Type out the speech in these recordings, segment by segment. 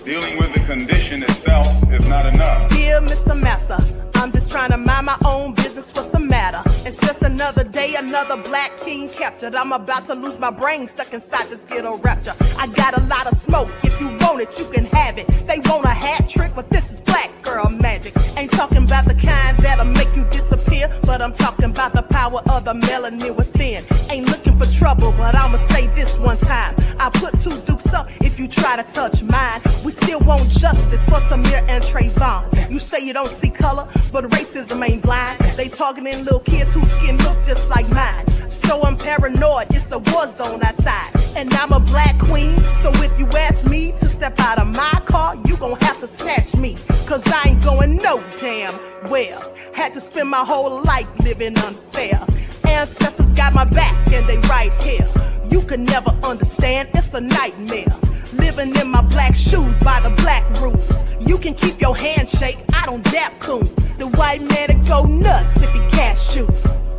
Dealing with the condition itself is not enough. Dear Mr. Massa, I'm just trying to mind my own business. What's the matter? It's just another day, another black king captured. I'm about to lose my brain, stuck inside this ghetto rapture. I got a lot of smoke. If you want it, you can have it. They want a hat trick, but this is black girl magic. Ain't talking about the kind that'll make you disappear, but I'm talking about the power of the melanin within. Ain't looking for trouble, but I'ma say this one time. I put two dukes up if you try to touch mine. We still want justice for Samir and Trayvon. You say you don't see color, but racism ain't blind. They targeting little kids whose skin look just like mine. So I'm paranoid, it's a war zone outside. And I'm a black queen, so if you ask me to step out of my car, you gon' have to snatch me. Cause I ain't going no damn well. Had to spend my whole life living unfair. Ancestors got my back and they right here. You can never understand, it's a nightmare. Living in my black shoes by the black rules. You can keep your handshake, I don't dap coons. The white man that go nuts if he can't shoot.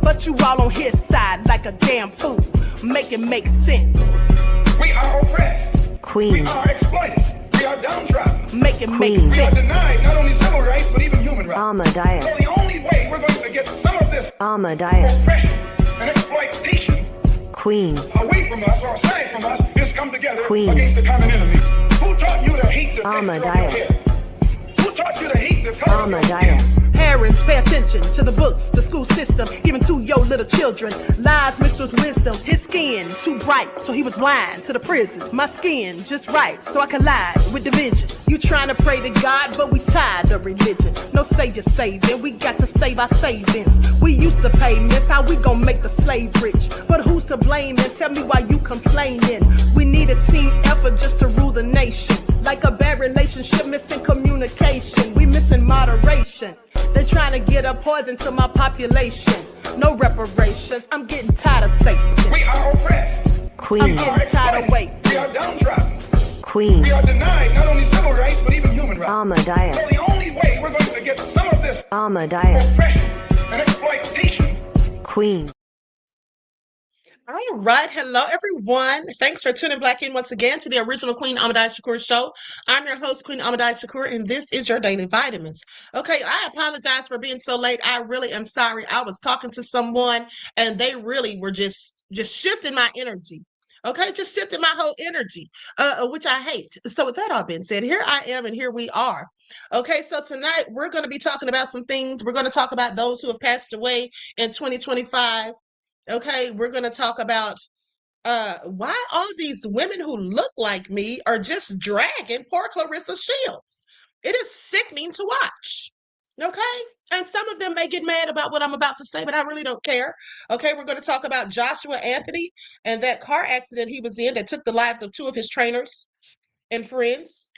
But you all on his side like a damn fool. Make it make sense. We are oppressed. Queen. We are exploited. We are downtrodden. Make it make We are sense. denied not only civil rights, but even human rights. Ahmadiyyah. So the only way we're going to get some of this Ahmadiyyah. oppression and exploitation Queen. away from us or aside from us is come together Queen. against the common enemy. Who taught you to hate the texture of your Ahmadiyyah. hair? Who taught you to hate the color of your skin? Ahmadiyyah. Parents, pay attention to the books, the school system, even to your little children. Lies mixed with wisdom. His skin too bright, so he was blind to the prison. My skin just right, so I collide with division. You trying to pray to God, but we tired of religion. No savior saving, we got to save our savings. We used to pay miss, how we gon' make the slave rich? But who's to blame, and tell me why you complaining? We need a team effort just to rule the nation. Like a bad relationship, missing communication. We missing moderation. They're trying to get a poison to my population. No reparations. I'm getting tired of Satan. We are oppressed. I'm Queen. getting tired of waiting. We are downtrodden. Queen. We are denied not only civil rights, but even human rights. Ahmadiyyah. So the only way we're going to get some of this Ahmadiyyah. oppression and exploitation. Queen. All right. Hello, everyone. Thanks for tuning back in once again to the original Queen Ahmadiyyah Shakur show. I'm your host, Queen Ahmadiyyah Shakur, and this is your Daily Vitamins. Okay, I apologize for being so late. I really am sorry. I was talking to someone, and they really were just shifting my energy. Okay, just shifting my whole energy, which I hate. So with that all being said, here I am, and here we are. Okay, so tonight we're going to be talking about some things. We're going to talk about those who have passed away in 2025. Okay, we're going to talk about why all these women who look like me are just dragging poor Claressa Shields. It is sickening to watch. Okay, and some of them may get mad about what I'm about to say, but I really don't care. Okay, we're going to talk about Joshua Anthony and that car accident he was in that took the lives of two of his trainers and friends.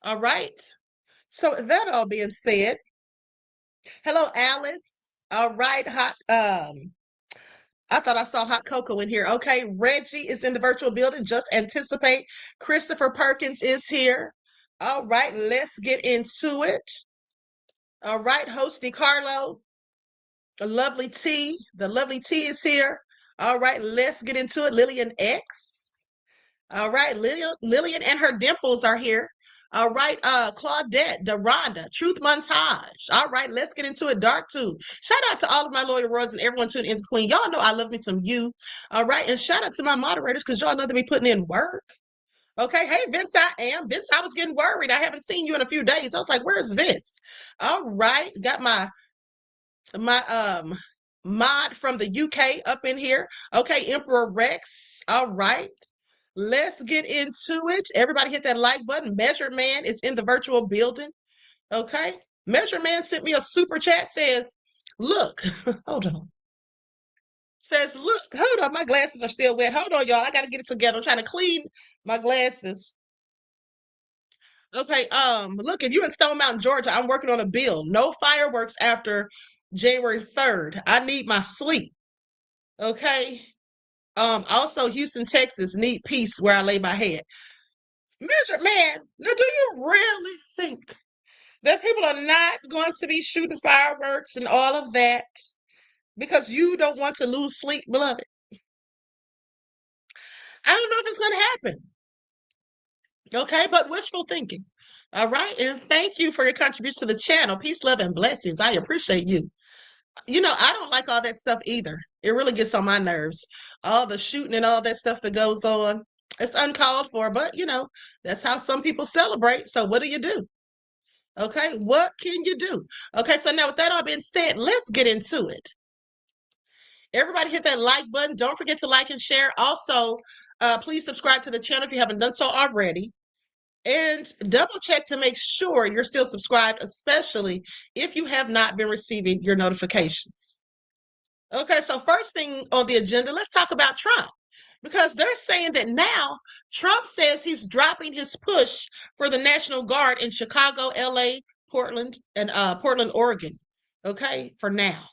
All right, so that all being said, hello, Alice. All right, I thought I saw hot cocoa in here. Okay, Reggie is in the virtual building. Just anticipate. Christopher Perkins is here. All right, let's get into it. All right, host DiCarlo, the lovely T is here. All right, let's get into it. Lillian X. All right, Lillian and her dimples are here. All right, Claudette, Deronda, Truth Montage. All right, let's get into it. Dark Tube. Shout out to all of my loyal royals and everyone tuning into Queen. Y'all know I love me some you. All right, and shout out to my moderators because y'all know they be putting in work. Okay, hey Vince, Vince, I was getting worried. I haven't seen you in a few days. I was like, where's Vince? All right, got my mod from the UK up in here. Okay, Emperor Rex. All right. Let's get into it. Everybody hit that like button. Measure Man is in the virtual building. Okay. Measure Man sent me a super chat, says, look, hold on. Says, look, hold on. My glasses are still wet. Hold on, y'all. I got to get it together. I'm trying to clean my glasses. Okay. Look, if you're in Stone Mountain, Georgia, I'm working on a bill. No fireworks after January 3rd. I need my sleep. Okay. Also Houston, Texas, need peace where I lay my head. Measure Man, now do you really think that people are not going to be shooting fireworks and all of that because you don't want to lose sleep, beloved? I don't know if it's going to happen. Okay, but wishful thinking. All right, and thank you for your contribution to the channel. Peace, love, and blessings. I appreciate you. I don't like all that stuff either. It really gets on my nerves. All the shooting and all that stuff that goes on. It's uncalled for, but that's how some people celebrate. So what do you do? Okay, what can you do? Okay, so now with that all being said, let's get into it. Everybody hit that like button. Don't forget to like and share. Also, please subscribe to the channel if you haven't done so already. And double check to make sure you're still subscribed, especially if you have not been receiving your notifications. Okay, so first thing on the agenda, let's talk about Trump. Because they're saying that now Trump says he's dropping his push for the National Guard in Chicago, LA, Portland, and Portland, Oregon. Okay, for now.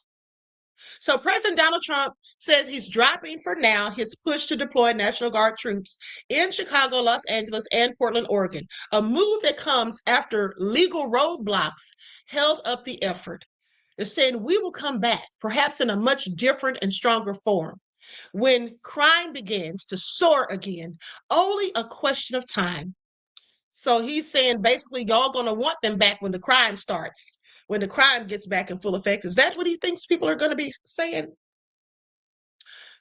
So President Donald Trump says he's dropping for now his push to deploy National Guard troops in Chicago, Los Angeles, and Portland, Oregon, a move that comes after legal roadblocks held up the effort. They're saying we will come back, perhaps in a much different and stronger form, when crime begins to soar again, only a question of time. So he's saying basically y'all going to want them back when the crime starts, when the crime gets back in full effect. Is that what he thinks people are going to be saying?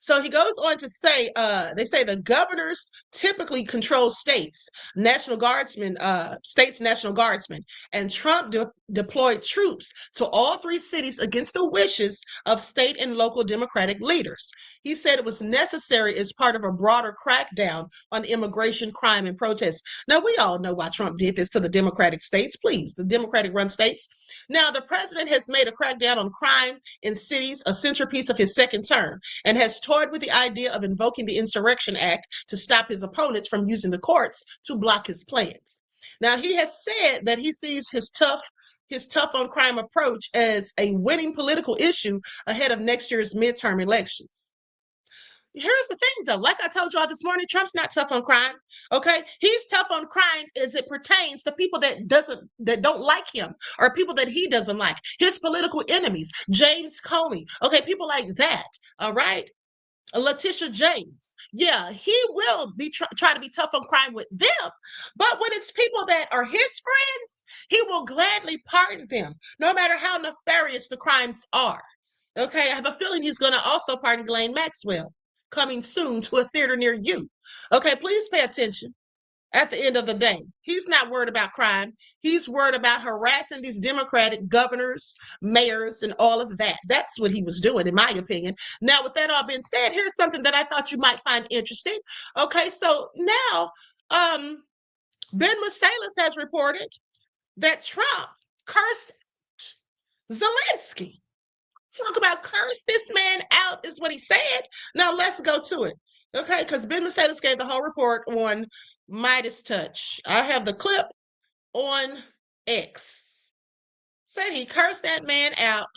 So he goes on to say, they say the governors typically control states, national guardsmen, states' national guardsmen, and Trump deployed troops to all three cities against the wishes of state and local Democratic leaders. He said it was necessary as part of a broader crackdown on immigration, crime, and protests. Now, we all know why Trump did this to the Democratic states, please, the Democratic-run states. Now, the president has made a crackdown on crime in cities a centerpiece of his second term and has toyed with the idea of invoking the Insurrection Act to stop his opponents from using the courts to block his plans. Now, he has said that he sees his tough on crime approach as a winning political issue ahead of next year's midterm elections. Here's the thing, though. Like I told y'all this morning, Trump's not tough on crime. Okay, he's tough on crime as it pertains to people that don't like him, or people that he doesn't like. His political enemies, James Comey. Okay, people like that. All right. Letitia James. Yeah, he will be try to be tough on crime with them. But when it's people that are his friends, he will gladly pardon them, no matter how nefarious the crimes are. Okay, I have a feeling he's going to also pardon Ghislaine Maxwell, coming soon to a theater near you. Okay, please pay attention. At the end of the day, he's not worried about crime. He's worried about harassing these Democratic governors, mayors, and all of that. That's what he was doing, in my opinion. Now, with that all being said, here's something that I thought you might find interesting. Okay, so now Ben Masalis has reported that Trump cursed Zelensky. Talk about curse this man out is what he said. Now, let's go to it. Okay, because Ben Masalis gave the whole report on Midas Touch. I have the clip on X. Said he cursed that man out.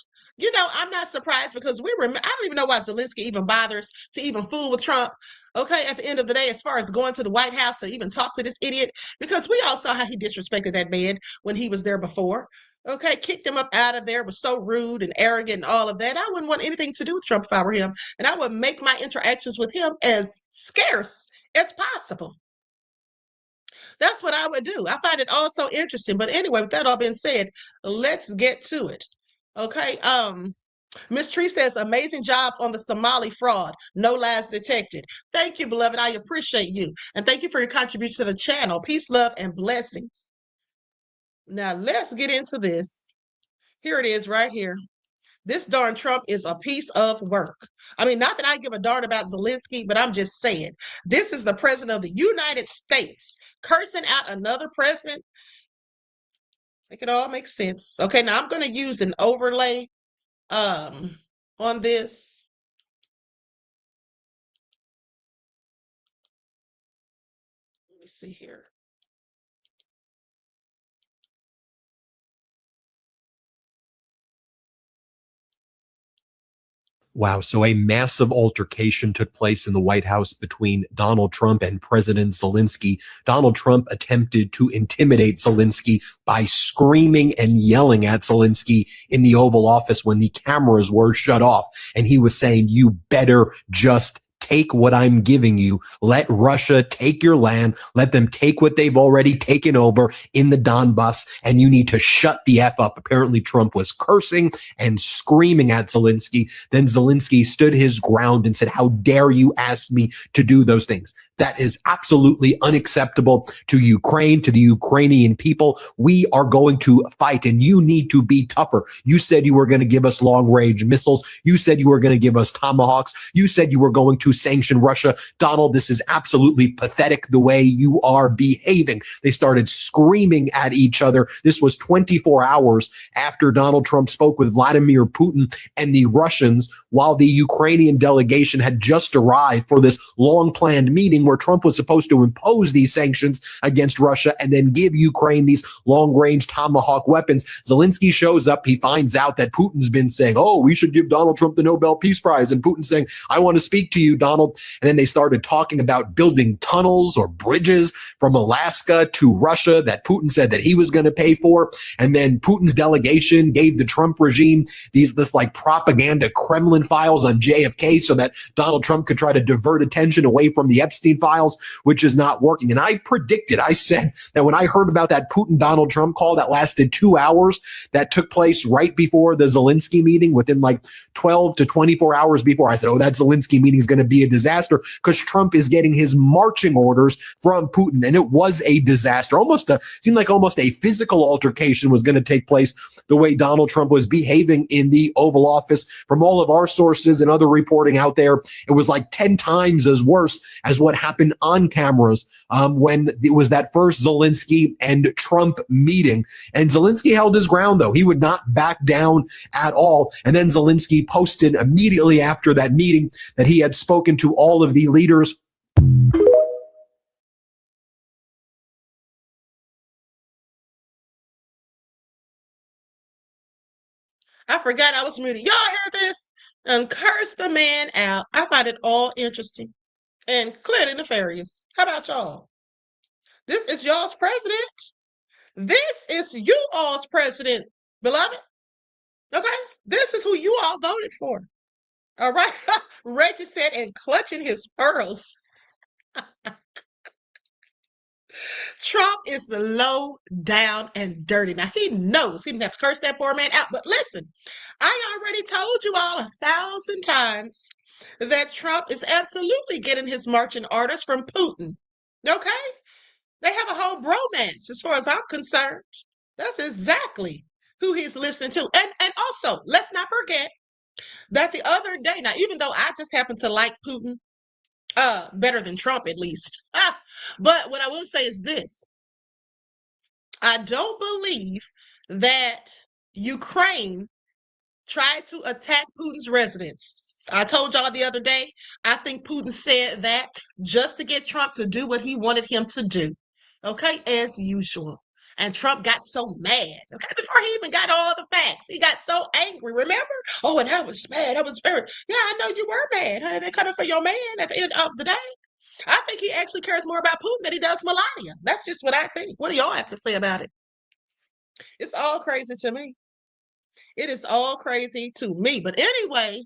I'm not surprised because I don't even know why Zelensky even bothers to even fool with Trump. Okay, at the end of the day, as far as going to the White House to even talk to this idiot, because we all saw how he disrespected that man when he was there before. Okay, kicked him up out of there, was so rude and arrogant and all of that. I wouldn't want anything to do with Trump if I were him. And I would make my interactions with him as scarce as possible. That's what I would do. I find it all so interesting. But anyway, with that all being said, let's get to it. Okay. Miss Tree says, amazing job on the Somali fraud. No lies detected. Thank you, beloved. I appreciate you. And thank you for your contribution to the channel. Peace, love, and blessings. Now, let's get into this. Here it is right here. This darn Trump is a piece of work. I mean, not that I give a darn about Zelensky, but I'm just saying, this is the president of the United States cursing out another president. Make it all make sense. Okay, now I'm going to use an overlay on this. Let me see here. Wow. So a massive altercation took place in the White House between Donald Trump and President Zelensky. Donald Trump attempted to intimidate Zelensky by screaming and yelling at Zelensky in the Oval Office when the cameras were shut off. And he was saying, you better just take what I'm giving you. Let Russia take your land. Let them take what they've already taken over in the Donbass, and you need to shut the F up. Apparently, Trump was cursing and screaming at Zelensky. Then Zelensky stood his ground and said, how dare you ask me to do those things? That is absolutely unacceptable to Ukraine, to the Ukrainian people. We are going to fight, and you need to be tougher. You said you were going to give us long-range missiles. You said you were going to give us Tomahawks. You said you were going to sanction Russia. Donald, this is absolutely pathetic the way you are behaving. They started screaming at each other. This was 24 hours after Donald Trump spoke with Vladimir Putin and the Russians, while the Ukrainian delegation had just arrived for this long-planned meeting where Trump was supposed to impose these sanctions against Russia and then give Ukraine these long-range Tomahawk weapons. Zelensky shows up. He finds out that Putin's been saying, oh, we should give Donald Trump the Nobel Peace Prize. And Putin's saying, I want to speak to you, Donald. And then they started talking about building tunnels or bridges from Alaska to Russia that Putin said that he was going to pay for. And then Putin's delegation gave the Trump regime this like propaganda Kremlin files on JFK so that Donald Trump could try to divert attention away from the Epstein files, which is not working. And I said that when I heard about that Putin-Donald Trump call that lasted 2 hours, that took place right before the Zelensky meeting, within like 12 to 24 hours before, I said, oh, that Zelensky meeting is going to be a disaster because Trump is getting his marching orders from Putin. And it was a disaster. Seemed like almost a physical altercation was going to take place the way Donald Trump was behaving in the Oval Office. From all of our sources and other reporting out there, it was like 10 times as worse as what happened on cameras when it was that first Zelensky and Trump meeting. And Zelensky held his ground, though. He would not back down at all. And then Zelensky posted immediately after that meeting that he had spoken to all of the leaders. I forgot I was muted. Y'all hear this? Curse the man out. I find it all interesting and clearly nefarious. How about y'all? This is y'all's president. This is you all's president, beloved. Okay? This is who you all voted for. All right? Reggie said, and clutching his pearls. Trump is low down and dirty. Now, he knows he didn't have to curse that poor man out. But listen, I already told you all 1,000 times that Trump is absolutely getting his marching orders from Putin. Okay? They have a whole bromance as far as I'm concerned. That's exactly who he's listening to. And also, let's not forget that the other day, now, even though I just happen to like Putin, better than Trump at least. But what I will say is this. I don't believe that Ukraine tried to attack Putin's residence. I told y'all the other day, I think Putin said that just to get Trump to do what he wanted him to do. Okay, as usual. And Trump got so mad, okay, before he even got all the facts. He got so angry, remember? Oh, and I was mad. I was very, yeah, I know you were mad, honey. They're coming for your man at the end of the day. I think he actually cares more about Putin than he does Melania. That's just what I think. What do y'all have to say about it? It's all crazy to me. It is all crazy to me. But anyway,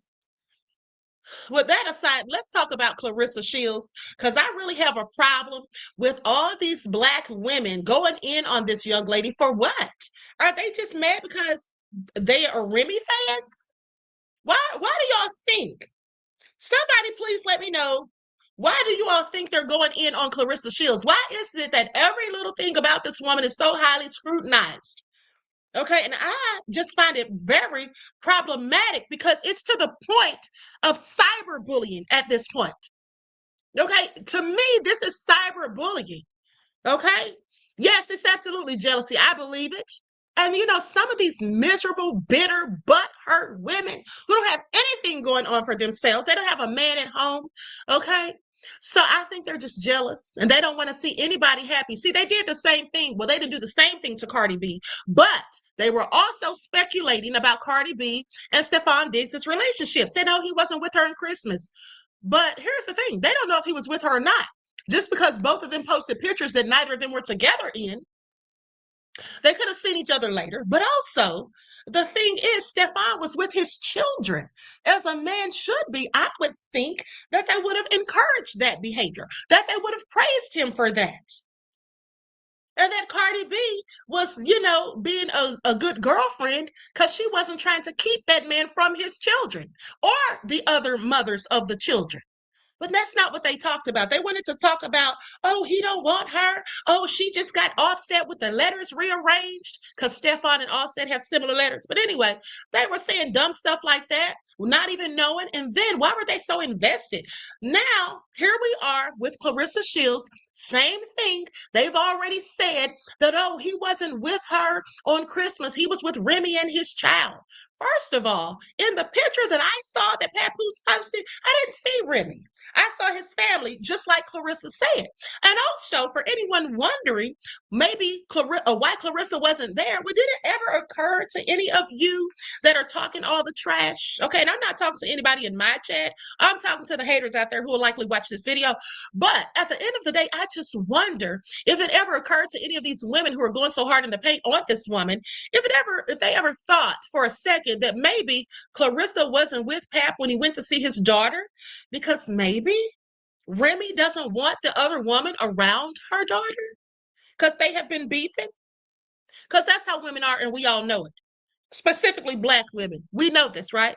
with that aside, let's talk about Claressa Shields, because I really have a problem with all these Black women going in on this young lady for what? Are they just mad because they are Remy fans? Why do y'all think? Somebody please let me know. Why do you all think they're going in on Claressa Shields? Why is it that every little thing about this woman is so highly scrutinized? Okay, and I just find it very problematic because it's to the point of cyberbullying at this point. Okay, to me, this is cyberbullying. Okay, yes, it's absolutely jealousy. I believe it. And you know, some of these miserable, bitter, butt-hurt women who don't have anything going on for themselves, they don't have a man at home. Okay, so I think they're just jealous and they don't want to see anybody happy. See, they did the same thing. Well, they didn't do the same thing to Cardi B, but they were also speculating about Cardi B and Stephon Diggs' relationship. Said, no, he wasn't with her in Christmas. But here's the thing. They don't know if he was with her or not. Just because both of them posted pictures that neither of them were together in, They could have seen each other later, but also the thing is, Stefan was with his children, as a man should be. I would think that they would have encouraged that behavior, that they would have praised him for that. And that Cardi B was, being a good girlfriend because she wasn't trying to keep that man from his children or the other mothers of the children. But that's not what they talked about. They wanted to talk about, oh, he don't want her. Oh, she just got Offset with the letters rearranged because Stefan and Offset have similar letters. But anyway, they were saying dumb stuff like that, not even knowing. And then why were they so invested? Now, here we are with Claressa Shields. Same thing. They've already said that, oh, he wasn't with her on Christmas. He was with Remy and his child. First of all, in the picture that I saw that Papoose posted, I didn't see Remy. I saw his family, just like Claressa said. And also, for anyone wondering, maybe why Claressa wasn't there, well, did it ever occur to any of you that are talking all the trash? Okay, and I'm not talking to anybody in my chat. I'm talking to the haters out there who will likely watch this video. But at the end of the day, I just wonder if it ever occurred to any of these women who are going so hard in the paint on this woman, if they ever thought for a second that maybe Claressa wasn't with Pap when he went to see his daughter, because maybe Remy doesn't want the other woman around her daughter because they have been beefing. Because that's how women are, and we all know it. Specifically Black women. We know this, right?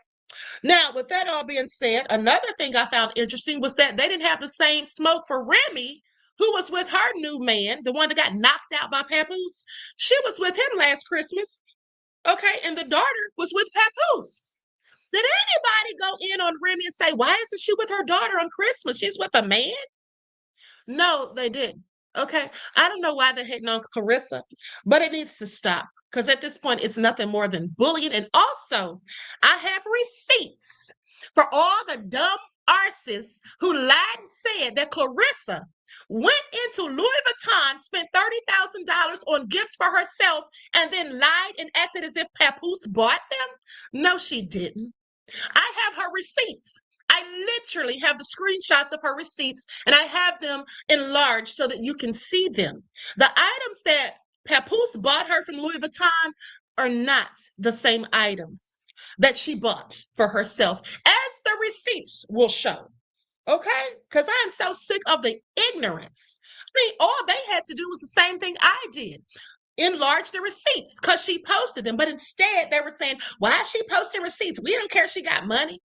Now, with that all being said, another thing I found interesting was that they didn't have the same smoke for Remy, who was with her new man, the one that got knocked out by Papoose. She was with him last Christmas. Okay, and the daughter was with Papoose. Did anybody go in on Remy and say, why isn't she with her daughter on Christmas? She's with a man? No, they didn't. Okay, I don't know why they're hating on Claressa, but it needs to stop because at this point, it's nothing more than bullying. And also, I have receipts for all the dumb arses who lied and said that Claressa went into Louis Vuitton, spent $30,000 on gifts for herself, and then lied and acted as if Papoose bought them. No, she didn't. I have her receipts. I literally have the screenshots of her receipts, and I have them enlarged so that you can see them. The items that Papoose bought her from Louis Vuitton are not the same items that she bought for herself, as the receipts will show. Okay? Because I'm so sick of the ignorance. I mean, all they had to do was the same thing I did. Enlarge the receipts because she posted them. But instead, they were saying, why is she posting receipts? We don't care if she got money.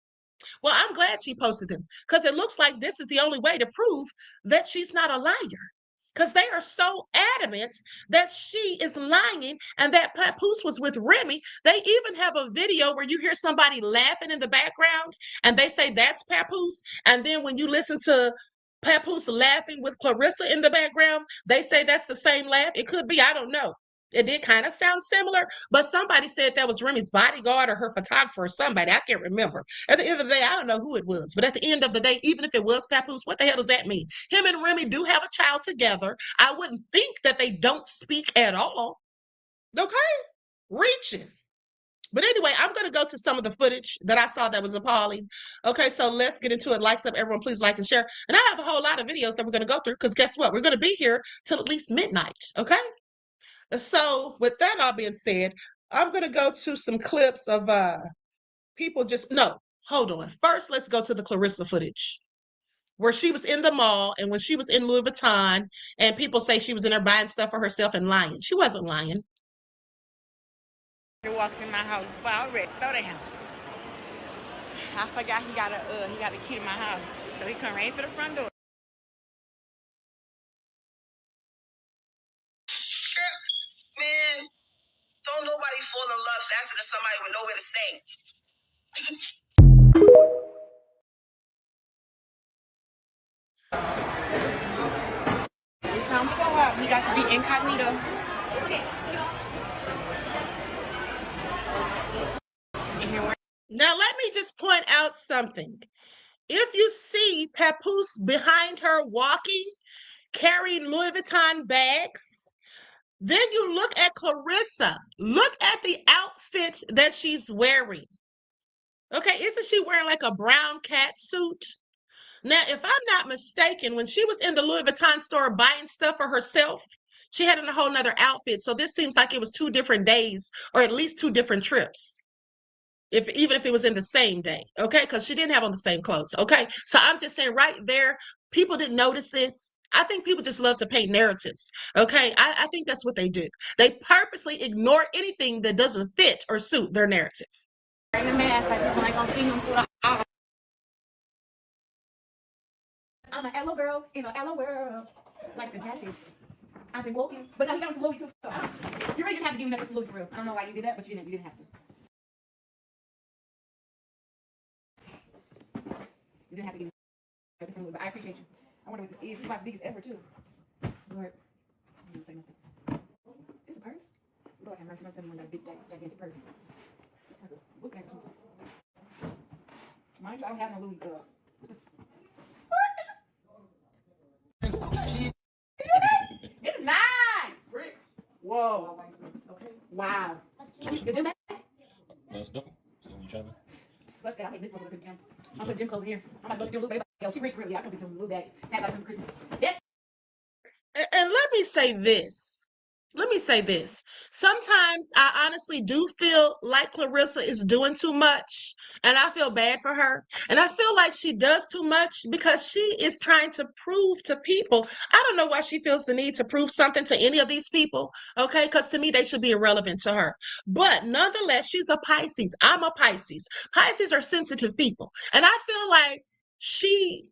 Well, I'm glad she posted them because it looks like this is the only way to prove that she's not a liar. Because they are so adamant that she is lying and that Papoose was with Remy. They even have a video where you hear somebody laughing in the background and they say that's Papoose. And then when you listen to Papoose laughing with Claressa in the background, they say that's the same laugh. It could be, I don't know. It did kind of sound similar, but somebody said that was Remy's bodyguard or her photographer or somebody. I can't remember. At the end of the day, I don't know who it was. But at the end of the day, even if it was Papoose, what the hell does that mean? Him and Remy do have a child together. I wouldn't think that they don't speak at all. Okay? Reaching. But anyway, I'm going to go to some of the footage that I saw that was appalling. Okay, so let's get into it. Likes up, everyone. Please like and share. And I have a whole lot of videos that we're going to go through because guess what? We're going to be here till at least midnight. Okay? So with that all being said, I'm going to go to some clips of people no, hold on. First, let's go to the Claressa footage where she was in the mall and when she was in Louis Vuitton and people say she was in there buying stuff for herself and lying. She wasn't lying. He walked in my house, but I already throw down. I forgot he got a key to my house, so he come right to the front door. Man, don't nobody fall in love faster than somebody with nowhere to stay. He come pull up. He got to be incognito. Now, let me just point out something. If you see Papoose behind her walking, carrying Louis Vuitton bags, then you look at Claressa. Look at the outfit that she's wearing. Okay, isn't she wearing like a brown cat suit? Now, if I'm not mistaken, when she was in the Louis Vuitton store buying stuff for herself, She had on a whole nother outfit. So this seems like it was 2 different days, or at least 2 different trips. Even if it was in the same day, okay? Because she didn't have on the same clothes, okay? So I'm just saying right there, people didn't notice this. I think people just love to paint narratives, okay? I think that's what they do. They purposely ignore anything that doesn't fit or suit their narrative. In the mask, like people ain't gonna see him through the I'm an Ella girl in an Ella world. Like the jacket. I've been woken, but now you got some Louis too. So you really didn't have to give me that for Louis for real. I don't know why you did that, but you didn't have to. You didn't have to give me that for Louis, but I appreciate you. I wonder what this is. It's about the biggest ever too. Lord, I didn't say nothing. It's a purse. Lord have mercy, don't tell me one got a big gigantic purse. Look at you. Mind you, I don't have no Louis. This is nice. Bricks. Whoa. Okay. Wow. You do that? That's different. So you trying to? Fuck that. I think this one to the gym. I'm putting gym clothes in here. I'm about to go to the Louis. Yo, she rich really. I could be doing a little bag. Have like some Christmas. Yes. And let me say this. Let me say this. Sometimes I honestly do feel like Claressa is doing too much, and I feel bad for her. And I feel like she does too much because she is trying to prove to people. I don't know why she feels the need to prove something to any of these people, okay? Because to me, they should be irrelevant to her. But nonetheless, she's a Pisces. I'm a Pisces. Pisces are sensitive people. And I feel like she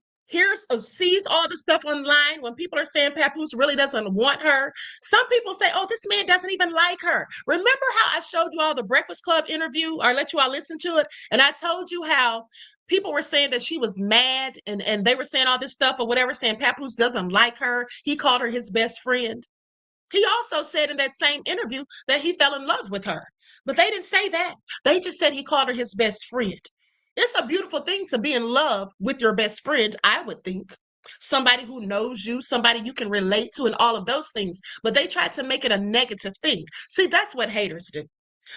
sees all the stuff online when people are saying Papoose really doesn't want her. Some people say, oh, this man doesn't even like her. Remember how I showed you all the Breakfast Club interview, or let you all listen to it, and I told you how people were saying that she was mad, and they were saying all this stuff or whatever, saying Papoose doesn't like her. He called her his best friend. He also said in that same interview that he fell in love with her, but they didn't say that. They just said he called her his best friend. It's a beautiful thing to be in love with your best friend, I would think. Somebody who knows you, somebody you can relate to, and all of those things. But they try to make it a negative thing. See, that's what haters do.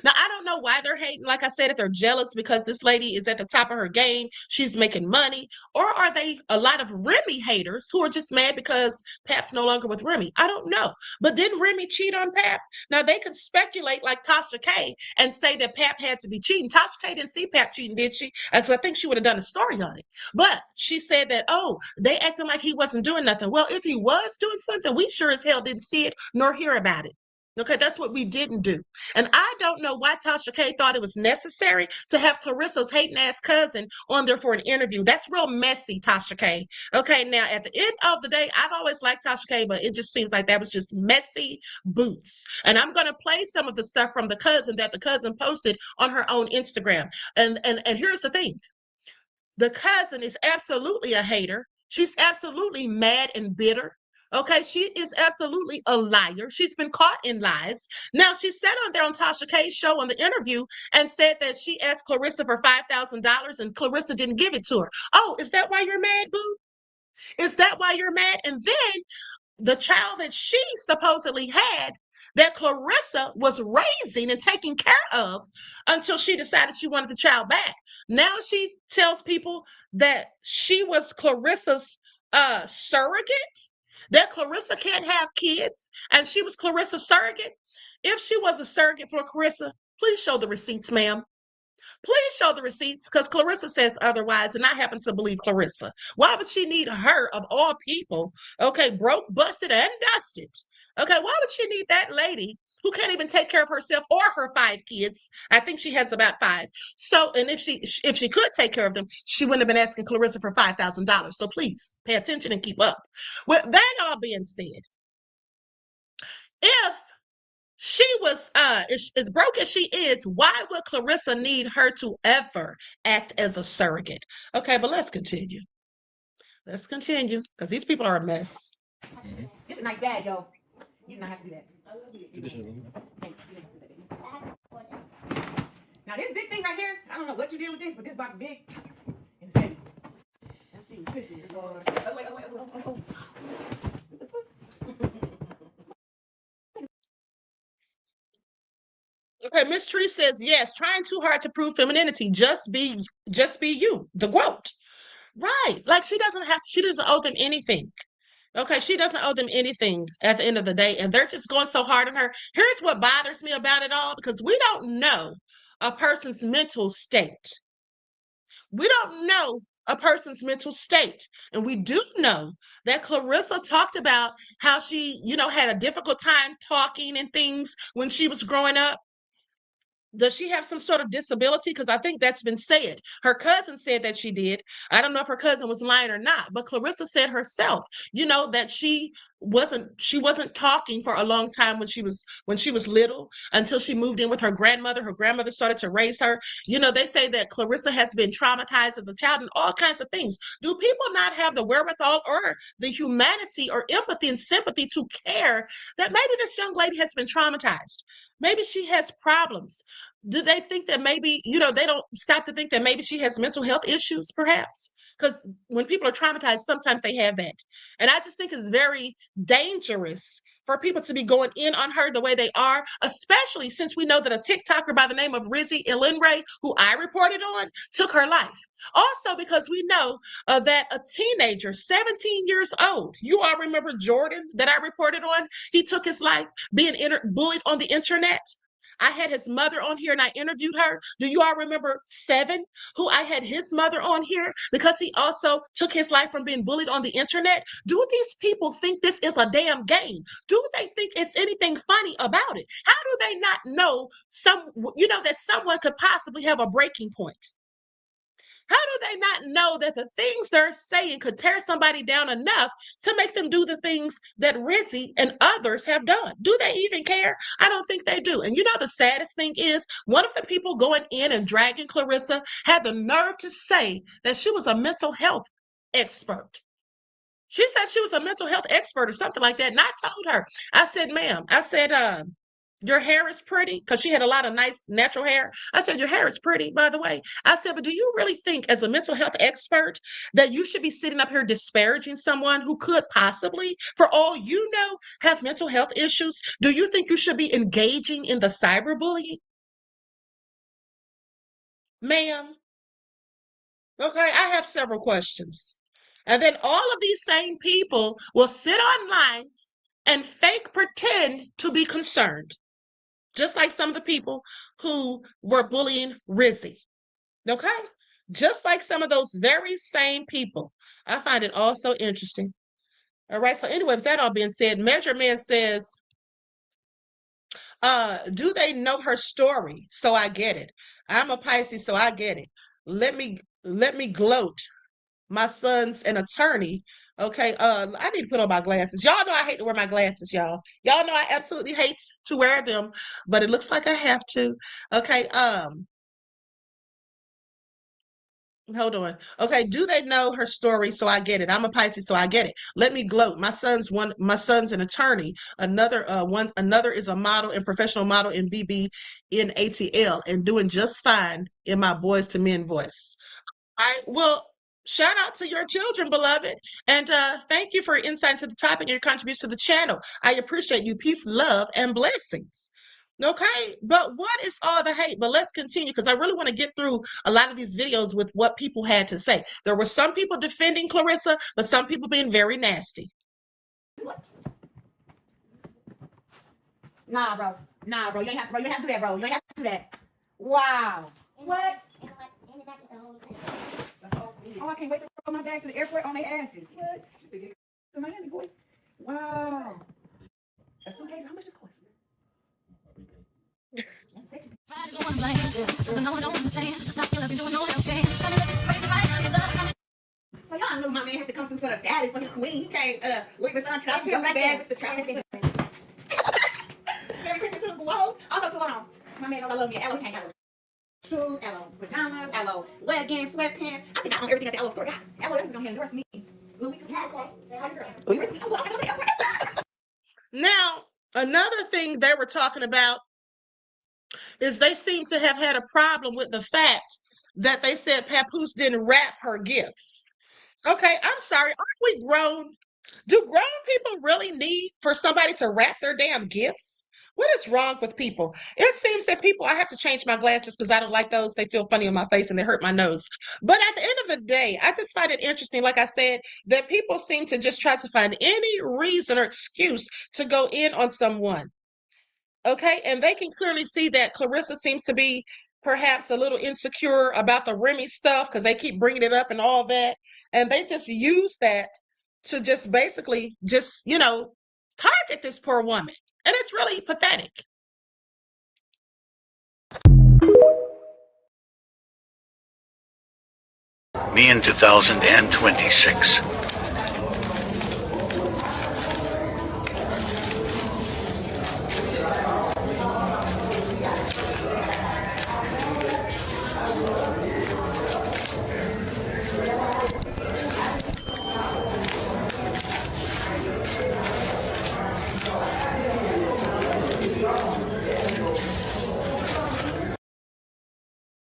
Now, I don't know why they're hating. Like I said, if they're jealous because this lady is at the top of her game, she's making money, or are they a lot of Remy haters who are just mad because Pap's no longer with Remy? I don't know. But didn't Remy cheat on Pap? Now, they could speculate like Tasha K and say that Pap had to be cheating. Tasha K didn't see Pap cheating, did she? Because I think she would have done a story on it. But she said that, oh, they acting like he wasn't doing nothing. Well, if he was doing something, we sure as hell didn't see it nor hear about it. Okay, that's what we didn't do. And I don't know why Tasha K thought it was necessary to have Claressa's hating ass cousin on there for an interview. That's real messy, Tasha K. Okay, now at the end of the day, I've always liked Tasha K, but it just seems like that was just messy boots. And I'm going to play some of the stuff from the cousin that the cousin posted on her own Instagram. And here's the thing. The cousin is absolutely a hater. She's absolutely mad and bitter. Okay, she is absolutely a liar. She's been caught in lies. Now, she sat on there on Tasha K's show on the interview and said that she asked Claressa for $5,000 and Claressa didn't give it to her. Oh, is that why you're mad, boo? Is that why you're mad? And then the child that she supposedly had, that Claressa was raising and taking care of until she decided she wanted the child back. Now she tells people that she was Claressa's surrogate, that Claressa can't have kids, and she was Claressa's surrogate. If she was a surrogate for Claressa, please show the receipts, ma'am. Please show the receipts, because Claressa says otherwise, and I happen to believe Claressa. Why would she need her, of all people? Okay, broke, busted, and dusted. Okay, why would she need that lady who can't even take care of herself or her 5 kids? I think she has about 5. So, and if she could take care of them, she wouldn't have been asking Claressa for $5,000. So please pay attention and keep up. With that all being said, if she was as broke as she is, why would Claressa need her to ever act as a surrogate? Okay, but let's continue. Let's continue, because these people are a mess. It's a nice bag, yo. You do not have to do that. I love you. Now this big thing right here, I don't know what you did with this, but this box is big. And it's heavy. Let's see. Oh. Okay, Miss Tree says, yes, trying too hard to prove femininity. Just be you, the quote. Right. Like she doesn't owe them anything. Okay, she doesn't owe them anything at the end of the day, and they're just going so hard on her. Here's what bothers me about it all, because we don't know a person's mental state. We don't know a person's mental state. And we do know that Claressa talked about how she, had a difficult time talking and things when she was growing up. Does she have some sort of disability? Because I think that's been said. Her cousin said that she did. I don't know if her cousin was lying or not, but Claressa said herself, that she wasn't talking for a long time when she was little, until she moved in with her grandmother. Her grandmother started to raise her. They say that Claressa has been traumatized as a child and all kinds of things. Do people not have the wherewithal or the humanity or empathy and sympathy to care that maybe this young lady has been traumatized? Maybe she has problems. Do they think that maybe, they don't stop to think that maybe she has mental health issues, perhaps? Because when people are traumatized, sometimes they have that. And I just think it's very dangerous for people to be going in on her the way they are, especially since we know that a TikToker by the name of Rizzy Elinray, who I reported on, took her life. Also, because we know that a teenager, 17 years old, you all remember Jordan that I reported on? He took his life being bullied on the internet. I had his mother on here and I interviewed her. Do you all remember Seven, who I had his mother on here because he also took his life from being bullied on the internet? Do these people think this is a damn game? Do they think it's anything funny about it? How do they not know that someone could possibly have a breaking point? How do they not know that the things they're saying could tear somebody down enough to make them do the things that Rizzy and others have done? Do they even care? I don't think they do. And the saddest thing is, one of the people going in and dragging Claressa had the nerve to say that she was a mental health expert. She said she was a mental health expert or something like that. And I told her, I said, ma'am, your hair is pretty, because she had a lot of nice natural hair. I said, your hair is pretty, by the way. I said, but do you really think, as a mental health expert, that you should be sitting up here disparaging someone who could possibly, for all you know, have mental health issues? Do you think you should be engaging in the cyberbullying? Ma'am, okay, I have several questions. And then all of these same people will sit online and fake pretend to be concerned, just like some of the people who were bullying Rizzy. Okay? Just like some of those very same people. I find it all so interesting. All right. So anyway, with that all being said, Measure Man says, do they know her story? So I get it. I'm a Pisces, so I get it. Let me gloat. My son's an attorney. Okay, I need to put on my glasses. Y'all know I hate to wear my glasses, y'all. Y'all know I absolutely hate to wear them, but it looks like I have to. Okay, hold on. Okay, do they know her story? So I get it. I'm a Pisces, so I get it. Let me gloat. My son's an attorney. Another is a model and professional model in BB in ATL and doing just fine in my Boys to Men voice. Well, shout out to your children, beloved. And thank you for your insight into the topic and your contribution to the channel. I appreciate you. Peace, love, and blessings. Okay, but what is all the hate? But let's continue, because I really want to get through a lot of these videos with what people had to say. There were some people defending Claressa, but some people being very nasty. Nah, bro. Nah, bro. You ain't have to do that, bro. You ain't have to do that. Wow. What? Oh, I can't wait to roll my bag to the airport on their asses. What? To Miami, boy. Wow. A suitcase, how much does it cost? So y'all knew my man had to come through for the daddies, for his queen. He can't Louis Vuitton shop, he got my bag with the travel. Merry Christmas to the Guavos. Also to my man, I love me. Aloe can't have shoes, aloe pajamas, aloe leggings, sweatpants. I think I own everything at the aloe store. God, aloe is gonna endorse me. Louis Now, another thing they were talking about is they seem to have had a problem with the fact that they said Papoose didn't wrap her gifts. Okay, I'm sorry. Aren't we grown? Do grown people really need for somebody to wrap their damn gifts? What is wrong with people? It seems that people, I have to change my glasses because I don't like those. They feel funny on my face and they hurt my nose. But at the end of the day, I just find it interesting, like I said, that people seem to just try to find any reason or excuse to go in on someone. Okay. And they can clearly see that Claressa seems to be perhaps a little insecure about the Remy stuff because they keep bringing it up and all that. And they just use that to just basically just, target this poor woman. And it's really pathetic. Me in 2026.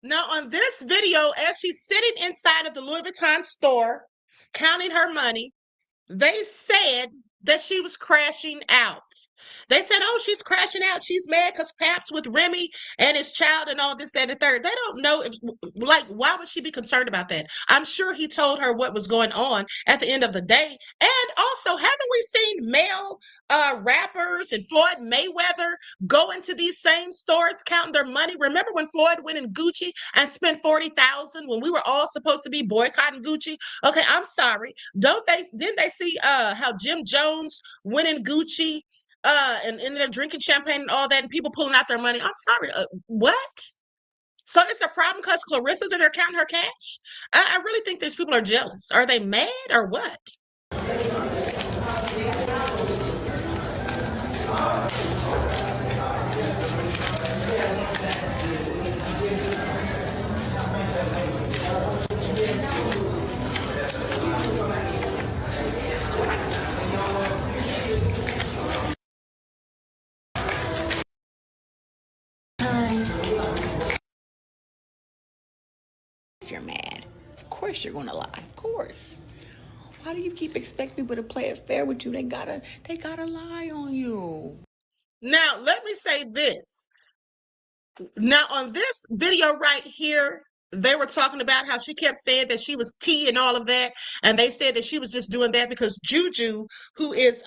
Now, on this video, as she's sitting inside of the Louis Vuitton store, counting her money, they said that she was crashing out. They said, oh, she's crashing out. She's mad because Paps with Remy and his child and all this, that, and the third. They don't know if, why would she be concerned about that? I'm sure he told her what was going on at the end of the day. And also, haven't we seen male rappers and Floyd Mayweather go into these same stores counting their money? Remember when Floyd went in Gucci and spent $40,000 when we were all supposed to be boycotting Gucci? Okay, I'm sorry. Didn't they see how Jim Jones went in Gucci and they're drinking champagne and all that and people pulling out their money? I'm sorry. What? So is the problem because Claressa's in there counting her cash? I really think these people are jealous. Are they mad or what? You're mad. Of course you're gonna lie. Of course. Why do you keep expecting people to play it fair with you? They gotta lie on you. Now, let me say this. Now, on this video right here, they were talking about how she kept saying that she was T and all of that. And they said that she was just doing that because Juju, who is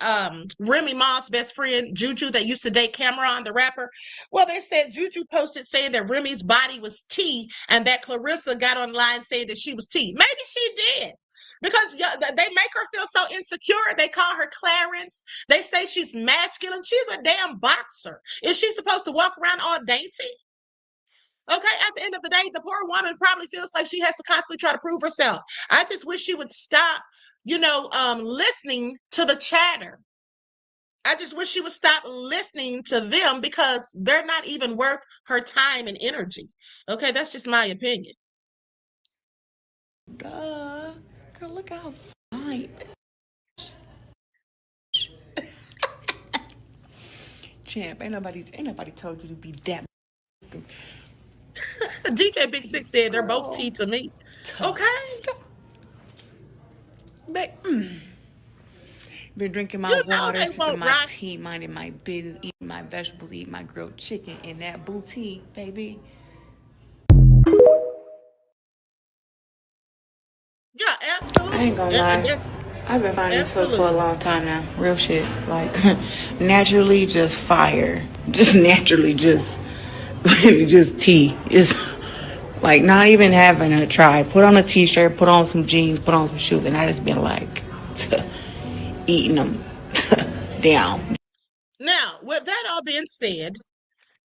Remy Ma's best friend, Juju that used to date Cameron, the rapper. Well, they said Juju posted saying that Remy's body was T and that Claressa got online saying that she was T. Maybe she did. Because they make her feel so insecure. They call her Clarence. They say she's masculine. She's a damn boxer. Is she supposed to walk around all dainty? Okay, at the end of the day, the poor woman probably feels like she has to constantly try to prove herself. I just wish she would stop, listening to the chatter. I just wish she would stop listening to them because they're not even worth her time and energy. Okay, that's just my opinion. Duh. Girl, look how fine. Champ, ain't nobody told you to be that. DJ Big Six said they're both T to me. Okay. But, been drinking my water, sipping my tea, minding my business, eating my vegetables, eating my grilled chicken in that boutique, baby. Yeah, absolutely. I ain't gonna lie. I've been finding this for a long time now. Real shit. Like, naturally just fire. Just naturally just tea. It's like not even having a try. Put on a t-shirt, put on some jeans, put on some shoes, and I just been like eating them down. Now, with that all being said,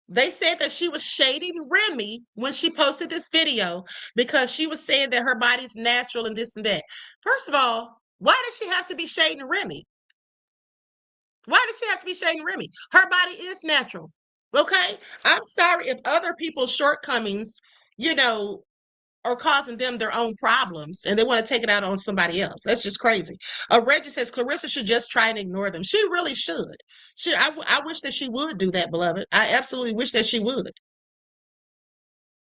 they said that she was shading Remy when she posted this video because she was saying that her body's natural and this and that. First of all, why does she have to be shading Remy? Why does she have to be shading Remy? Her body is natural. Okay? I'm sorry if other people's shortcomings, are causing them their own problems and they want to take it out on somebody else. That's just crazy. Reggie says Claressa should just try and ignore them. She really should. I wish that she would do that, beloved. I absolutely wish that she would.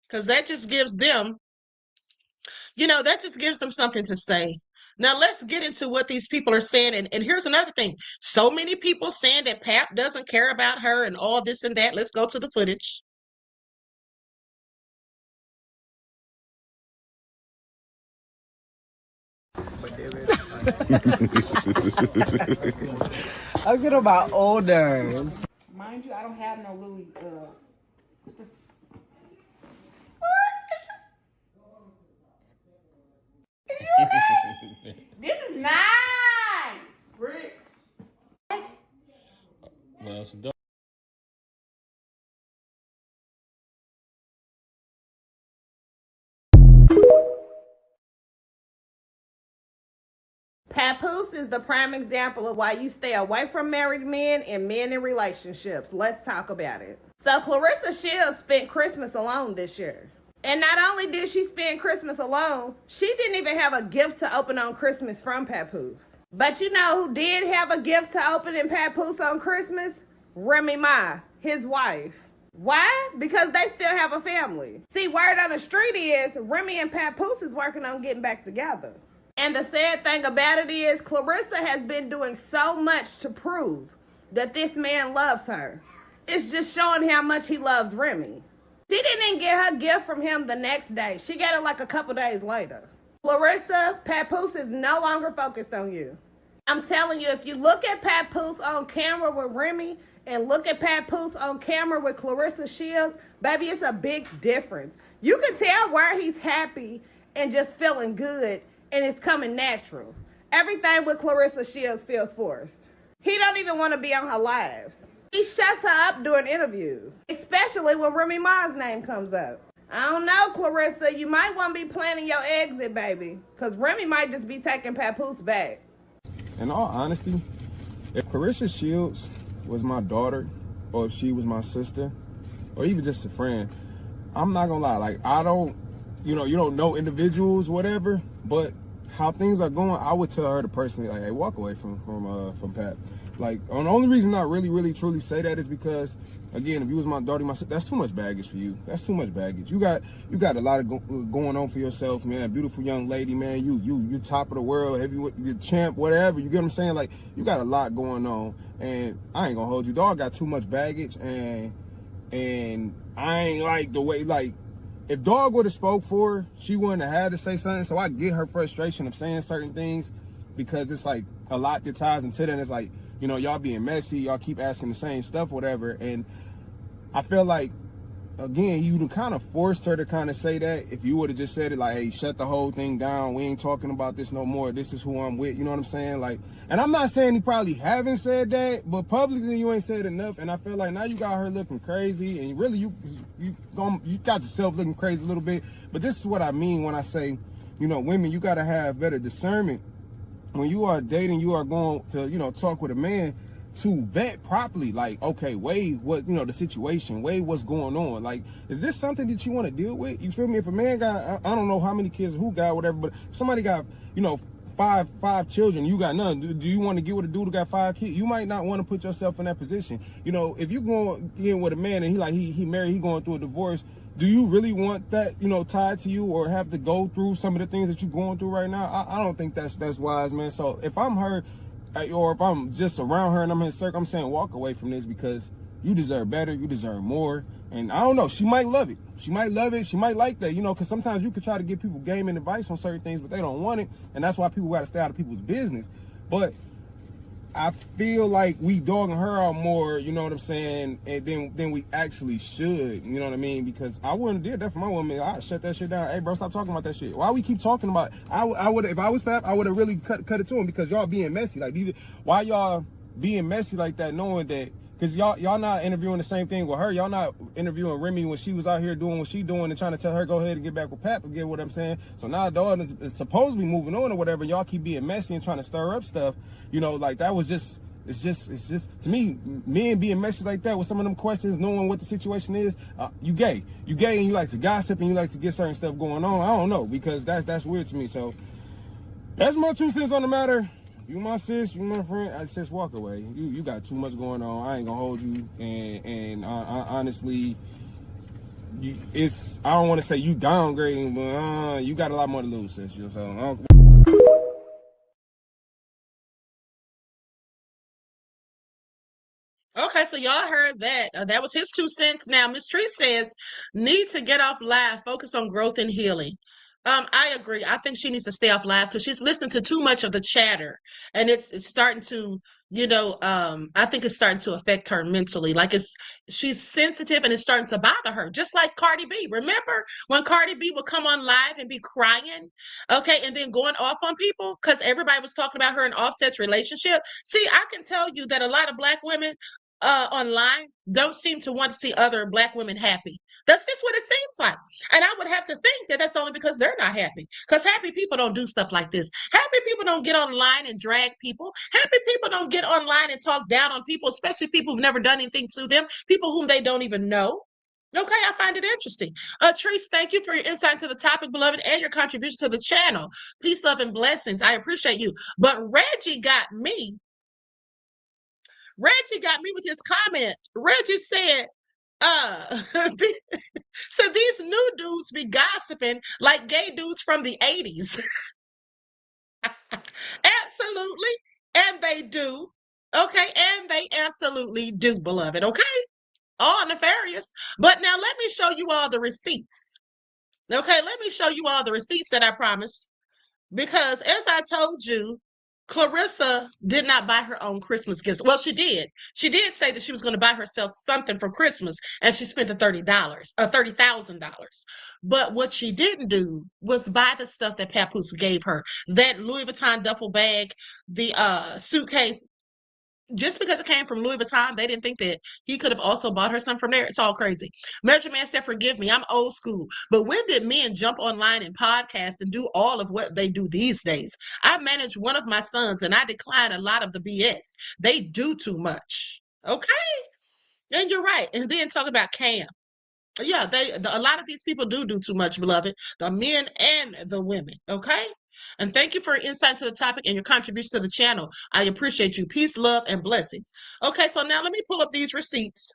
Because that just gives them, something to say. Now let's get into what these people are saying. And here's another thing. So many people saying that Pap doesn't care about her and all this and that. Let's go to the footage. I'm getting about olders. Mind you, I don't have no Louis. This is nice. Bricks. Well, it's dope. Papoose is the prime example of why you stay away from married men and men in relationships. Let's talk about it. So Claressa Shields spent Christmas alone this year. And not only did she spend Christmas alone, she didn't even have a gift to open on Christmas from Papoose. But you know who did have a gift to open in Papoose on Christmas? Remy Ma, his wife. Why? Because they still have a family. See, word on the street is Remy and Papoose is working on getting back together. And the sad thing about it is Claressa has been doing so much to prove that this man loves her. It's just showing how much he loves Remy. She didn't even get her gift from him the next day. She got it like a couple days later. Claressa, Papoose is no longer focused on you. I'm telling you, if you look at Papoose on camera with Remy and look at Papoose on camera with Claressa Shields, baby, it's a big difference. You can tell where he's happy and just feeling good, and it's coming natural. Everything with Claressa Shields feels forced. He don't even want to be on her lives. He shuts her up during interviews, especially when Remy Ma's name comes up. I don't know, Claressa, you might want to be planning your exit, baby, because Remy might just be taking Papoose back. In all honesty, if Claressa Shields was my daughter, or if she was my sister, or even just a friend, I'm not gonna lie, like, I don't, you don't know individuals, whatever, but how things are going, I would tell her to personally, like, hey, walk away from Pat. Like, the only reason I really truly say that is because, again, if you was my daughter, that's too much baggage for you. That's too much baggage. You got a lot of going on for yourself, man. A beautiful young lady, man. You top of the world, heavyweight, you champ, whatever. You get what I'm saying? Like, you got a lot going on, and I ain't gonna hold you. Dog got too much baggage, and I ain't like the way, like, if Dog would have spoke for her, she wouldn't have had to say something. So I get her frustration of saying certain things, because it's like a lot that ties into that. It's like, y'all being messy, y'all keep asking the same stuff, whatever. And I feel like, again, you kind of forced her to kind of say that. If you would have just said it like, hey, shut the whole thing down. We ain't talking about this no more. This is who I'm with. You know what I'm saying? Like, and I'm not saying you probably haven't said that, but publicly you ain't said enough. And I feel like now you got her looking crazy, and really you got yourself looking crazy a little bit. But this is what I mean when I say, women, you got to have better discernment. When you are dating, you are going to, talk with a man, to vet properly. Like, okay, weigh what, the situation, weigh what's going on. Like, is this something that you want to deal with? You feel me? If a man got, I don't know how many kids, who got whatever, but if somebody got, five children, you got none. Do you want to get with a dude who got 5 kids? You might not want to put yourself in that position. If you going in with a man and he married, he going through a divorce, do you really want that, tied to you, or have to go through some of the things that you're going through right now? I don't think that's wise, man. So if I'm her, or if I'm just around her and I'm in a circle, I'm saying walk away from this, because you deserve better, you deserve more. And I don't know, she might love it. She might love it, she might like that, because sometimes you could try to give people game and advice on certain things, but they don't want it. And that's why people got to stay out of people's business. But I feel like we dogging her out more, you know what I'm saying, and then we actually should, you know what I mean? Because I wouldn't have did that for my woman. I'd shut that shit down. Hey, bro, stop talking about that shit. Why we keep talking about it? I would, if I was Pap, I would have really cut it to him, because y'all being messy. Like, why y'all being messy like that, knowing that, because y'all not interviewing the same thing with her. Y'all not interviewing Remy when she was out here doing what she doing and trying to tell her go ahead and get back with Pap, and get what I'm saying. So now dog is supposed to be moving on or whatever. Y'all keep being messy and trying to stir up stuff. Like, that was just, it's just to me, men being messy like that with some of them questions, knowing what the situation is, you gay and you like to gossip and you like to get certain stuff going on. I don't know, because that's weird to me. So that's my 2 cents on the matter. You my sis, you my friend. I just walk away. You got too much going on. I ain't gonna hold you. And honestly, I don't want to say you downgrading, but you got a lot more to lose, sis. So. so y'all heard that. That was his 2 cents. Now, Miss Tree says, need to get off live, focus on growth and healing. I agree. I think she needs to stay off live because she's listening to too much of the chatter, and it's starting to, I think it's starting to affect her mentally. Like she's sensitive and it's starting to bother her. Just like Cardi B. Remember when Cardi B would come on live and be crying, okay, and then going off on people because everybody was talking about her and Offset's relationship. See, I can tell you that a lot of Black women online don't seem to want to see other Black women happy. That's just what it seems like. And I would have to think that that's only because they're not happy. Because happy people don't do stuff like this. Happy people don't get online and drag people. Happy people don't get online and talk down on people, especially people who've never done anything to them, people whom they don't even know. Okay, I find it interesting. Treese, thank you for your insight into the topic, beloved, and your contribution to the channel. Peace, love, and blessings. I appreciate you. But Reggie got me with his comment. Reggie said, so these new dudes be gossiping like gay dudes from the 80s. Absolutely. And they do. Okay. And they absolutely do, beloved. Okay. All nefarious. But now let me show you all the receipts. Okay. Let me show you all the receipts that I promised. Because as I told you, Claressa did not buy her own Christmas gifts. Well, she did. She did say that she was going to buy herself something for Christmas, and she spent the $30,000. But what she didn't do was buy the stuff that Papoose gave her. That Louis Vuitton duffel bag, the suitcase. Just because it came from Louis Vuitton, they didn't think that he could have also bought her some from there. It's all crazy. Measure Man said, forgive me, I'm old school. But when did men jump online and podcast and do all of what they do these days? I manage one of my sons and I decline a lot of the BS. They do too much. Okay? And you're right. And then talk about Cam. Yeah, a lot of these people do too much, beloved. The men and the women. Okay? And thank you for your insight to the topic and your contribution to the channel. I appreciate you. Peace, love, and blessings. Okay, so now let me pull up these receipts.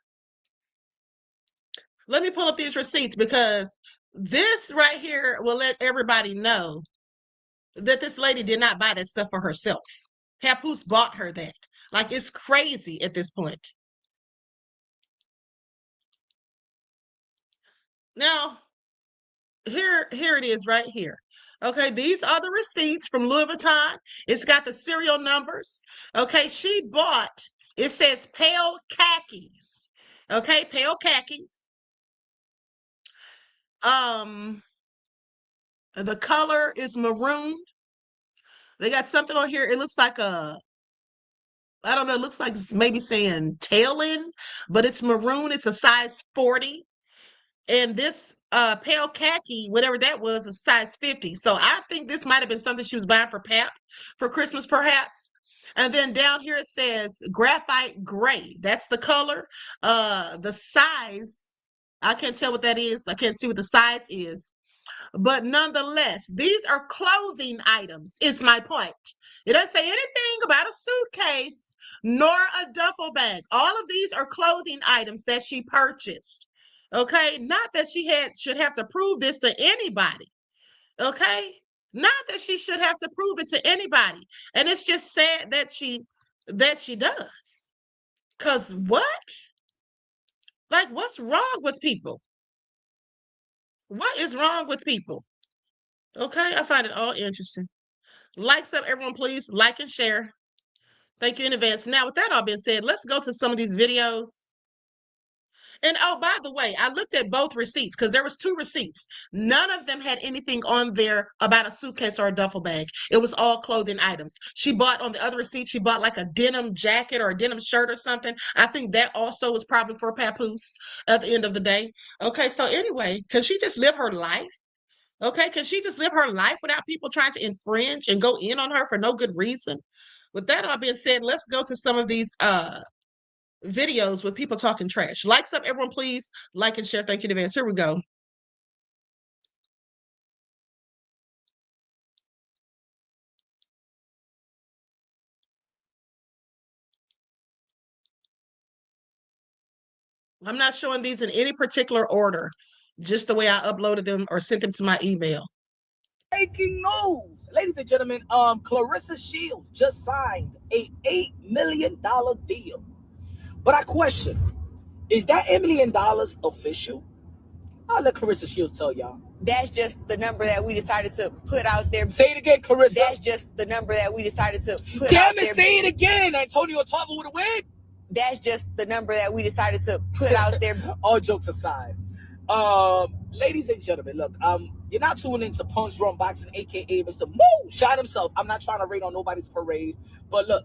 Let me pull up these receipts because this right here will let everybody know that this lady did not buy that stuff for herself. Papoose bought her that. Like, it's crazy at this point. Now, here it is right here. Okay, these are the receipts from Louis Vuitton. It's got the serial numbers. Okay, she bought, it says pale khakis. Okay, pale khakis. The color is maroon. They got something on here. It looks like I don't know, it looks like it's maybe saying tailoring, but it's maroon. It's a size 40. And this pale khaki, whatever that was, a size 50. So I think this might have been something she was buying for Pap for Christmas, perhaps. And then down here it says graphite gray. That's the color. The size, I can't tell what that is. I can't see what the size is. But nonetheless, these are clothing items, is my point. It doesn't say anything about a suitcase nor a duffel bag. All of these are clothing items that she purchased. Okay, not that she should have to prove this to anybody. Okay, not that she should have to prove it to anybody. And it's just sad that she does. Cause what? Like, what's wrong with people? What is wrong with people? Okay, I find it all interesting. Likes up, everyone, please like and share. Thank you in advance. Now, with that all being said, let's go to some of these videos. And oh, by the way, I looked at both receipts because there was 2 receipts. None of them had anything on there about a suitcase or a duffel bag. It was all clothing items. She bought on the other receipt, she bought like a denim jacket or a denim shirt or something. I think that also was probably for Papoose at the end of the day. Okay, so anyway, can she just live her life? Okay, can she just live her life without people trying to infringe and go in on her for no good reason? With that all being said, let's go to some of these videos with people talking trash. Likes up, everyone, please like and share. Thank you in advance. Here we go. I'm not showing these in any particular order, just the way I uploaded them or sent them to my email. Breaking news, ladies and gentlemen, Claressa Shields just signed a $8 million deal. But I question, is that $8 million official? I'll let Claressa Shields tell y'all. That's just the number that we decided to put out there. Say it again, Claressa. That's just the number that we decided to put out Damn there. it, say it again. Antonio Tarver with a win. That's just the number that we decided to put out there. All jokes aside. Ladies and gentlemen, look, you're not tuning into Punch Drunk Boxing, aka Mr. Moo Shot himself. I'm not trying to raid on nobody's parade, but look,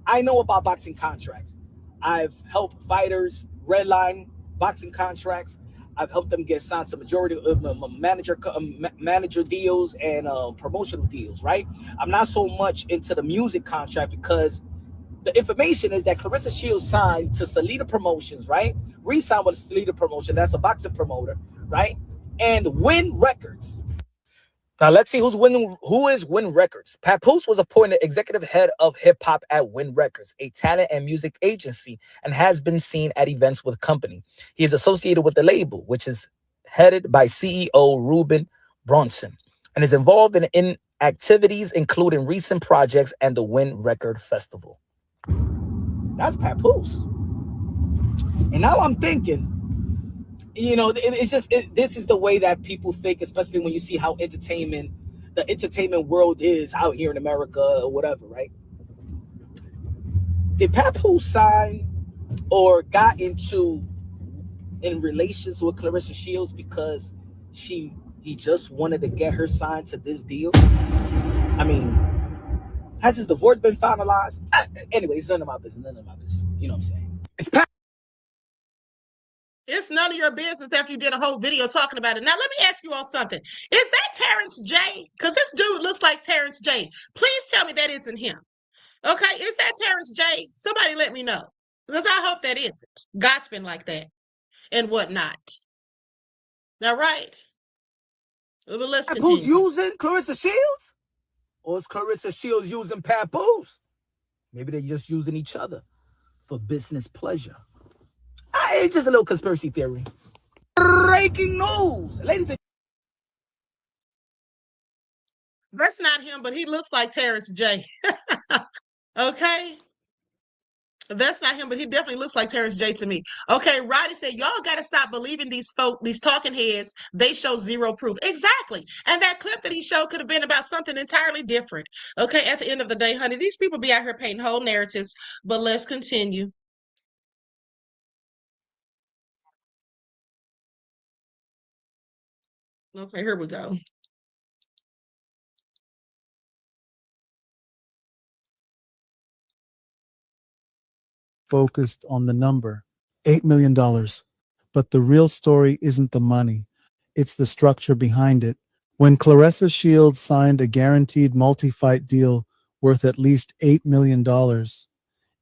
I know about boxing contracts. I've helped fighters redline boxing contracts. I've helped them get signed to majority of manager deals and promotional deals, right? I'm not so much into the music contract because the information is that Claressa Shields signed to Salida Promotions, right? Re-signed with Salida Promotion. That's a boxing promoter, right? And Win Records. Now let's see who is Win Records. Papoose was appointed executive head of hip hop at Win Records, a talent and music agency, and has been seen at events with the company. He is associated with the label, which is headed by CEO Ruben Bronson, and is involved in activities including recent projects and the Win Record Festival. That's Papoose. And now I'm thinking, you know, this is the way that people think, especially when you see how the entertainment world is out here in America or whatever, right? Did Papoose sign or got in relations with Claressa Shields because he just wanted to get her signed to this deal? I mean, has his divorce been finalized? Anyway, it's none of my business. None of my business. You know what I'm saying? It's none of your business after you did a whole video talking about it. Now, let me ask you all something. Is that Terrence J? Because this dude looks like Terrence J. Please tell me that isn't him. Okay, is that Terrence J? Somebody let me know. Because I hope that isn't. Gossiping like that and whatnot. All right. Well, let's continue. Papoose using Claressa Shields? Or is Claressa Shields using Papoose? Maybe they're just using each other for business pleasure. It's just a little conspiracy theory. Breaking news, ladies and That's not him, but he looks like Terrence J. Okay. That's not him, but he definitely looks like Terrence J to me. Okay, Roddy said, y'all got to stop believing these talking heads. They show zero proof. Exactly. And that clip that he showed could have been about something entirely different. Okay, at the end of the day, honey, these people be out here painting whole narratives, but let's continue. Okay, here we go. Focused on the number, $8 million. But the real story isn't the money. It's the structure behind it. When Claressa Shields signed a guaranteed multi-fight deal worth at least $8 million,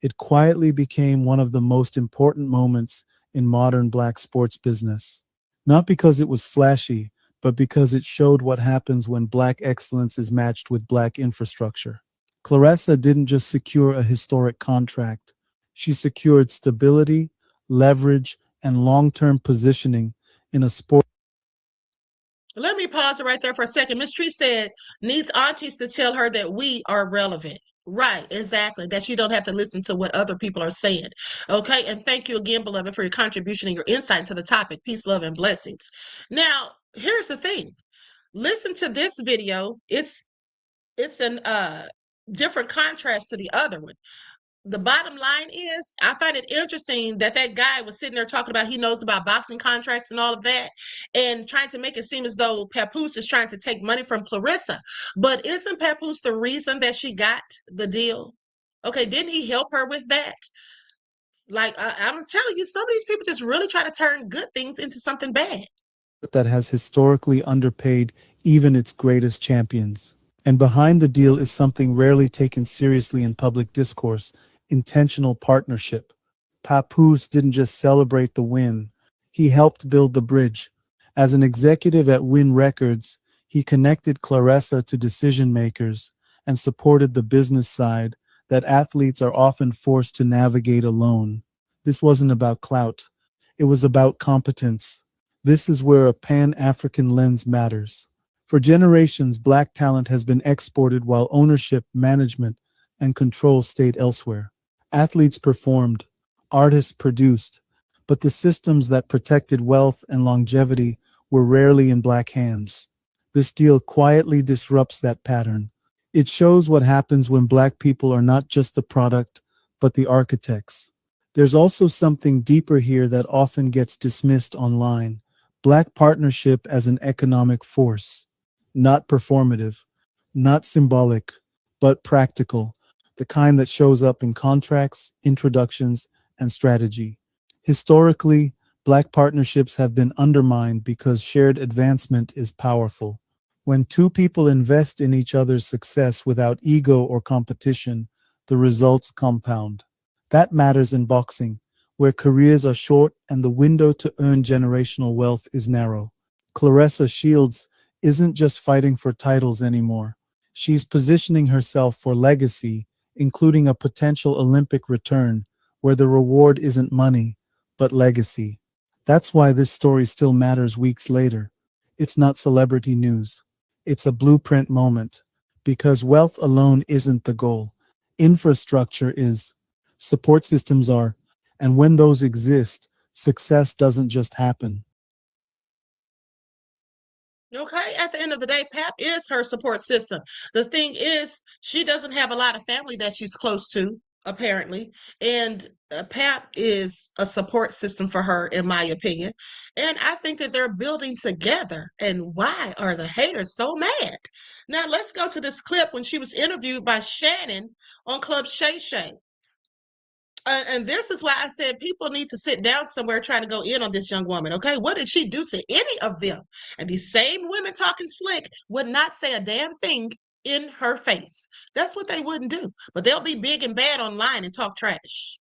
it quietly became one of the most important moments in modern black sports business. Not because it was flashy, but because it showed what happens when black excellence is matched with black infrastructure. Claressa didn't just secure a historic contract. She secured stability, leverage, and long-term positioning in a sport. Let me pause it right there for a second. Miss Tree said, needs aunties to tell her that we are relevant. Right, exactly. That you don't have to listen to what other people are saying. Okay, and thank you again, beloved, for your contribution and your insight into the topic. Peace, love, and blessings. Now, here's the thing. Listen to this video. It's an different contrast to the other one. The bottom line is, I find it interesting that guy was sitting there talking about he knows about boxing contracts and all of that, and trying to make it seem as though Papoose is trying to take money from Claressa. But isn't Papoose the reason that she got the deal? Okay, didn't he help her with that? Like, I'm telling you, some of these people just really try to turn good things into something bad. That has historically underpaid even its greatest champions. And behind the deal is something rarely taken seriously in public discourse: intentional partnership. Papoose didn't just celebrate the win, he helped build the bridge. As an executive at Win Records, he connected Claressa to decision makers and supported the business side that athletes are often forced to navigate alone. This wasn't about clout, it was about competence. This is where a Pan-African lens matters. For generations, black talent has been exported while ownership, management, and control stayed elsewhere. Athletes performed, artists produced, but the systems that protected wealth and longevity were rarely in black hands. This deal quietly disrupts that pattern. It shows what happens when black people are not just the product, but the architects. There's also something deeper here that often gets dismissed online. Black partnership as an economic force, not performative, not symbolic, but practical, the kind that shows up in contracts, introductions, and strategy. Historically, black partnerships have been undermined because shared advancement is powerful. When two people invest in each other's success without ego or competition, the results compound. That matters in boxing, where careers are short and the window to earn generational wealth is narrow. Claressa Shields isn't just fighting for titles anymore. She's positioning herself for legacy, including a potential Olympic return, where the reward isn't money, but legacy. That's why this story still matters weeks later. It's not celebrity news. It's a blueprint moment, because wealth alone isn't the goal. Infrastructure is, support systems are, and when those exist, success doesn't just happen. Okay, at the end of the day, Pap is her support system. The thing is, she doesn't have a lot of family that she's close to, apparently, and Pap is a support system for her, in my opinion. And I think that they're building together. And why are the haters so mad? Now, let's go to this clip when she was interviewed by Shannon on Club Shay Shay. And this is why I said people need to sit down somewhere trying to go in on this young woman, okay? What did she do to any of them? And these same women talking slick would not say a damn thing in her face. That's what they wouldn't do. But they'll be big and bad online and talk trash.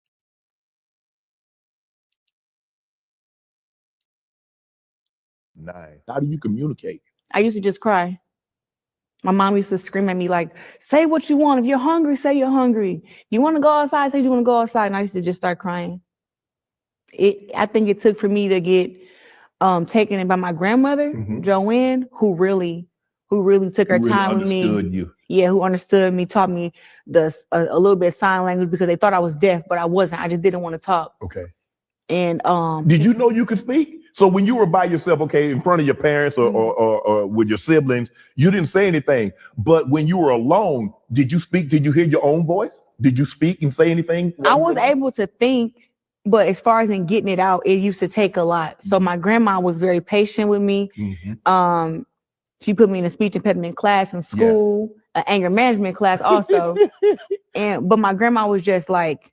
Nice. How do you communicate? I used to just cry. My mom used to scream at me like, say what you want. If you're hungry, say you're hungry. You want to go outside, say you want to go outside. And I used to just start crying. I think it took for me to get taken in by my grandmother, Joanne, who really took her time with me. You. Yeah, who understood me, taught me a little bit of sign language because they thought I was deaf, but I wasn't. I just didn't want to talk. Okay. And did you know you could speak? So when you were by yourself, okay, in front of your parents or with your siblings, you didn't say anything. But when you were alone, did you speak? Did you hear your own voice? Did you speak and say anything? I was able to think, but as far as in getting it out, it used to take a lot. So my grandma was very patient with me. She put me in a speech impediment class in school, an anger management class also. But my grandma was just like,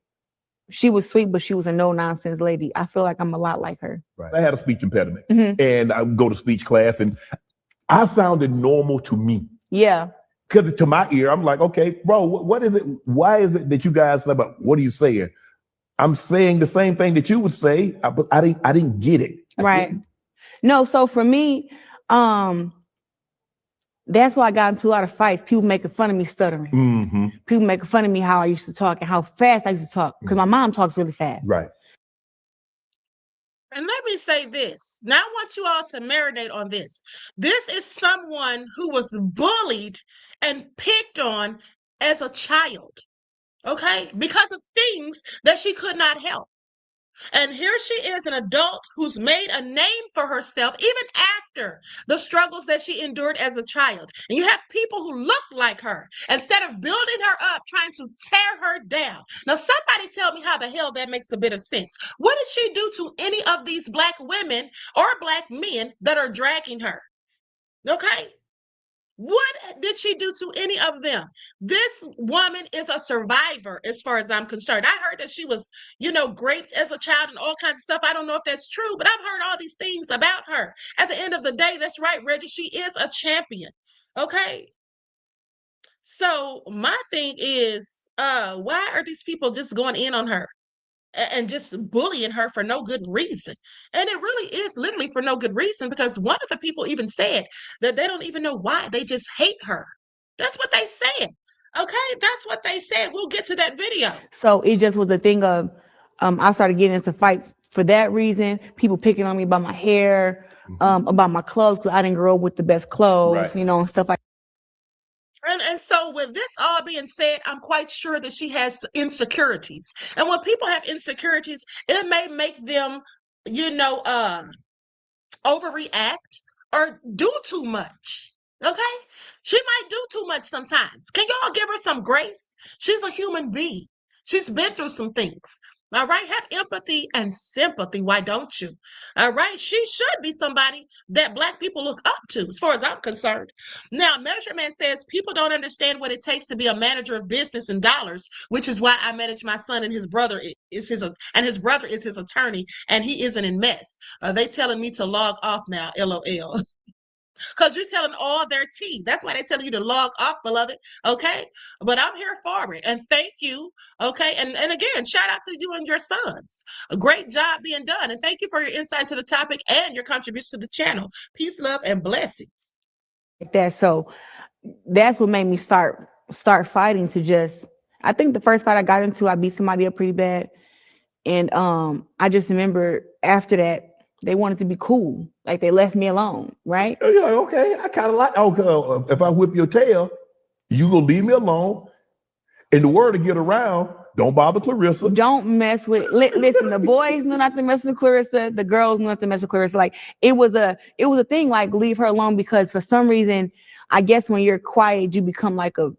she was sweet, but she was a no-nonsense lady. I feel like I'm a lot like her. Right. I had a speech impediment, and I would go to speech class, and I sounded normal to me. Yeah. Because to my ear, I'm like, okay, bro, what is it? Why is it that you guys like, what are you saying? I'm saying the same thing that you would say, but I didn't get it. Right. No, so for me, that's why I got into a lot of fights. People making fun of me stuttering. People making fun of me how I used to talk and how fast I used to talk because my mom talks really fast. Right. And let me say this. Now I want you all to marinate on this. This is someone who was bullied and picked on as a child, okay? Because of things that she could not help. And here she is, an adult who's made a name for herself, even after the struggles that she endured as a child. And you have people who look like her, instead of building her up, trying to tear her down. Now, somebody tell me how the hell that makes a bit of sense. What did she do to any of these black women or black men that are dragging her? Okay? What did she do to any of them? This woman is a survivor as far as I'm concerned. I heard that she was, raped as a child and all kinds of stuff. I don't know if that's true, but I've heard all these things about her. At the end of the day, that's right, Reggie, she is a champion. Okay? So my thing is, why are these people just going in on her and just bullying her for no good reason? And it really is literally for no good reason, because one of the people even said that they don't even know why. They just hate her. That's what they said. Okay, that's what they said. We'll get to that video. So it just was a thing of, I started getting into fights for that reason. People picking on me about my hair, about my clothes, because I didn't grow up with the best clothes, and stuff like that. And so with this all being said, I'm quite sure that she has insecurities. And when people have insecurities, it may make them, you know, overreact or do too much. Okay? She might do too much sometimes. Can y'all give her some grace? She's a human being. She's been through some things. All right? Have empathy and sympathy. Why don't you? All right? She should be somebody that Black people look up to, as far as I'm concerned. Now, Measurement says people don't understand what it takes to be a manager of business and dollars, which is why I manage my son and his brother is his brother is his attorney, and he isn't in mess. They telling me to log off now, LOL. Because you're telling all their tea. That's why they're telling you to log off, beloved. Okay? But I'm here for it. And thank you. Okay? And again, shout out to you and your sons. A great job being done. And thank you for your insight to the topic and your contribution to the channel. Peace, love, and blessings. So that's what made me start fighting to just, I think the first fight I got into, I beat somebody up pretty bad. And I just remember after that, they wanted to be cool. Like they left me alone, right? You're like, okay, I kind of like, okay, if I whip your tail, you gonna leave me alone. And the word to get around, don't bother Claressa. Don't mess with, listen, the boys knew not to mess with Claressa. The girls knew not to mess with Claressa. Like it was a thing, like leave her alone, because for some reason, I guess when you're quiet, you become like a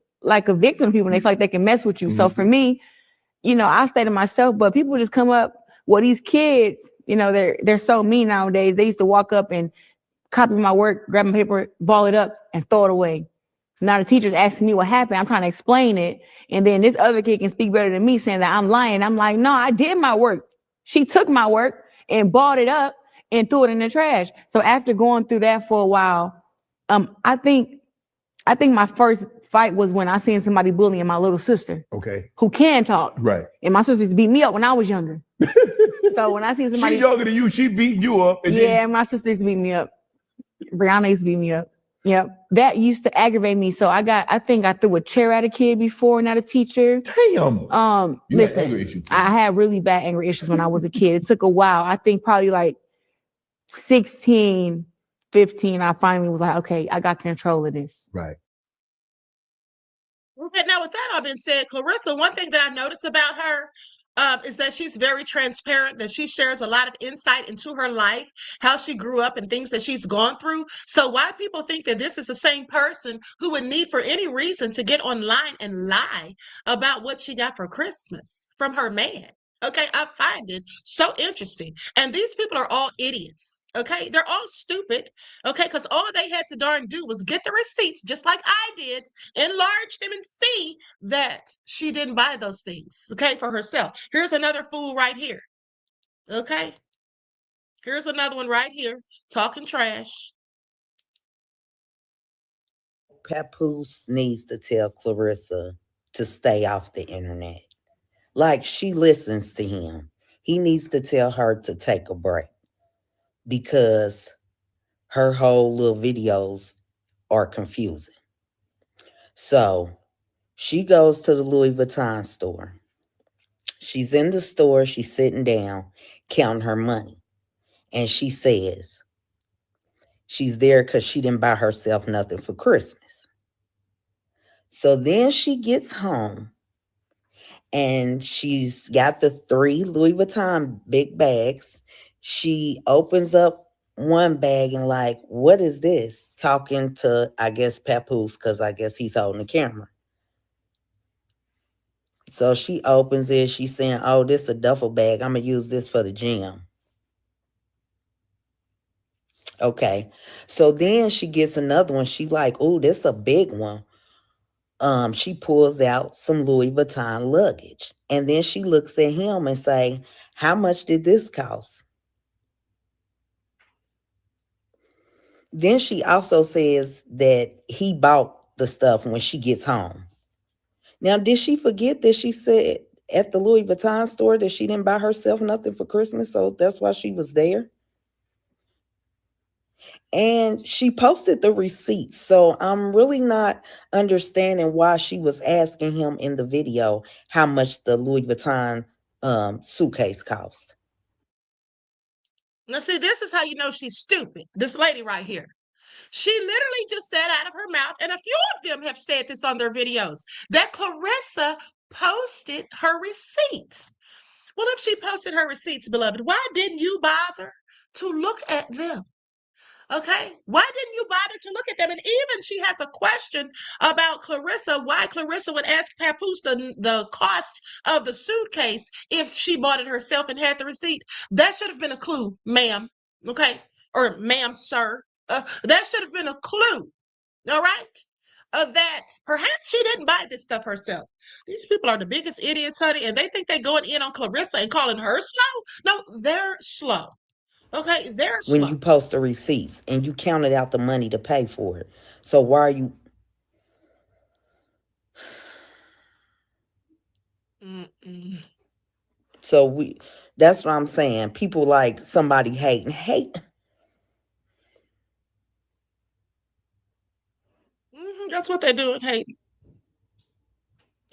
victim to people and they feel like they can mess with you. So for me, you know, I stay to myself, but people just come up, well, these kids, you know, they're so mean nowadays. They used to walk up and copy my work, grab my paper, ball it up, and throw it away. So now the teacher's asking me what happened. I'm trying to explain it. And then this other kid can speak better than me, saying that I'm lying. I'm like, no, I did my work. She took my work and balled it up and threw it in the trash. So after going through that for a while, I think my first fight was when I seen somebody bullying my little sister. Okay. Who can talk. Right. And my sister used to beat me up when I was younger. So when I see somebody, she younger than you, she beat you up. And yeah, my sister used to beat me up. Brianna used to beat me up. Yep. That used to aggravate me. So I think I threw a chair at a kid before, not a teacher. Damn. Listen, I had really bad anger issues when I was a kid. It took a while. I think probably like 16, 15, I finally was like, okay, I got control of this. Right. Okay, now with that all being said, Claressa, one thing that I notice about her is that she's very transparent, that she shares a lot of insight into her life, how she grew up and things that she's gone through. So why people think that this is the same person who would need for any reason to get online and lie about what she got for Christmas from her man? Okay, I find it so interesting. And these people are all idiots. Okay, they're all stupid. Okay, because all they had to darn do was get the receipts, just like I did, enlarge them and see that she didn't buy those things, okay, for herself. Here's another fool right here. Okay, here's another one right here talking trash. Papoose needs to tell Claressa to stay off the internet. Like, she listens to him. He needs to tell her to take a break because her whole little videos are confusing. So she goes to the Louis Vuitton store. She's in the store. She's sitting down, counting her money. And she says she's there because she didn't buy herself nothing for Christmas. So then she gets home and she's got the 3 Louis Vuitton big bags. She opens up one bag and like, what is this? Talking to, I guess, Papoose, because I guess he's holding the camera. So she opens it. She's saying, oh, this is a duffel bag. I'm going to use this for the gym. Okay. So then she gets another one. She like, oh, this is a big one. She pulls out some Louis Vuitton luggage. And then she looks at him and say, how much did this cost? Then she also says that he bought the stuff when she gets home. Now, did she forget that she said at the Louis Vuitton store that she didn't buy herself nothing for Christmas? So that's why she was there. And she posted the receipts. So I'm really not understanding why she was asking him in the video how much the Louis Vuitton suitcase cost. Now, see, this is how you know she's stupid. This lady right here. She literally just said out of her mouth, and a few of them have said this on their videos, that Claressa posted her receipts. Well, if she posted her receipts, beloved, why didn't you bother to look at them? Okay, why didn't you bother to look at them? And even she has a question about Claressa, why Claressa would ask Papoose the cost of the suitcase if she bought it herself and had the receipt. That should have been a clue, ma'am. Okay, or ma'am, sir. That should have been a clue. All right. That perhaps she didn't buy this stuff herself. These people are the biggest idiots, honey, and they think they're going in on Claressa and calling her slow. No, they're slow. Okay, they're slow. When you post the receipts and you counted out the money to pay for it. So why are you... So that's what I'm saying. People like somebody hate. That's what they're doing, hating.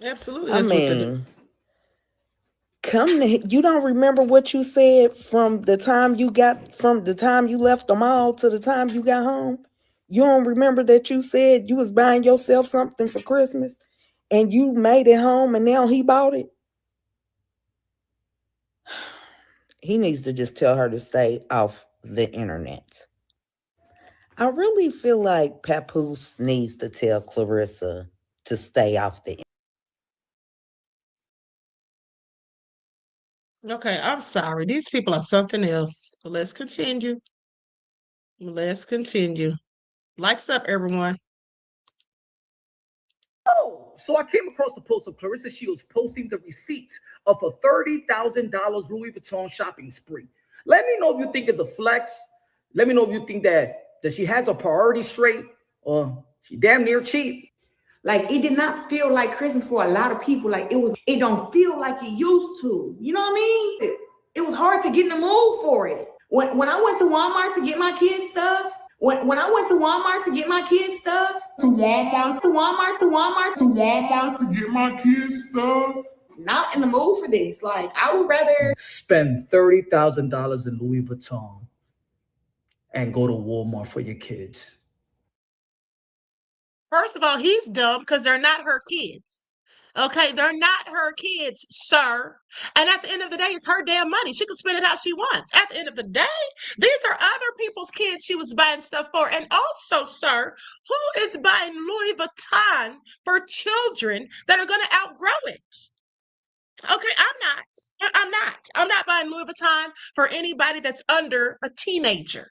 Absolutely, I that's what they're mean, doing. you don't remember what you said from the time you left the mall to the time you got home? You don't remember that you said you was buying yourself something for Christmas and you made it home and now he bought it? He needs to just tell her to stay off the internet. I really feel like Papoose needs to tell Claressa to stay off the internet. Okay, I'm sorry. These people are something else. But let's continue. Let's continue. Likes up, everyone. Oh, so I came across the post of Claressa Shields posting the receipt of a $30,000 Louis Vuitton shopping spree. Let me know if you think it's a flex. Let me know if you think that she has a priority straight or she damn near cheap. Like, it did not feel like Christmas for a lot of people. Like, it don't feel like it used to. You know what I mean? It was hard to get in the mood for it. When I went to Walmart to get my kids stuff, when I went to Walmart to get my kids stuff, to Walmart to get my kids stuff, not in the mood for this. Like, I would rather spend $30,000 in Louis Vuitton and go to Walmart for your kids. First of all, he's dumb because they're not her kids. Okay, they're not her kids, sir. And at the end of the day, it's her damn money. She can spend it how she wants. At the end of the day, these are other people's kids she was buying stuff for. And also, sir, who is buying Louis Vuitton for children that are going to outgrow it? Okay, I'm not buying Louis Vuitton for anybody that's under a teenager.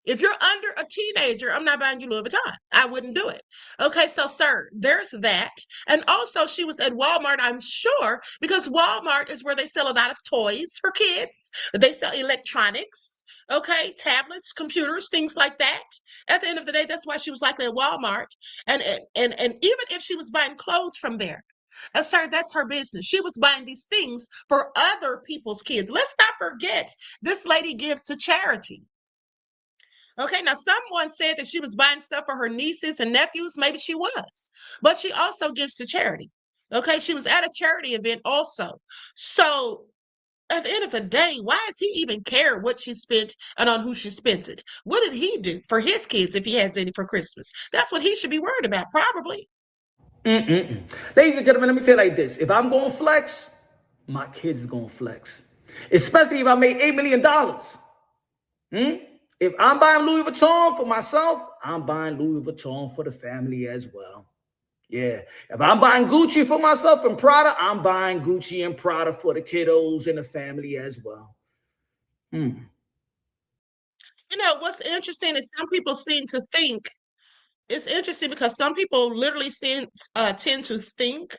If you're under a teenager, I'm not buying you Louis Vuitton. I wouldn't do it. Okay, so sir, there's that. And also she was at Walmart, I'm sure, because Walmart is where they sell a lot of toys for kids. They sell electronics, okay, tablets, computers, things like that. At the end of the day, that's why she was likely at Walmart. And even if she was buying clothes from there, sir, that's her business. She was buying these things for other people's kids. Let's not forget, this lady gives to charity. Okay, now someone said that she was buying stuff for her nieces and nephews. Maybe she was, but she also gives to charity. Okay, she was at a charity event also. So at the end of the day, why does he even care what she spent and on who she spent it? What did he do for his kids if he has any for Christmas? That's what he should be worried about, probably. Ladies and gentlemen, let me tell you like this. If I'm going to flex, my kids is going to flex. Especially if I made $8 million. If I'm buying Louis Vuitton for myself, I'm buying Louis Vuitton for the family as well. Yeah. If I'm buying Gucci for myself and Prada, I'm buying Gucci and Prada for the kiddos and the family as well. You know, what's interesting is some people seem to think, it's interesting because some people literally tend to think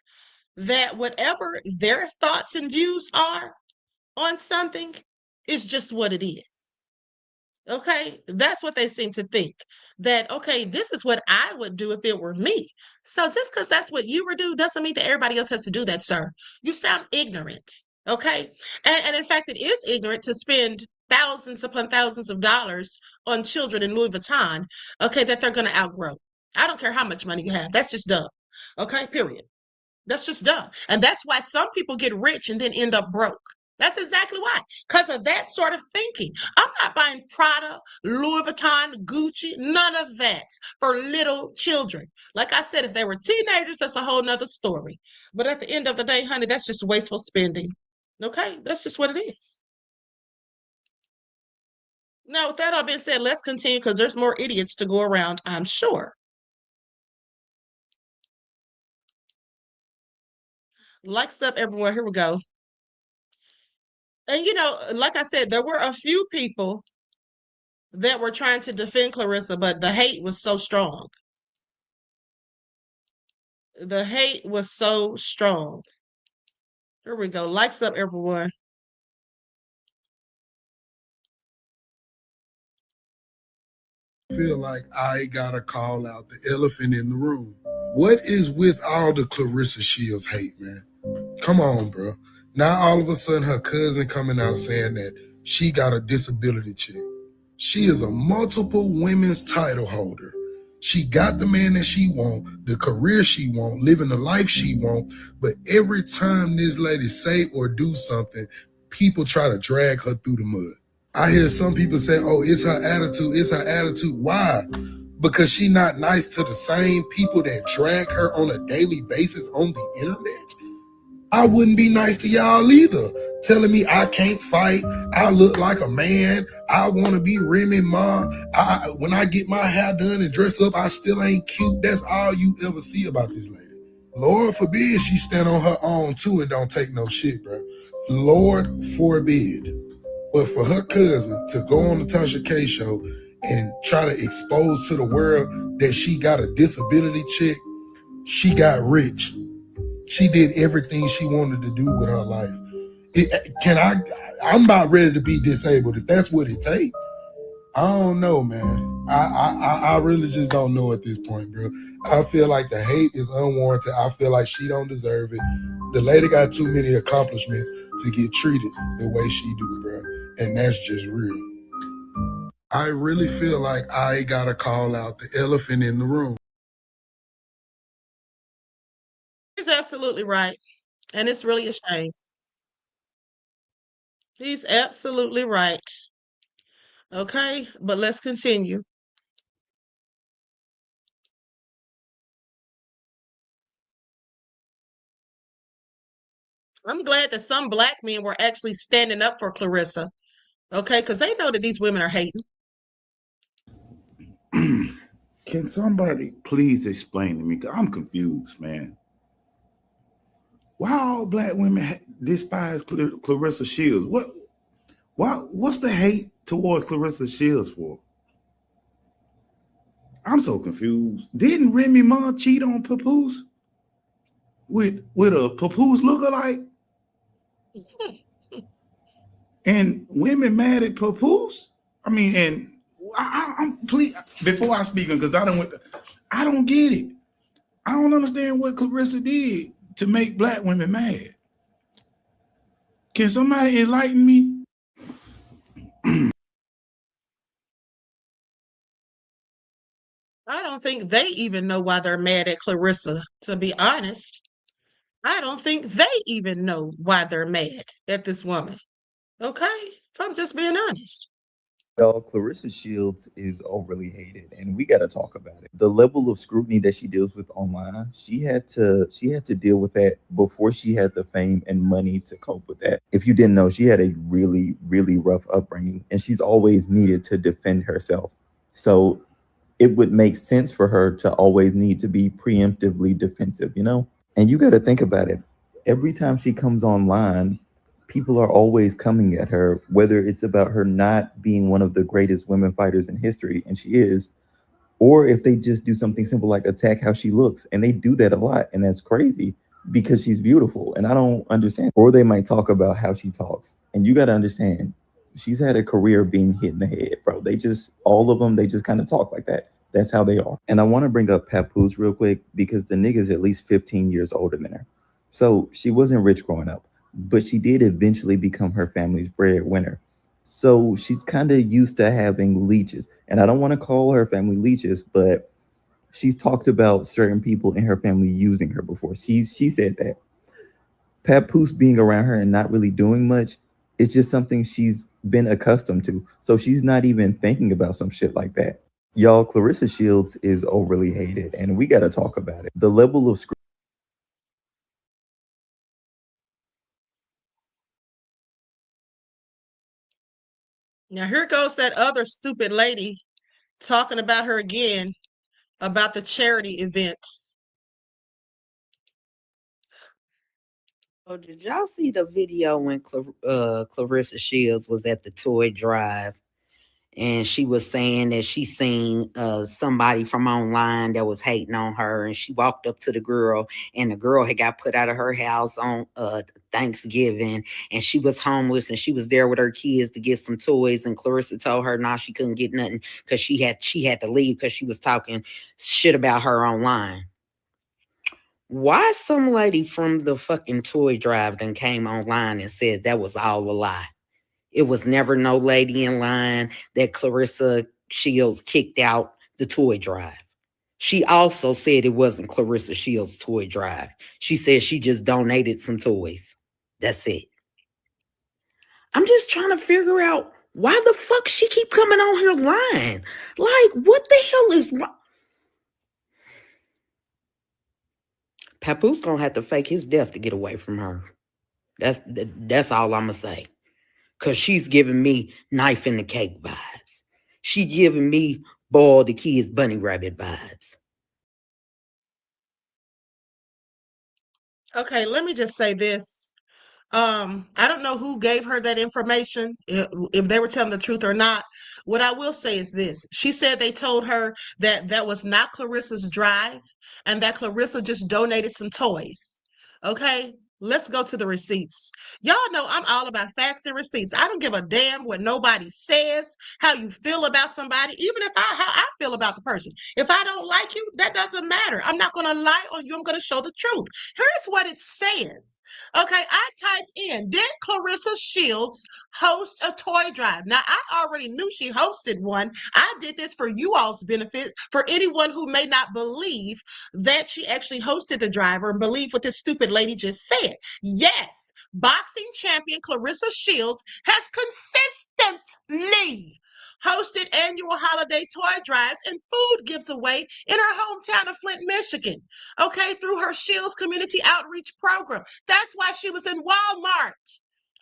that whatever their thoughts and views are on something is just what it is. Okay, that's what they seem to think, that, okay, this is what I would do if it were me. So just because that's what you would do doesn't mean that everybody else has to do that, sir. You sound ignorant, okay? And in fact, it is ignorant to spend thousands upon thousands of dollars on children in Louis Vuitton, okay, that they're going to outgrow. I don't care how much money you have. That's just dumb, okay, period. That's just dumb. And that's why some people get rich and then end up broke. That's exactly why. Because of that sort of thinking. I'm not buying Prada, Louis Vuitton, Gucci, none of that for little children. Like I said, if they were teenagers, that's a whole nother story. But at the end of the day, honey, that's just wasteful spending. Okay? That's just what it is. Now, with that all being said, let's continue because there's more idiots to go around, I'm sure. Likes up everywhere. Here we go. And, you know, like I said, there were a few people that were trying to defend Claressa, but the hate was so strong. The hate was so strong. Here we go. Likes up, everyone. Feel like I gotta call out the elephant in the room. What is with all the Claressa Shields hate, man? Come on, bro. Now all of a sudden her cousin coming out saying that she got a disability check. She is a multiple women's title holder. She got the man that she want, the career she want, living the life she want. But every time this lady say or do something, people try to drag her through the mud. I hear some people say, oh, it's her attitude, it's her attitude. Why? Because she not nice to the same people that drag her on a daily basis on the internet. I wouldn't be nice to y'all either. Telling me I can't fight, I look like a man, I want to be Remy Ma. When I get my hair done and dress up, I still ain't cute. That's all you ever see about this lady. Lord forbid she stand on her own too and don't take no shit, bro. Lord forbid. But for her cousin to go on the Tasha K show and try to expose to the world that she got a disability check, she got rich. She did everything she wanted to do with her life. I'm about ready to be disabled if that's what it takes. I don't know, man. I really just don't know at this point, bro. I feel like the hate is unwarranted. I feel like she don't deserve it. The lady got too many accomplishments to get treated the way she do, bro. And that's just real. I really feel like I gotta call out the elephant in the room. He's absolutely right. And it's really a shame. He's absolutely right. Okay, but let's continue. I'm glad that some black men were actually standing up for Claressa. Okay, because they know that these women are hating. Can somebody please explain to me? 'Cause I'm confused, man. Why all black women despise Claressa Shields? What's the hate towards Claressa Shields for? I'm so confused. Didn't Remy Ma cheat on Papoose with a Papoose lookalike? And women mad at Papoose? I mean, and I'm please before I speak, because I don't get it. I don't understand what Claressa did to make black women mad. Can somebody enlighten me? I don't think they even know why they're mad at Claressa, to be honest. I don't think they even know why they're mad at this woman. Okay? If I'm just being honest. Well, Claressa Shields is overly hated, and we got to talk about it. The level of scrutiny that she deals with online, she had to deal with that before she had the fame and money to cope with that. If you didn't know, she had a really, really rough upbringing, and she's always needed to defend herself. So it would make sense for her to always need to be preemptively defensive, you know? And you got to think about it. Every time she comes online, people are always coming at her, whether it's about her not being one of the greatest women fighters in history, and she is, or if they just do something simple like attack how she looks. And they do that a lot, and that's crazy because she's beautiful, and I don't understand. Or they might talk about how she talks. And you got to understand, she's had a career being hit in the head, bro. All of them, they just kind of talk like that. That's how they are. And I want to bring up Papoose real quick because the nigga's at least 15 years older than her. So she wasn't rich growing up, but she did eventually become her family's breadwinner. So she's kind of used to having leeches. And I don't want to call her family leeches, but she's talked about certain people in her family using her before. She said that. Papoose being around her and not really doing much, It's just something she's been accustomed to. So she's not even thinking about some shit like that. Y'all, Claressa Shields is overly hated, and we got to talk about it. The level of scrutiny. Now here goes that other stupid lady talking about her again about the charity events. Oh, did y'all see the video when Claressa Shields was at the toy drive and she was saying that she seen somebody from online that was hating on her, and she walked up to the girl, and the girl had got put out of her house on Thanksgiving, and she was homeless, and she was there with her kids to get some toys, and Claressa told her nah, she couldn't get nothing because she had to leave because she was talking shit about her online. Why some lady from the fucking toy drive then came online and said that was all a lie? It was never no lady in line that Claressa Shields kicked out the toy drive. She also said it wasn't Claressa Shields' toy drive. She said she just donated some toys. That's it. I'm just trying to figure out why the fuck she keep coming on her line. Like, what the hell is wrong? Papoose gonna have to fake his death to get away from her. That's all I'm gonna say. Cause she's giving me knife in the cake vibes. She giving me boiled the kids bunny rabbit vibes. Okay, let me just say this. I don't know who gave her that information, if they were telling the truth or not. What I will say is this. She said they told her that that was not Claressa's drive and that Claressa just donated some toys. Okay, let's go to the receipts. Y'all know I'm all about facts and receipts. I don't give a damn what nobody says, how you feel about somebody, even if how I feel about the person. If I don't like you, that doesn't matter. I'm not going to lie on you. I'm going to show the truth. Here's what it says. Okay, I typed in, did Claressa Shields host a toy drive? Now, I already knew she hosted one. I did this for you all's benefit, for anyone who may not believe that she actually hosted the drive or believe what this stupid lady just said. Yes, boxing champion Claressa Shields has consistently hosted annual holiday toy drives and food gives away in her hometown of Flint, Michigan. Okay, through her Shields Community Outreach Program. That's why she was in Walmart.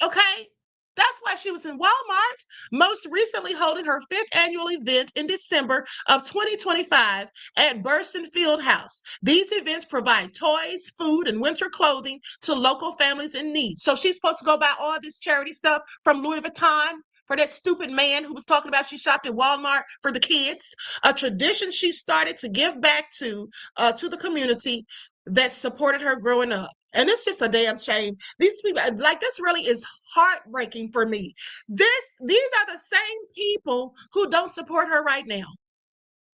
Okay? That's why she was in Walmart, most recently holding her 5th annual event in December of 2025 at Burston Field House. These events provide toys, food, and winter clothing to local families in need. So she's supposed to go buy all this charity stuff from Louis Vuitton for that stupid man who was talking about she shopped at Walmart for the kids. A tradition she started to give back to the community that supported her growing up. And it's just a damn shame. These people, like, this really is heartbreaking for me. These are the same people who don't support her right now.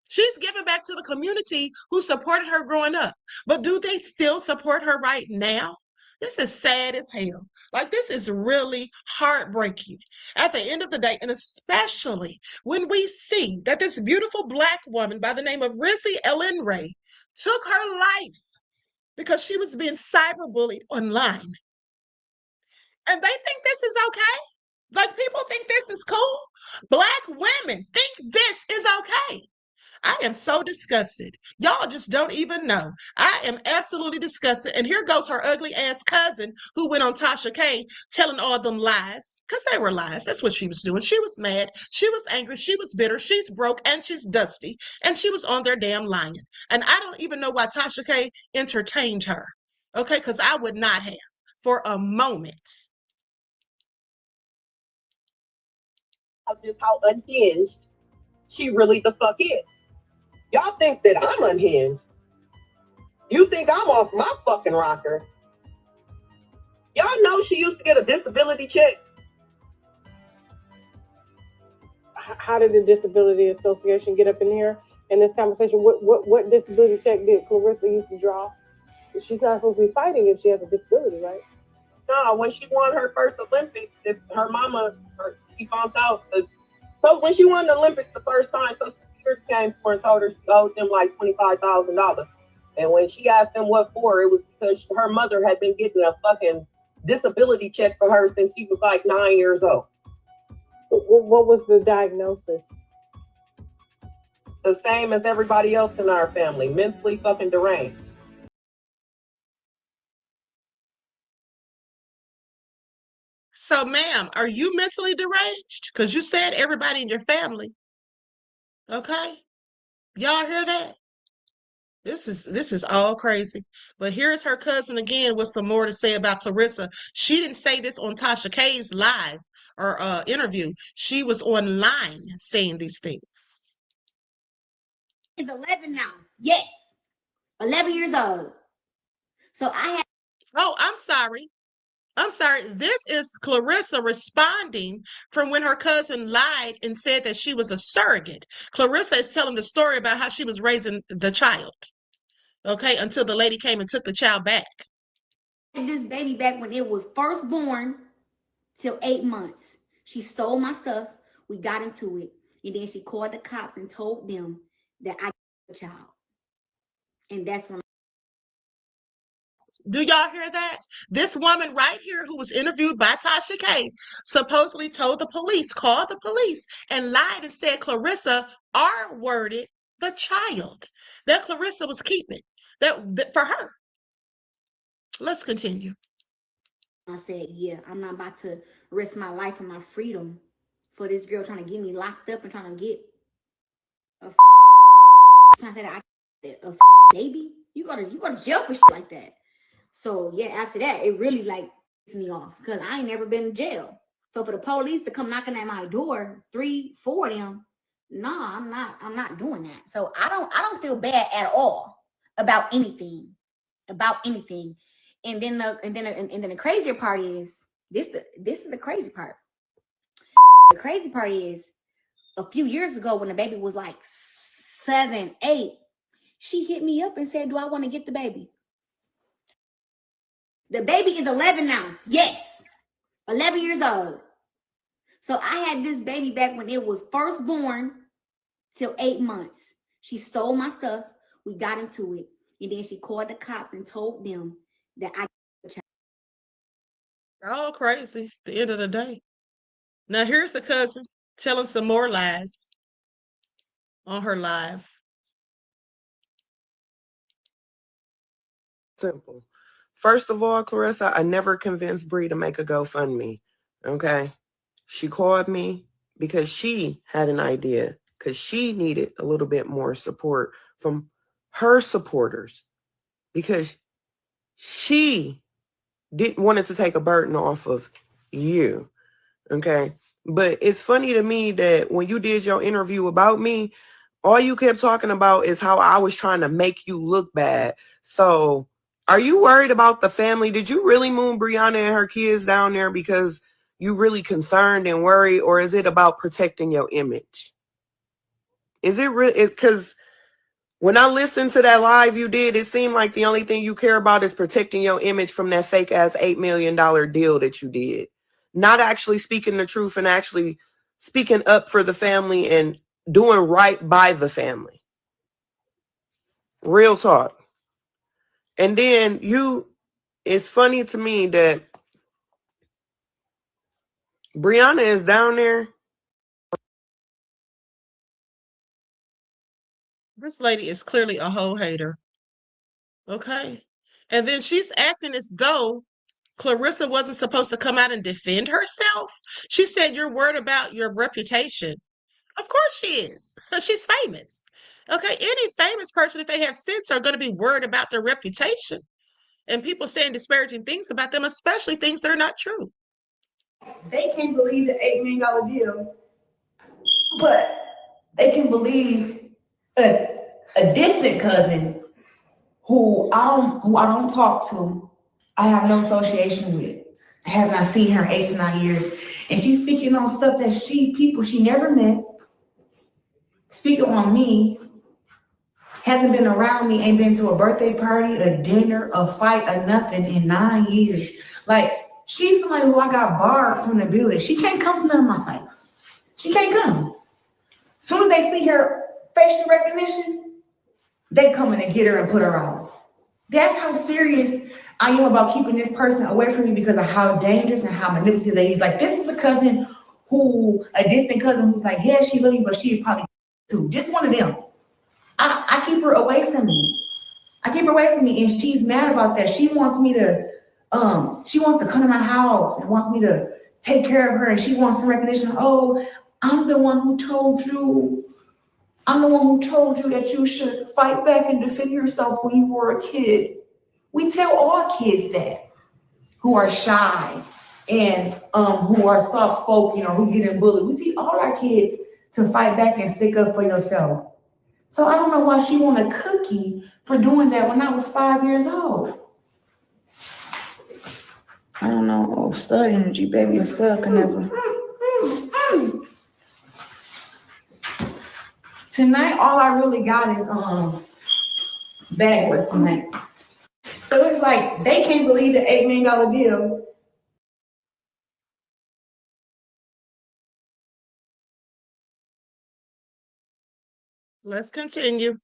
She's giving back to the community who supported her growing up. But do they still support her right now? This is sad as hell. Like, this is really heartbreaking at the end of the day, and especially when we see that this beautiful Black woman by the name of Rizzy Ellen Ray took her life because she was being cyberbullied online. And they think this is okay? Like, people think this is cool? Black women think this is okay. I am so disgusted. Y'all just don't even know. I am absolutely disgusted. And here goes her ugly ass cousin who went on Tasha K telling all them lies. Because they were lies. That's what she was doing. She was mad. She was angry. She was bitter. She's broke and she's dusty. And she was on their damn lying. And I don't even know why Tasha K entertained her. Okay? Because I would not have for a moment. Just how unhinged she really the fuck is. Y'all think that I'm unhinged. You think I'm off my fucking rocker. Y'all know she used to get a disability check. How did the Disability Association get up in here in this conversation? What disability check did Claressa used to draw? She's not supposed to be fighting if she has a disability, right? No, when she won her first Olympics, her mama, she found out. So when she won the Olympics the first time, so came to her and told her she owed them like $25,000. And when she asked them what for, it was because her mother had been getting a fucking disability check for her since she was like 9 years old. What was the diagnosis? The same as everybody else in our family, mentally fucking deranged. So, ma'am, are you mentally deranged? Because you said everybody in your family. Okay? Y'all hear that? This is all crazy. But here's her cousin again with some more to say about Claressa. She didn't say this on Tasha K's live or interview. She was online saying these things. Is 11 now. Yes. 11 years old. So I had. Oh, I'm sorry. I'm sorry. This is Claressa responding from when her cousin lied and said that she was a surrogate. Claressa is telling the story about how she was raising the child. Okay, until the lady came and took the child back. This baby back when it was first born till 8 months. She stole my stuff. We got into it. And then she called the cops and told them that I a child. And that's when. Do y'all hear that? This woman right here who was interviewed by Tasha K supposedly told the police, called the police, and lied and said Claressa R-worded the child that Claressa was keeping that for her. Let's continue. I said, yeah, I'm not about to risk my life and my freedom for this girl trying to get me locked up and trying to get a baby. You go to jail for shit like that. So yeah, after that, it really like pissed me off because I ain't never been in jail. So for the police to come knocking at my door, 3, 4 of them, no, I'm not doing that. So I don't feel bad at all about anything. And then the crazier part is this is the crazy part. The crazy part is a few years ago when the baby was like 7, 8, she hit me up and said, do I want to get the baby? The baby is 11 now. Yes. 11 years old. So I had this baby back when it was first born till 8 months. She stole my stuff. We got into it. And then she called the cops and told them that I a child. All crazy at the end of the day. Now here's the cousin telling some more lies on her live. Simple. First of all, Claressa, I never convinced Bree to make a GoFundMe. Okay? She called me because she had an idea, because she needed a little bit more support from her supporters, because she didn't want it to take a burden off of you. Okay? But it's funny to me that when you did your interview about me, all you kept talking about is how I was trying to make you look bad. So are you worried about the family? Did you really move Brianna and her kids down there because you really concerned and worried, or is it about protecting your image? Is it really? Because when I listened to that live you did, it seemed like the only thing you care about is protecting your image from that fake ass $8 million deal that you did. Not actually speaking the truth and actually speaking up for the family and doing right by the family. Real talk. And then it's funny to me that Brianna is down there. This lady is clearly a hoe hater. Okay? And then she's acting as though Claressa wasn't supposed to come out and defend herself. She said, you're worried about your reputation. Of course she is. She's famous. Okay? Any famous person, if they have sense, are going to be worried about their reputation. And people saying disparaging things about them, especially things that are not true. They can't believe the $8 million deal, but they can believe a distant cousin who I don't talk to, I have no association with. I have not seen her in 8 to 9 years. And she's speaking on stuff that people she never met, speaking on me, hasn't been around me, ain't been to a birthday party, a dinner, a fight, or nothing in 9 years. Like, she's somebody who I got barred from the building. She can't come to none of my fights. She can't come. Soon as they see her facial recognition, they come in and get her and put her on. That's how serious I am about keeping this person away from me because of how dangerous and how manipulative they is. Like, this is a cousin a distant cousin who's like, yeah, she love me, but she'd probably too. Just one of them. I keep her away from me. I keep her away from me, and she's mad about that. She wants me to, she wants to come to my house and wants me to take care of her, and she wants some recognition. Oh, I'm the one who told you. I'm the one who told you that you should fight back and defend yourself when you were a kid. We tell all kids that who are shy and who are soft-spoken or who get bullied. We teach all our kids to fight back and stick up for yourself. So I don't know why she want a cookie for doing that when I was 5 years old. I don't know. Oh, stud energy, baby. A stud can never. Tonight, all I really got is bag work tonight. So it's like they can't believe the $8 million deal. Let's continue.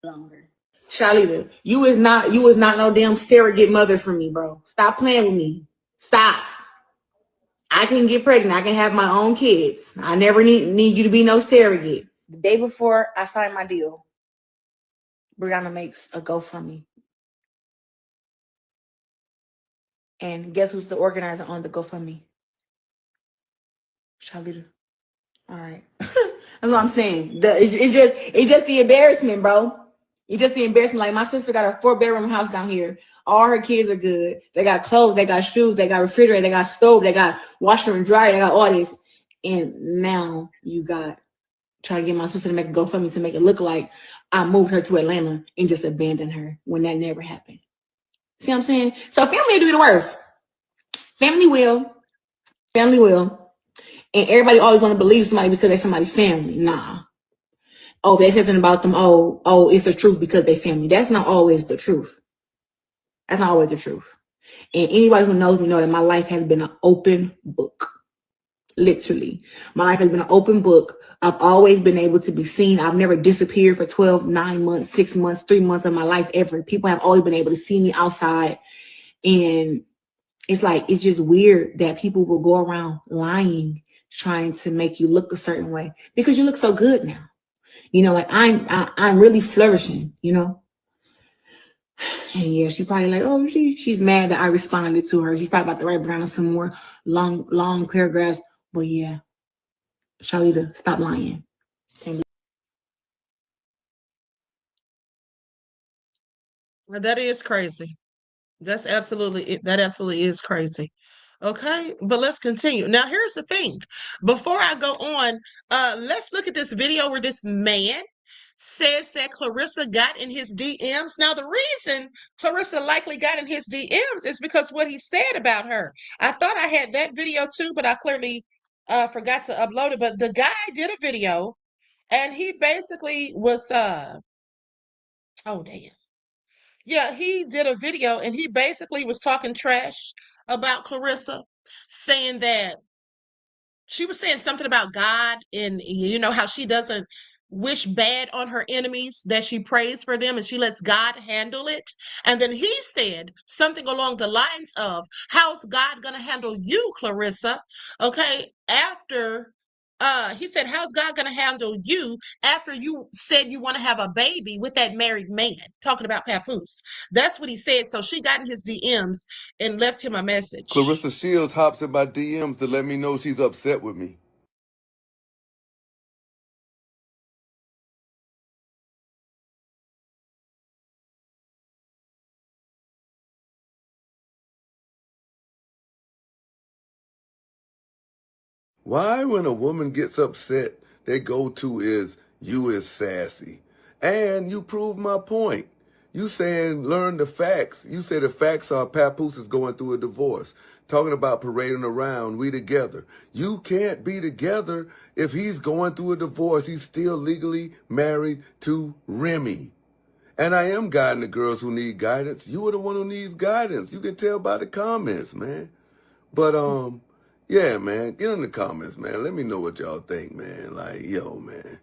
Longer. Shalita, you is not no damn surrogate mother for me, bro. Stop playing with me. Stop. I can get pregnant. I can have my own kids. I never need you to be no surrogate. The day before I signed my deal, Brianna makes a GoFundMe. And guess who's the organizer on the GoFundMe? Shalita. All right. That's what I'm saying. It's just the embarrassment, bro. It's just the embarrassment. Like, my sister got a 4-bedroom house down here. All her kids are good. They got clothes, they got shoes, they got refrigerator, they got stove, they got washer and dryer, they got all this. And now you got trying to get my sister to make a GoFundMe to make it look like I moved her to Atlanta and just abandoned her when that never happened. See what I'm saying? So family will do the worst. Family will. And everybody always want to believe somebody because they're somebody's family. Nah. Oh, they said something about them. Oh, it's the truth because they family. That's not always the truth. That's not always the truth. And anybody who knows me know that my life has been an open book. Literally. My life has been an open book. I've always been able to be seen. I've never disappeared for 12, 9 months, 6 months, 3 months of my life ever. People have always been able to see me outside. And it's like, it's just weird that people will go around lying, trying to make you look a certain way because you look so good now. You know, like I'm really flourishing, you know? And yeah, she probably like, oh, she's mad that I responded to her. She's probably about to write down some more long paragraphs. But yeah, Shalita, stop lying. That is crazy. That absolutely is crazy. Okay, but let's continue. Now, here's the thing. Before I go on, let's look at this video where this man says that Claressa got in his DMs. Now, the reason Claressa likely got in his DMs is because what he said about her. I thought I had that video too, but I clearly forgot to upload it. But the guy did a video, and he basically was, oh, damn. Yeah, he did a video, and he basically was talking trash about Claressa, saying that she was saying something about God and how she doesn't wish bad on her enemies, that she prays for them and she lets God handle it. And then he said something along the lines of, how's God gonna handle you, Claressa? Okay, after he said, how's God gonna handle you after you said you want to have a baby with that married man? Talking about Papoose. That's what he said. So she got in his DMs and left him a message. Claressa Shields hops in my DMs to let me know she's upset with me. Why, when a woman gets upset, their go-to is, you is sassy. And you prove my point. You saying, learn the facts. You say the facts are Papoose is going through a divorce. Talking about parading around, we together. You can't be together if he's going through a divorce. He's still legally married to Remy. And I am guiding the girls who need guidance. You are the one who needs guidance. You can tell by the comments, man. But, yeah, man, get in the comments, man. Let me know what y'all think, man. Like, yo, man.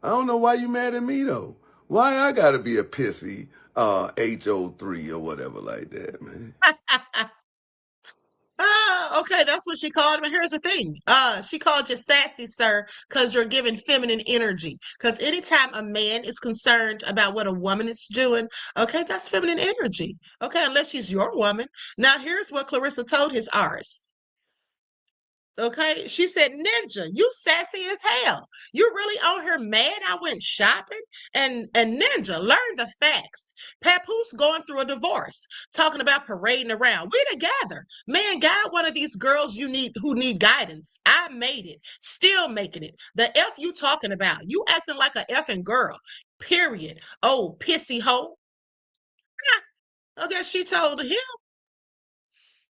I don't know why you mad at me though. Why I gotta be a pissy HO3 or whatever like that, man. Okay, that's what she called him. And here's the thing. She called you sassy, sir, because you're giving feminine energy. Because anytime a man is concerned about what a woman is doing, okay, that's feminine energy. Okay, unless she's your woman. Now, here's what Clarissa told his arse. Okay, she said, Ninja, you sassy as hell. You really on her mad I went shopping? And Ninja, learn the facts. Papoose going through a divorce, talking about parading around. We together. Man, God, one of these girls who need guidance. I made it. Still making it. The F you talking about. You acting like a effing girl. Period. Oh, pissy hoe. Okay, she told him.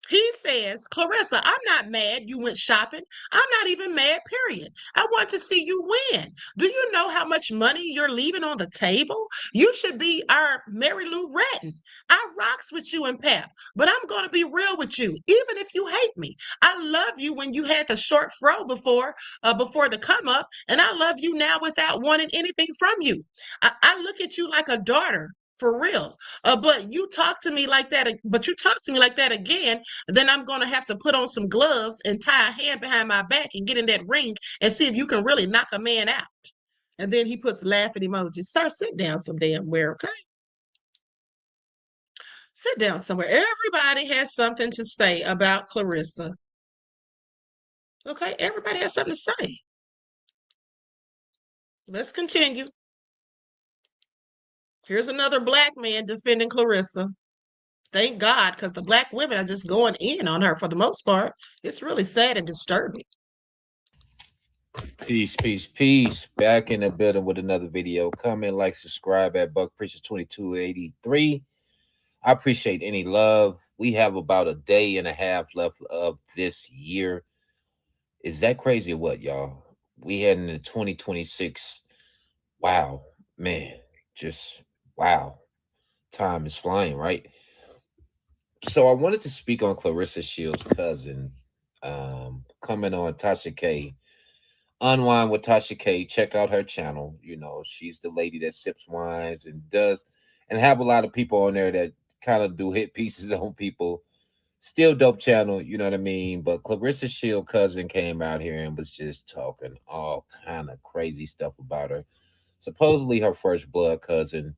He says, Clarissa, I'm not mad you went shopping. I'm not even mad, period. I want to see you win. Do you know how much money you're leaving on the table? You should be our Mary Lou Retton. I rocks with you and Pap, but I'm going to be real with you, even if you hate me. I love you when you had the short fro before the come up, and I love you now without wanting anything from you. I look at you like a daughter. For real. But you talk to me like that, again, then I'm going to have to put on some gloves and tie a hand behind my back and get in that ring and see if you can really knock a man out. And then he puts laughing emojis. Sir, sit down some damn where, okay? Sit down somewhere. Everybody has something to say about Clarissa. Okay, everybody has something to say. Let's continue. Here's another black man defending Clarissa. Thank God, because the black women are just going in on her for the most part. It's really sad and disturbing. Peace, peace, peace. Back in the building with another video. Comment, like, subscribe at Buck Preacher 2283. I appreciate any love. We have about a day and a half left of this year. Is that crazy or what, y'all? We heading into 2026. Wow, man. Just wow. Time is flying, right? So I wanted to speak on Clarissa Shields' cousin, coming on Tasha K. Unwind with Tasha K. Check out her channel. You know, she's the lady that sips wines and have a lot of people on there that kind of do hit pieces on people. Still dope channel, you know what I mean? But Clarissa Shields' cousin came out here and was just talking all kind of crazy stuff about her. Supposedly her first blood cousin.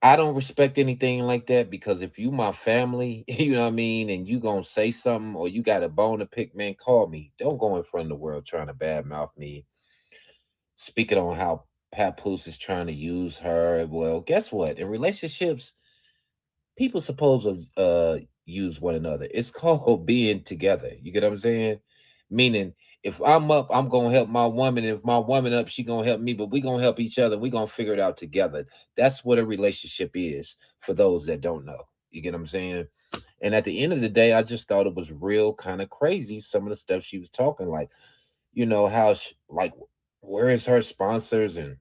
I don't respect anything like that because if you my family, you know what I mean, and you gonna say something or you got a bone to pick, man, call me. Don't go in front of the world trying to badmouth me. Speaking on how Papoose is trying to use her. Well, guess what? In relationships, people supposed to use one another. It's called being together. You get what I'm saying? Meaning, if I'm up, I'm gonna help my woman. If my woman up, she gonna help me. But we gonna help each other. We gonna figure it out together. That's what a relationship is. For those that don't know, you get what I'm saying? And at the end of the day, I just thought it was real kind of crazy. Some of the stuff she was talking, like, you know, how like, where is her sponsors and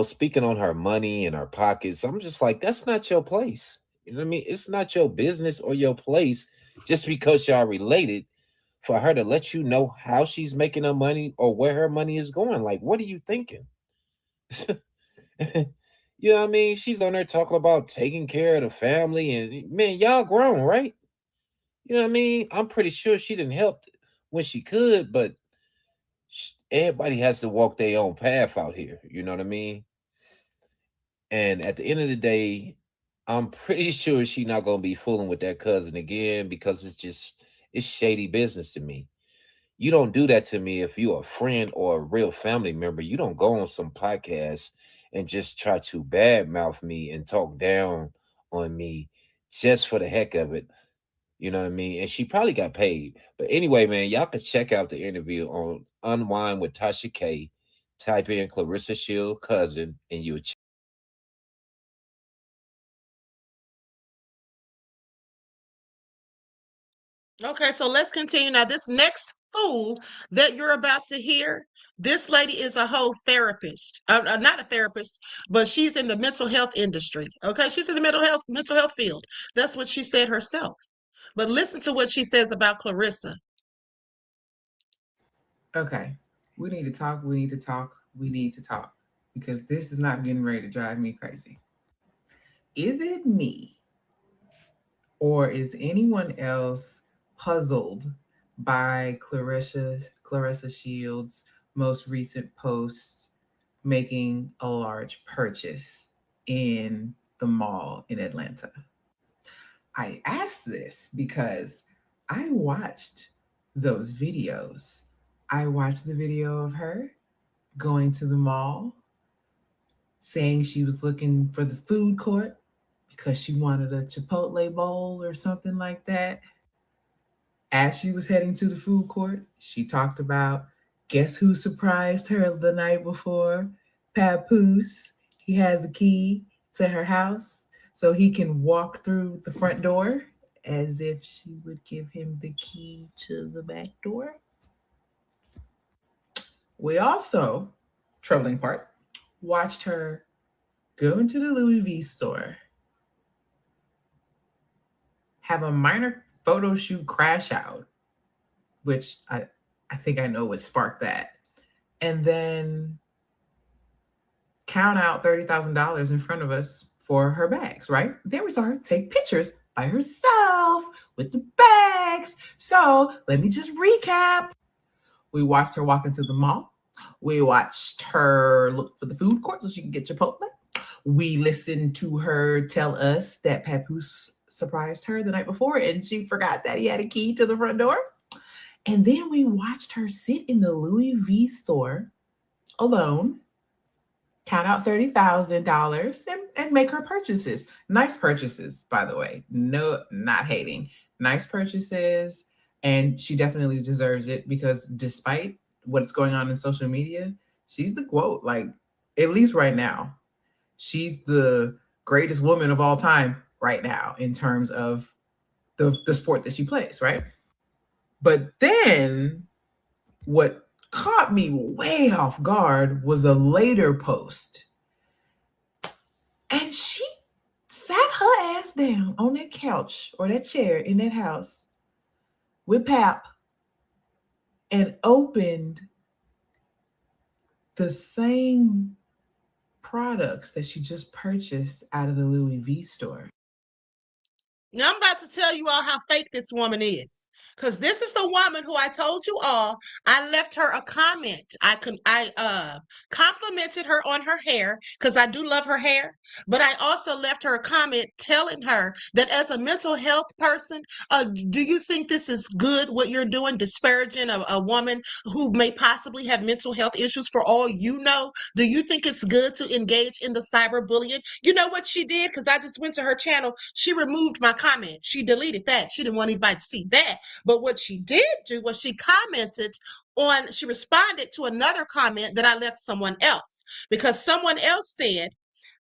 speaking on her money and her pockets. I'm just like, that's not your place. You know what I mean? It's not your business or your place just because y'all related for her to let you know how she's making her money or where her money is going. Like, what are you thinking? You know what I mean? She's on there talking about taking care of the family and man, y'all grown, right? You know what I mean? I'm pretty sure she didn't help when she could, but everybody has to walk their own path out here. You know what I mean? And at the end of the day, I'm pretty sure she's not gonna be fooling with that cousin again because it's shady business to me. You don't do that to me if you're a friend or a real family member. You don't go on some podcast and just try to badmouth me and talk down on me just for the heck of it. You know what I mean? And she probably got paid. But anyway, man, y'all can check out the interview on Unwind with Tasha K. Type in Clarissa Shield cousin and you'll Okay, so let's continue. Now, this next fool that you're about to hear, this lady is a whole therapist. Not a therapist, but she's in the mental health industry. Okay, she's in the mental health field. That's what she said herself. But listen to what she says about Clarissa. Okay. We need to talk. We need to talk. We need to talk. Because this is not getting ready to drive me crazy. Is it me? Or is anyone else puzzled by Claressa Shields' most recent posts making a large purchase in the mall in Atlanta? I asked this because I watched those videos. I watched the video of her going to the mall, saying she was looking for the food court because she wanted a Chipotle bowl or something like that. As she was heading to the food court, she talked about, guess who surprised her the night before? Papoose. He has a key to her house so he can walk through the front door, as if she would give him the key to the back door. We also, troubling part, watched her go into the Louis V store, have a minor photo shoot crash out, which I think I know what sparked that, and then count out $30,000 in front of us for her bags, right? Then we saw her take pictures by herself with the bags. So let me just recap. We watched her walk into the mall. We watched her look for the food court so she can get Chipotle. We listened to her tell us that Papoose surprised her the night before and she forgot that he had a key to the front door. And then we watched her sit in the Louis V store alone, count out $30,000 and make her purchases. Nice purchases, by the way. No, not hating. Nice purchases. And she definitely deserves it because despite what's going on in social media, she's the GOAT. Like, at least right now, she's the greatest woman of all time right now in terms of the sport that she plays, right? But then what caught me way off guard was a later post. And she sat her ass down on that couch or that chair in that house with Pap and opened the same products that she just purchased out of the Louis V store. Now I'm about to tell you all how fake this woman is. Because this is the woman who I told you all, I left her a comment. I complimented her on her hair because I do love her hair. But I also left her a comment telling her that as a mental health person, do you think this is good what you're doing, disparaging a woman who may possibly have mental health issues for all you know? Do you think it's good to engage in the cyberbullying? You know what she did? Because I just went to her channel. She removed my comment. She deleted that. She didn't want anybody to see that. But what she did do was she responded to another comment that I left someone else, because someone else said,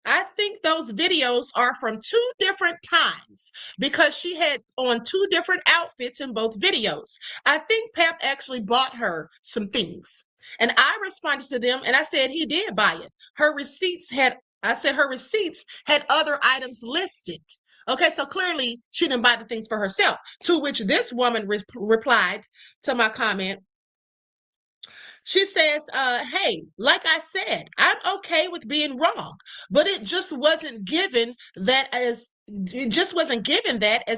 I think those videos are from two different times because she had on two different outfits in both videos. I think Pep actually bought her some things. And I responded to them and I said he did buy it. Her receipts had other items listed. Okay, so clearly she didn't buy the things for herself, to which this woman replied to my comment. She says, hey, like I said, I'm okay with being wrong, but it just wasn't given that as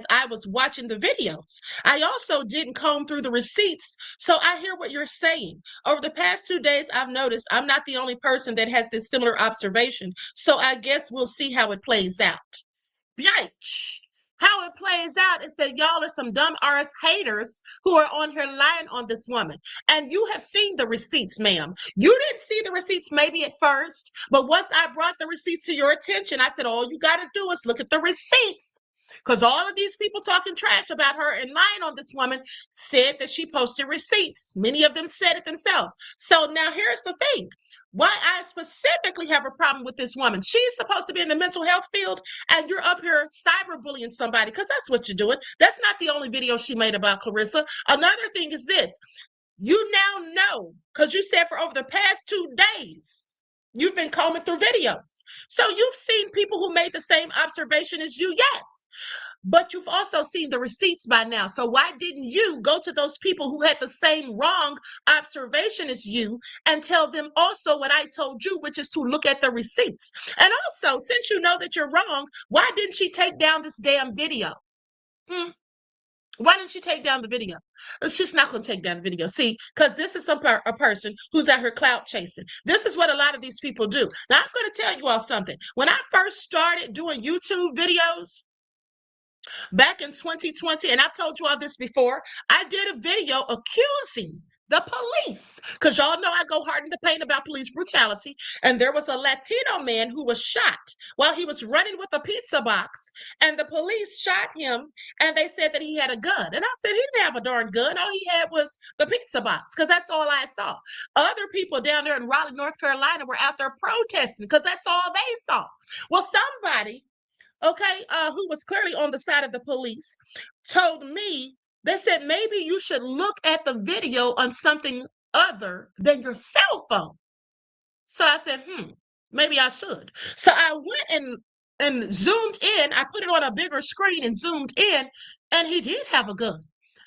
I was watching the videos. I also didn't comb through the receipts, so I hear what you're saying. Over the past 2 days, I've noticed I'm not the only person that has this similar observation, so I guess we'll see how it plays out. Yikes. How it plays out is that y'all are some dumb RS haters who are on here lying on this woman. And you have seen the receipts, ma'am. You didn't see the receipts maybe at first, but once I brought the receipts to your attention, I said, all you got to do is look at the receipts. Because all of these people talking trash about her and lying on this woman said that she posted receipts. Many of them said it themselves. So now here's the thing. Why I specifically have a problem with this woman. She's supposed to be in the mental health field, and you're up here cyberbullying somebody, because that's what you're doing. That's not the only video she made about Claressa. Another thing is this. You now know, because you said for over the past 2 days, you've been combing through videos. So you've seen people who made the same observation as you, yes. but you've also seen the receipts by now. So why didn't you go to those people who had the same wrong observation as you and tell them also what I told you, which is to look at the receipts? And also, since you know that you're wrong, why didn't she take down this damn video? Why didn't she take down the video? She's not going to take down the video. See, because this is a person who's out here clout chasing. This is what a lot of these people do. Now, I'm going to tell you all something. When I first started doing YouTube videos back in 2020, and I've told you all this before, I did a video accusing the police, because y'all know I go hard in the paint about police brutality, and there was a Latino man who was shot while he was running with a pizza box, and the police shot him, and they said that he had a gun, and I said he didn't have a darn gun. All he had was the pizza box, because that's all I saw. Other people down there in Raleigh, North Carolina were out there protesting because that's all they saw. Well, somebody, okay, who was clearly on the side of the police, told me, they said, maybe you should look at the video on something other than your cell phone. So I said, maybe I should. So I went and zoomed in. I put it on a bigger screen and zoomed in, and he did have a gun.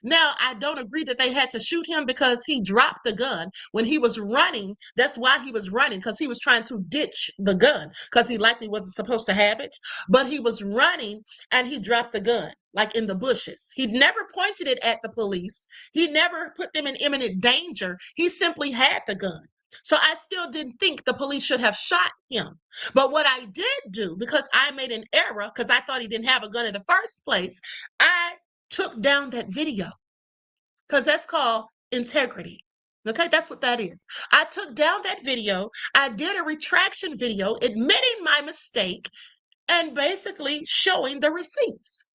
Now, I don't agree that they had to shoot him because he dropped the gun when he was running. That's why he was running, because he was trying to ditch the gun because he likely wasn't supposed to have it. But he was running and he dropped the gun, like in the bushes. He never pointed it at the police. He never put them in imminent danger. He simply had the gun. So I still didn't think the police should have shot him. But what I did do, because I made an error, because I thought he didn't have a gun in the first place, I took down that video, because that's called integrity. Okay, that's what that is. I took down that video. I did a retraction video admitting my mistake and basically showing the receipts.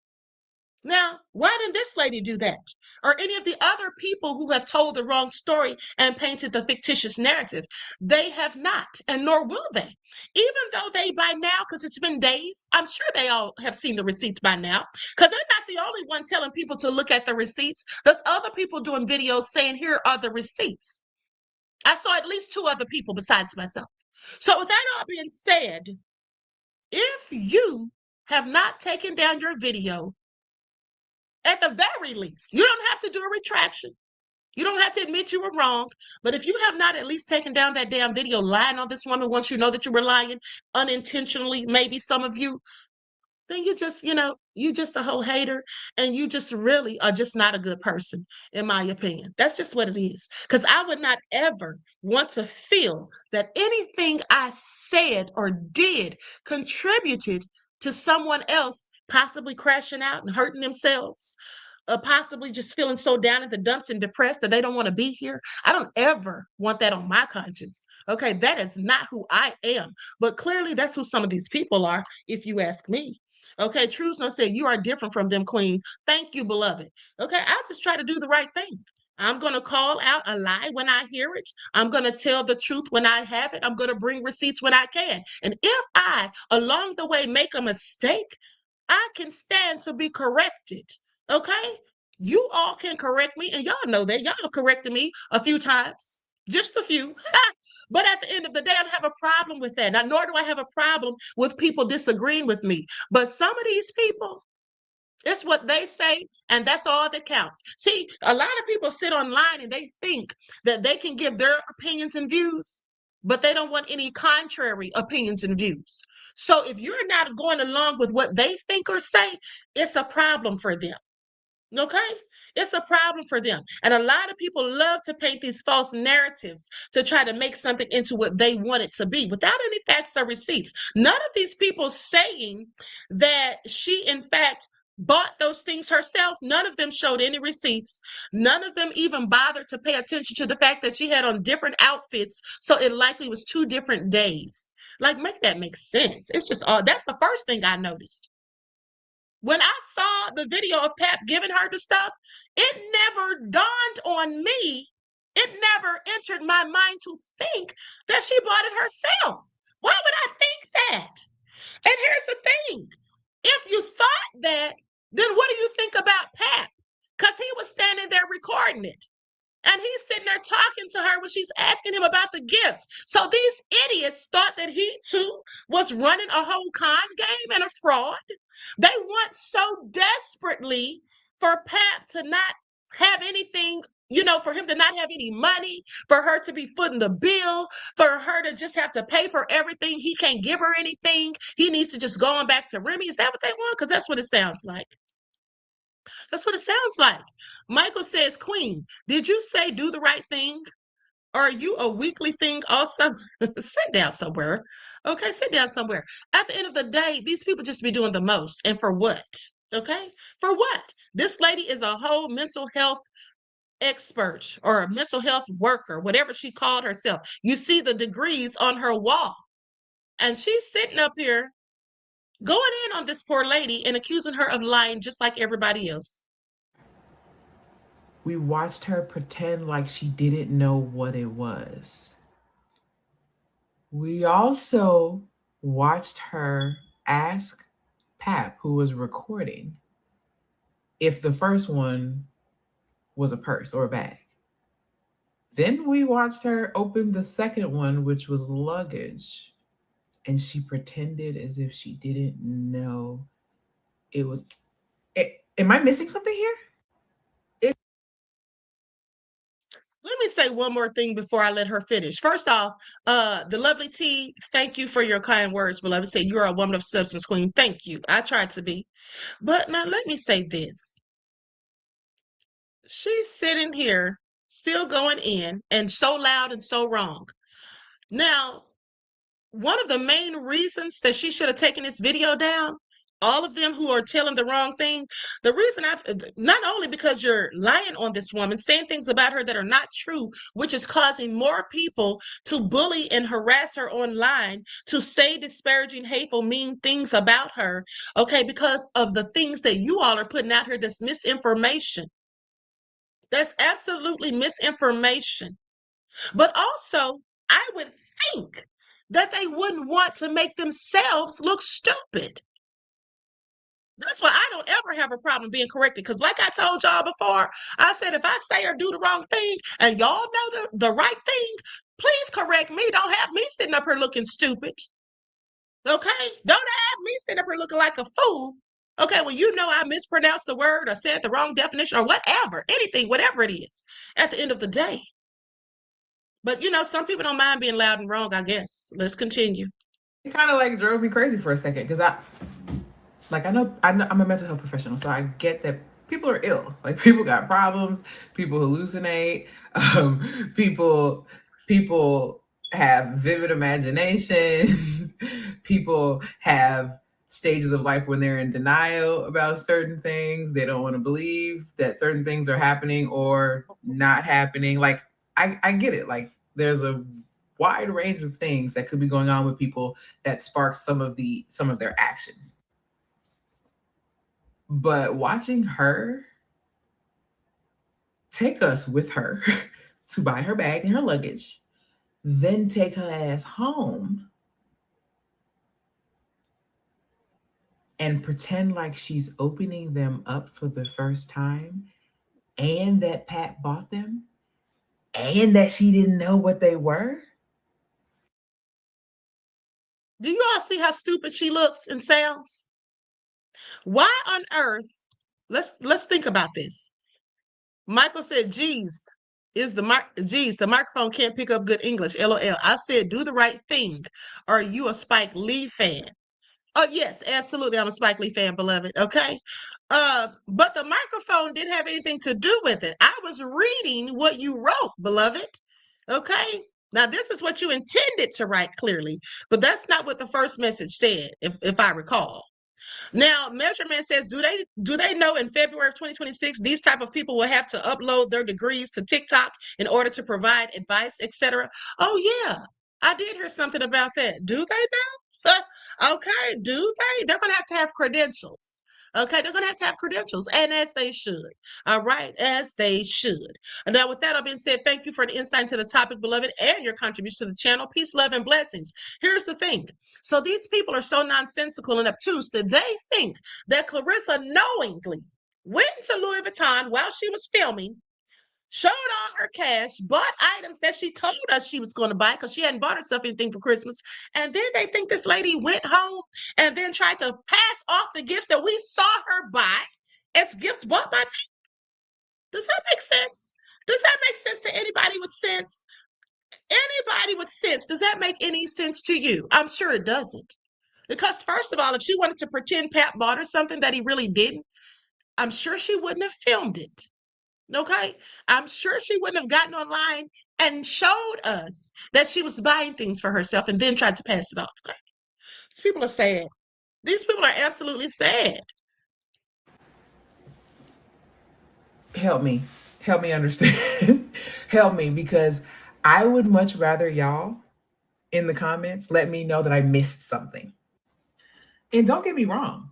Now, why didn't this lady do that? Or any of the other people who have told the wrong story and painted the fictitious narrative? They have not, and nor will they. Even though they by now, because it's been days, I'm sure they all have seen the receipts by now, because they're not the only one telling people to look at the receipts. There's other people doing videos saying, here are the receipts. I saw at least 2 other people besides myself. So with that all being said, if you have not taken down your video, at the very least, you don't have to do a retraction. You don't have to admit you were wrong. But if you have not at least taken down that damn video lying on this woman once you know that you were lying unintentionally, maybe some of you, then you just, you just a whole hater, and you just really are just not a good person, in my opinion. That's just what it is. Because I would not ever want to feel that anything I said or did contributed to someone else possibly crashing out and hurting themselves, possibly just feeling so down in the dumps and depressed that they don't want to be here. I don't ever want that on my conscience. Okay, that is not who I am. But clearly that's who some of these people are, if you ask me. Okay, Trusno said, you are different from them, Queen. Thank you, beloved. Okay, I just try to do the right thing. I'm going to call out a lie when I hear it. I'm going to tell the truth when I have it. I'm going to bring receipts when I can. And if I, along the way, make a mistake, I can stand to be corrected. Okay? You all can correct me, and y'all know that. Y'all have corrected me a few times. Just a few. But at the end of the day, I don't have a problem with that. Now, nor do I have a problem with people disagreeing with me. But some of these people, it's what they say, and that's all that counts. See, a lot of people sit online and they think that they can give their opinions and views, but they don't want any contrary opinions and views. So if you're not going along with what they think or say, it's a problem for them. Okay? It's a problem for them. And a lot of people love to paint these false narratives to try to make something into what they want it to be without any facts or receipts. None of these people saying that she, in fact, bought those things herself, none of them showed any receipts. None of them even bothered to pay attention to the fact that she had on different outfits, so it likely was 2 different days. Like, make that make sense. It's just all, that's the first thing I noticed. When I saw the video of Pap giving her the stuff, it never dawned on me. It never entered my mind to think that she bought it herself. Why would I think that? And here's the thing. If you thought that, then what do you think about Pap? Because he was standing there recording it. And he's sitting there talking to her when she's asking him about the gifts. So these idiots thought that he too was running a whole con game and a fraud. They want so desperately for Pap to not have anything, you know, for him to not have any money, for her to be footing the bill, for her to just have to pay for everything. He can't give her anything. He needs to just go on back to Remy. Is that what they want? Because that's what it sounds like. That's what it sounds like. Michael says, Queen, did you say do the right thing? Are you a weekly thing also? Sit down somewhere. Okay, sit down somewhere. At the end of the day, these people just be doing the most. And for what? Okay? For what? This lady is a whole mental health expert or a mental health worker, whatever she called herself. You see the degrees on her wall. And she's sitting up here going in on this poor lady and accusing her of lying just like everybody else. We watched her pretend like she didn't know what it was. We also watched her ask Pap, who was recording, if the first one was a purse or a bag. Then we watched her open the second one, which was luggage, and she pretended as if she didn't know it was. Am I missing something here? Let me say one more thing before I let her finish. First off, the lovely T, thank you for your kind words, beloved. Say you're a woman of substance, Queen. Thank you. I tried to be. But now let me say this. She's sitting here still going in and so loud and so wrong. Now, one of the main reasons that she should have taken this video down, all of them who are telling the wrong thing, the reason not only because you're lying on this woman, saying things about her that are not true, which is causing more people to bully and harass her online, to say disparaging, hateful, mean things about her, okay, because of the things that you all are putting out here that's misinformation. That's absolutely misinformation. But also, I would think that they wouldn't want to make themselves look stupid. That's why I don't ever have a problem being corrected. Because like I told y'all before, I said if I say or do the wrong thing and y'all know the right thing, please correct me. Don't have me sitting up here looking stupid. Okay? Don't have me sitting up here looking like a fool. Okay, well, you know I mispronounced the word or said the wrong definition or whatever, anything, whatever it is, at the end of the day. But, you know, some people don't mind being loud and wrong, I guess. Let's continue. It kind of like drove me crazy for a second because I know I'm a mental health professional, so I get that people are ill. Like people got problems, people hallucinate, people have vivid imaginations, people have stages of life when they're in denial about certain things. They don't want to believe that certain things are happening or not happening. Like I get it. Like there's a wide range of things that could be going on with people that spark some of their actions. But watching her take us with her to buy her bag and her luggage, then take her ass home and pretend like she's opening them up for the first time and that Pat bought them and that she didn't know what they were. Do you all see how stupid she looks and sounds? Why on earth? Let's think about this. Michael said, geez, the microphone can't pick up good English. LOL. I said, do the right thing. Are you a Spike Lee fan? Oh, yes, absolutely. I'm a Spike Lee fan, beloved. Okay. But the microphone didn't have anything to do with it. I was reading what you wrote, beloved. Okay. Now, this is what you intended to write clearly, but that's not what the first message said, if I recall. Now, Measurement says, do they know in February of 2026, these type of people will have to upload their degrees to TikTok in order to provide advice, etc.? Oh, yeah, I did hear something about that. Do they know? Okay, do they? They're going to have credentials. Okay, they're going to have credentials, and as they should. All right, as they should. And now, with that all being said, thank you for the insight into the topic, beloved, and your contribution to the channel. Peace, love, and blessings. Here's the thing. So these people are so nonsensical and obtuse that they think that Claressa knowingly went into Louis Vuitton while she was filming, showed all her cash, bought items that she told us she was going to buy because she hadn't bought herself anything for Christmas. And then they think this lady went home and then tried to pass off the gifts that we saw her buy as gifts bought by people. Does that make sense? Does that make sense to anybody with sense? Anybody with sense, does that make any sense to you? I'm sure it doesn't. Because first of all, if she wanted to pretend Pat bought her something that he really didn't, I'm sure she wouldn't have filmed it. Okay? I'm sure she wouldn't have gotten online and showed us that she was buying things for herself and then tried to pass it off. Okay? These people are sad. These people are absolutely sad. Help me understand. Help me, because I would much rather y'all in the comments let me know that I missed something. And don't get me wrong,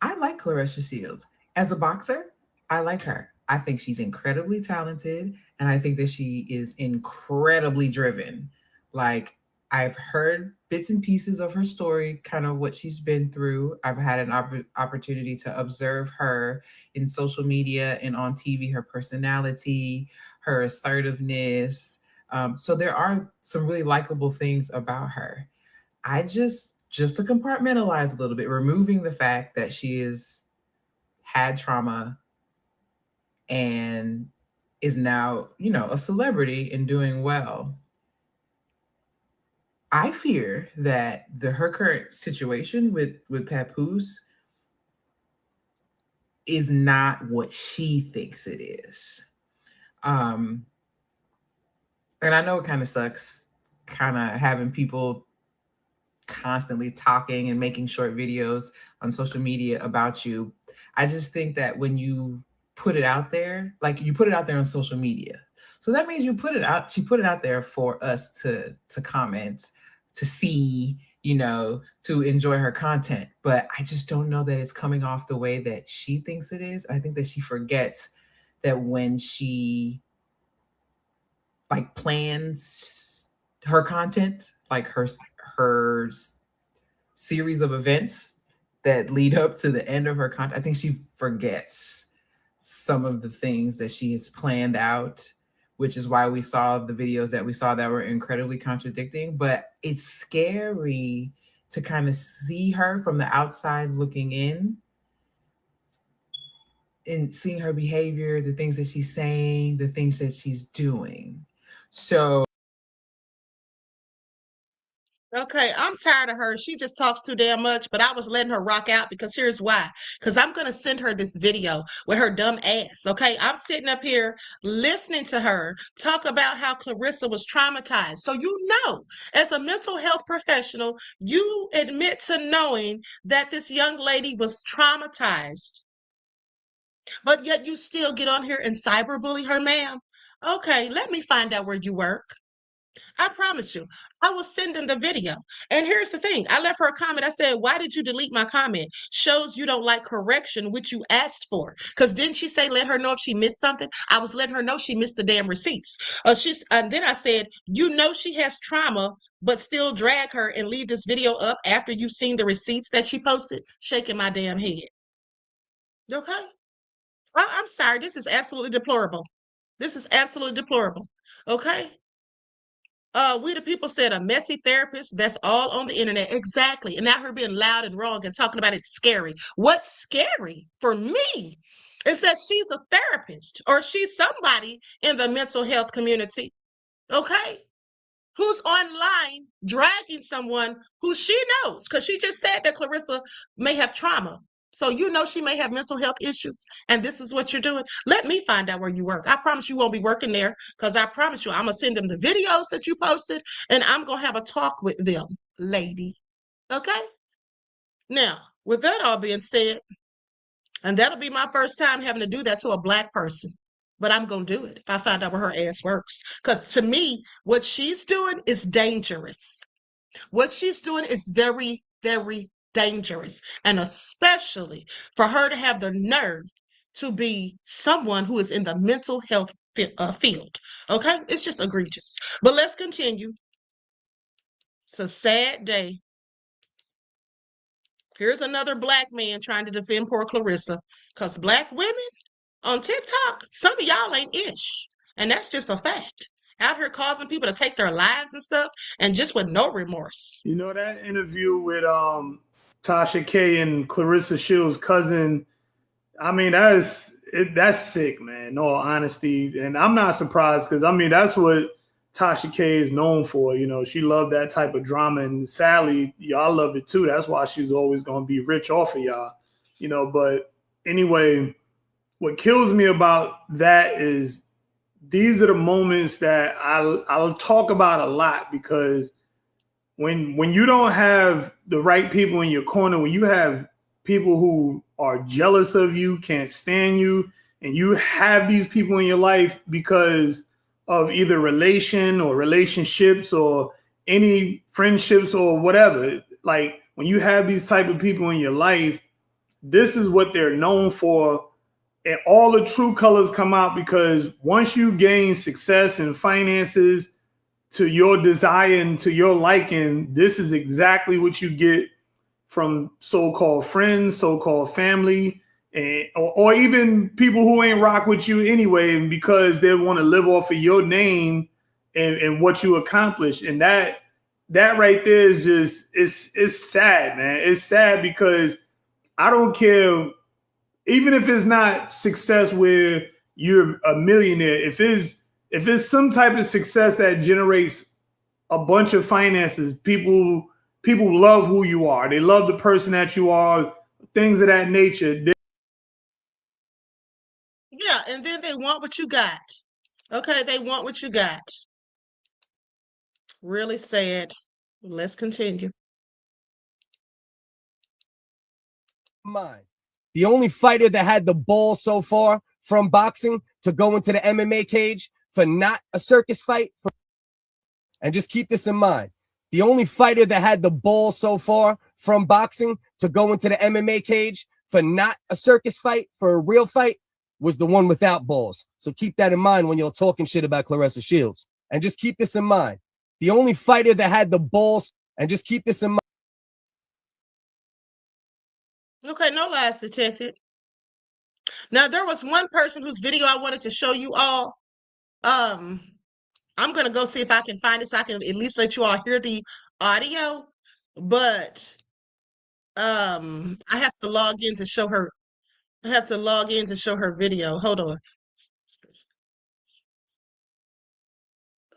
I like Claressa Shields. As a boxer, I like her. I think she's incredibly talented, and I think that she is incredibly driven. Like, I've heard bits and pieces of her story, kind of what she's been through. I've had an opportunity to observe her in social media and on TV, her personality, her assertiveness. So there are some really likable things about her. I just to compartmentalize a little bit, removing the fact that she has had trauma and is now, a celebrity and doing well. I fear that her current situation with Papoose is not what she thinks it is. And I know it kind of sucks, kind of having people constantly talking and making short videos on social media about you. I just think that when you put it out there, like you put it out there on social media, so that means she put it out there for us to comment, to see, to enjoy her content. But I just don't know that it's coming off the way that she thinks it is. I think that she forgets that when she plans her content, like her series of events that lead up to the end of her content, I think she forgets some of the things that she has planned out, which is why we saw the videos that we saw that were incredibly contradicting. But it's scary to kind of see her from the outside looking in and seeing her behavior, the things that she's saying, the things that she's doing. So Okay, I'm tired of her. She just talks too damn much, but I was letting her rock out because here's why. Because I'm going to send her this video with her dumb ass. Okay, I'm sitting up here listening to her talk about how Claressa was traumatized. So, as a mental health professional, you admit to knowing that this young lady was traumatized, but yet you still get on here and cyberbully her, ma'am. Okay, let me find out where you work. I promise you, I will send them the video. And here's the thing. I left her a comment. I said, why did you delete my comment? Shows you don't like correction, which you asked for. Because didn't she say, let her know if she missed something? I was letting her know she missed the damn receipts. And then I said, she has trauma, but still drag her and leave this video up after you've seen the receipts that she posted, shaking my damn head. Okay? I'm sorry. This is absolutely deplorable. This is absolutely deplorable. Okay? We the people said a messy therapist. That's all on the internet. Exactly. And now her being loud and wrong and talking about it's scary. What's scary for me is that she's a therapist or she's somebody in the mental health community. Okay. Who's online dragging someone who she knows, because she just said that Claressa may have trauma. So she may have mental health issues, and this is what you're doing. Let me find out where you work. I promise you won't be working there, because I promise you I'm going to send them the videos that you posted, and I'm going to have a talk with them, lady. Okay? Now, with that all being said, and that'll be my first time having to do that to a Black person. But I'm going to do it if I find out where her ass works. Because to me, what she's doing is dangerous. What she's doing is very, very dangerous. And especially for her to have the nerve to be someone who is in the mental health field. Okay? It's just egregious. But let's continue. It's a sad day. Here's another Black man trying to defend poor Claressa. Because Black women on TikTok, some of y'all ain't ish. And that's just a fact. Out here causing people to take their lives and stuff, and just with no remorse. You know that interview with Tasha K and Claressa Shields' cousin. I mean, that's sick, man. In all honesty, and I'm not surprised because I mean that's what Tasha K is known for. You know, she loved that type of drama, and sadly, y'all love it too. That's why she's always going to be rich off of y'all. You know, but anyway, what kills me about that is these are the moments that I'll talk about a lot, because when you don't have the right people in your corner, when you have people who are jealous of you, can't stand you, and you have these people in your life because of either relation or relationships or any friendships or whatever, like when you have these type of people in your life, this is what they're known for. And all the true colors come out, because once you gain success and finances to your desire and to your liking, this is exactly what you get from so-called friends, so-called family, or even people who ain't rock with you anyway, because they want to live off of your name and what you accomplished. And that right there is just, it's sad, man. It's sad because I don't care. Even if it's not success where you're a millionaire, if it's some type of success that generates a bunch of finances, people love who you are. They love the person that you are, things of that nature. Yeah, and then they want what you got. Okay, they want what you got. Really sad. Let's continue. Mind. The only fighter that had the ball so far from boxing to go into the MMA cage for not a circus fight. And just keep this in mind. The only fighter that had the ball so far from boxing to go into the MMA cage for not a circus fight, for a real fight, was the one without balls. So keep that in mind when you're talking shit about Claressa Shields. And just keep this in mind. The only fighter that had the balls, and just keep this in mind. Okay, no lies detected. Now, there was one person whose video I wanted to show you all. I'm going to go see if I can find it so I can at least let you all hear the audio. But I have to log in to show her. I have to log in to show her video. Hold on.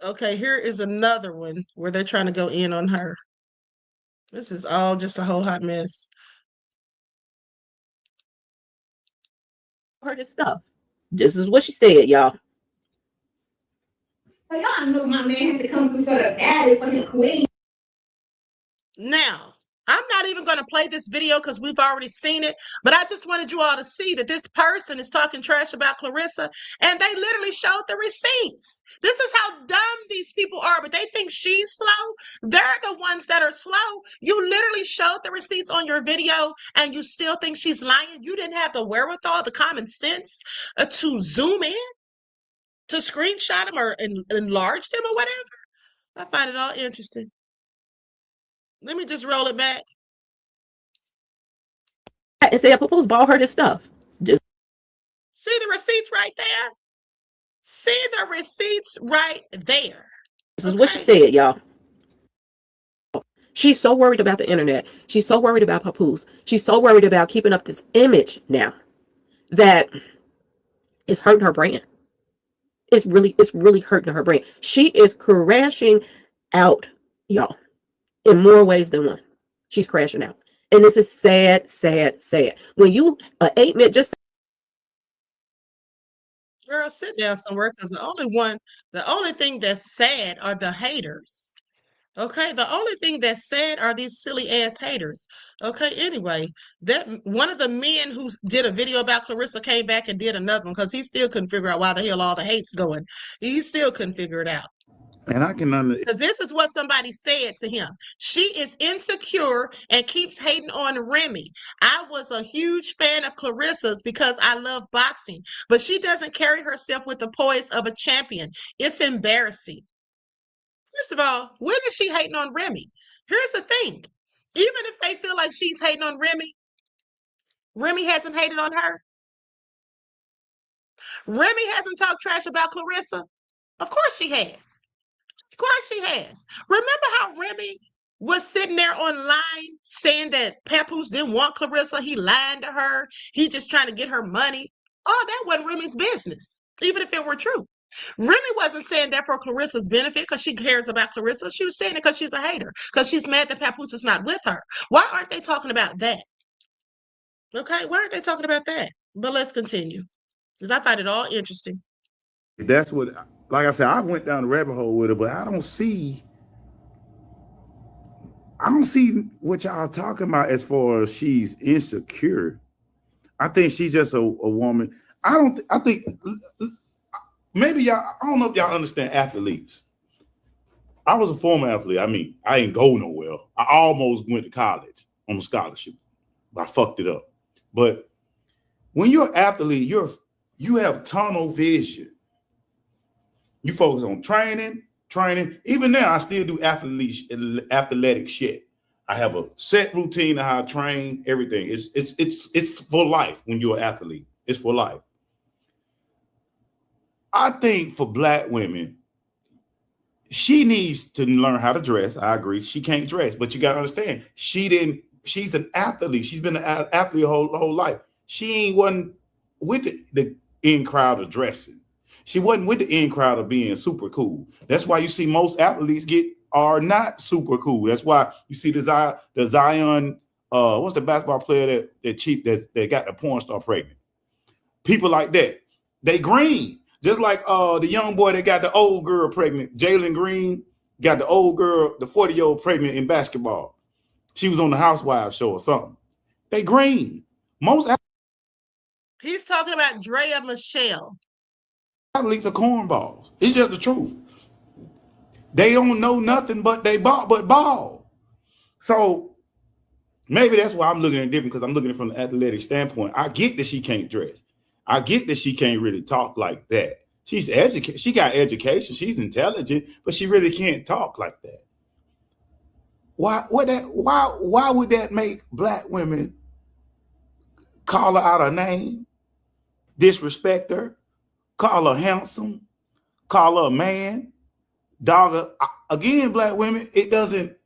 Okay, here is another one where they're trying to go in on her. This is all just a whole hot mess. Her this stuff. This is what she said, y'all. So y'all knew my man had to come through for the daddy for his queen. Now, I'm not even going to play this video because we've already seen it, but I just wanted you all to see that this person is talking trash about Claressa, and they literally showed the receipts. This is how dumb these people are, but they think she's slow. They're the ones that are slow. You literally showed the receipts on your video, and you still think she's lying. You didn't have the wherewithal, the common sense to zoom in, to screenshot them or enlarge them or whatever. I find it all interesting. Let me just roll it back. And say Papoose bought her this stuff. Just see the receipts right there. See the receipts right there. This is what she said, y'all. She's so worried about the internet. She's so worried about Papoose. She's so worried about keeping up this image now that it's hurting her brand. It's really hurting her brand. She is crashing out, y'all, in more ways than one. She's crashing out. And this is sad, sad, sad. When you 8 minutes, just girl, sit down somewhere, because the only thing that's sad are the haters. Okay, the only thing that's sad are these silly ass haters. Okay, anyway, that one of the men who did a video about Claressa came back and did another one because he still couldn't figure out why the hell all the hate's going. He still couldn't figure it out. And I can understand. This is what somebody said to him. She is insecure and keeps hating on Remy. I was a huge fan of Claressa's because I love boxing, but she doesn't carry herself with the poise of a champion. It's embarrassing. First of all, when is she hating on Remy? Here's the thing. Even if they feel like she's hating on Remy, Remy hasn't hated on her. Remy hasn't talked trash about Claressa. Of course she has. Of course she has. Remember how Remy was sitting there online saying that Papoose didn't want Claressa? He lied to her. He just trying to get her money. Oh, that wasn't Remy's business, even if it were true. Remy wasn't saying that for Claressa's benefit because she cares about Claressa. She was saying it because she's a hater, because she's mad that Papoose is not with her. Why aren't they talking about that? Okay, why aren't they talking about that? But let's continue, because I find it all interesting. That's what, like I said, I went down the rabbit hole with her, but I don't see what y'all talking about as far as she's insecure. I think she's just a woman. I think maybe y'all, I don't know if y'all understand athletes. I was a former athlete. I mean, I ain't go nowhere. I almost went to college on a scholarship, but I fucked it up. But when you're an athlete, you have tunnel vision. You focus on training. Even now, I still do athletic shit. I have a set routine of how I train, everything. It's for life when you're an athlete. It's for life. I think for Black women, she needs to learn how to dress. I agree. She can't dress, but you got to understand, she's an athlete. She's been an athlete her whole life. She wasn't with the in crowd of dressing. She wasn't with the in crowd of being super cool. That's why you see most athletes are not super cool. That's why you see the Zion, what's the basketball player that got the porn star pregnant? People like that. They green. Just like the young boy that got the old girl pregnant, Jalen Green, got the old girl, the 40-year-old pregnant in basketball. She was on the Housewives show or something. They green. He's talking about Drea Michelle. Athletes are cornballs. It's just the truth. They don't know nothing but ball. So maybe that's why I'm looking at it different, because I'm looking at it from the athletic standpoint. I get that she can't dress. I get that she can't really talk like that. She's educated. She got education. She's intelligent, but she really can't talk like that. Why would that make Black women call her out her name, disrespect her, call her handsome, call her a man, dog her? Again, Black women, it doesn't.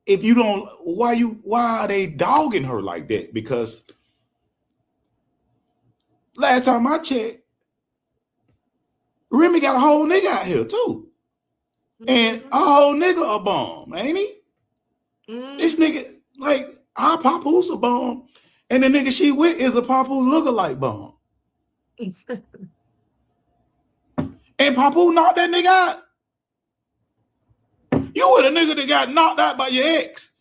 If you don't, why are they dogging her like that? Because last time I checked, Remy got a whole nigga out here too. And a whole nigga a bum, ain't he? This nigga, like, our Papoose a bum, and the nigga she with is a Papoose lookalike bum. And Papoose knocked that nigga out. You with a nigga that got knocked out by your ex.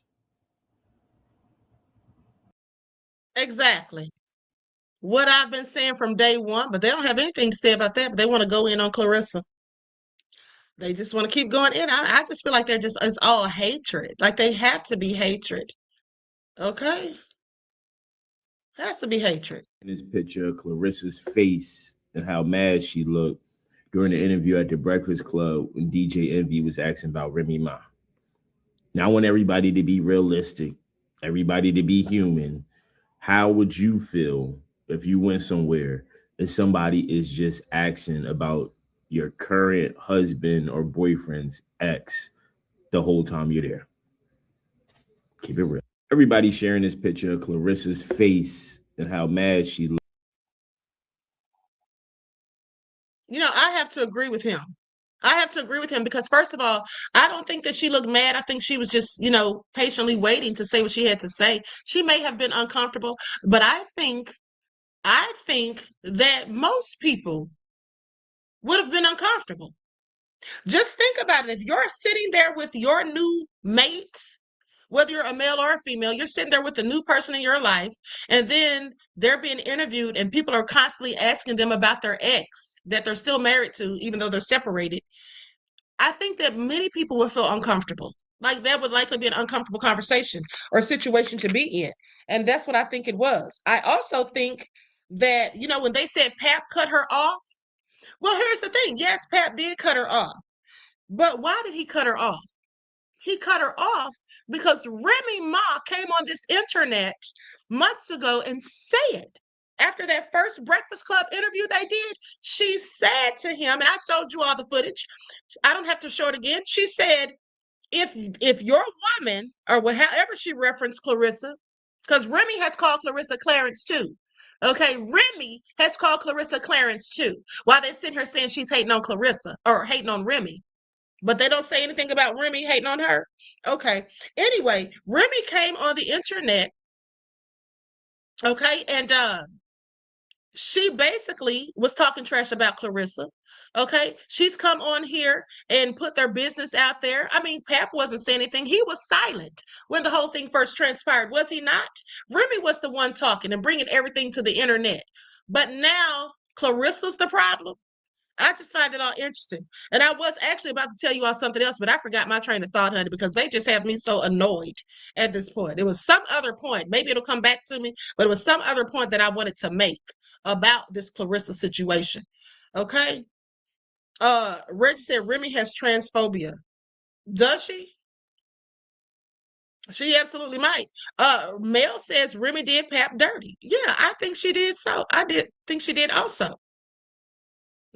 Exactly. What I've been saying from day one, but they don't have anything to say about that, but they want to go in on Claressa. They just want to keep going in. I just feel like it's all hatred. Like they have to be hatred. Okay? Has to be hatred. In this picture of Claressa's face and how mad she looked during the interview at the Breakfast Club when DJ Envy was asking about Remy Ma. Now, I want everybody to be realistic, everybody to be human. How would you feel if you went somewhere and somebody is just asking about your current husband or boyfriend's ex the whole time you're there? Keep it real. Everybody sharing this picture of Claressa's face and how mad she looked. You know, I have to agree with him. I have to agree with him because, first of all, I don't think that she looked mad. I think she was just, patiently waiting to say what she had to say. She may have been uncomfortable, but I think that most people would have been uncomfortable. Just think about it. If you're sitting there with your new mate, whether you're a male or a female, you're sitting there with a new person in your life, and then they're being interviewed and people are constantly asking them about their ex that they're still married to, even though they're separated. I think that many people would feel uncomfortable. Like that would likely be an uncomfortable conversation or situation to be in. And that's what I think it was. I also think that, when they said Pap cut her off, well, here's the thing. Yes, Pap did cut her off. But why did he cut her off? He cut her off because Remy Ma came on this internet months ago and said after that first Breakfast Club interview they did, she said to him, and I showed you all the footage. I don't have to show it again. She said, if your woman, or however she referenced Claressa, because Remy has called Claressa Clarence too. Okay, Remy has called Claressa Clarence too. While they sit here saying she's hating on Claressa or hating on Remy. But they don't say anything about Remy hating on her. Okay. Anyway, Remy came on the internet. Okay, and she basically was talking trash about Claressa. Okay, she's come on here and put their business out there. I mean, Pap wasn't saying anything. He was silent when the whole thing first transpired, was he not? Remy was the one talking and bringing everything to the internet. But now Claressa's the problem. I just find it all interesting. And I was actually about to tell you all something else, but I forgot my train of thought, honey, because they just have me so annoyed at this point. It was some other point. Maybe it'll come back to me, but it was some other point that I wanted to make about this Claressa situation. Okay. Reggie said Remy has transphobia. Does she? She absolutely might. Mel says Remy did Pap dirty. Yeah, I think she did so. I did think she did also.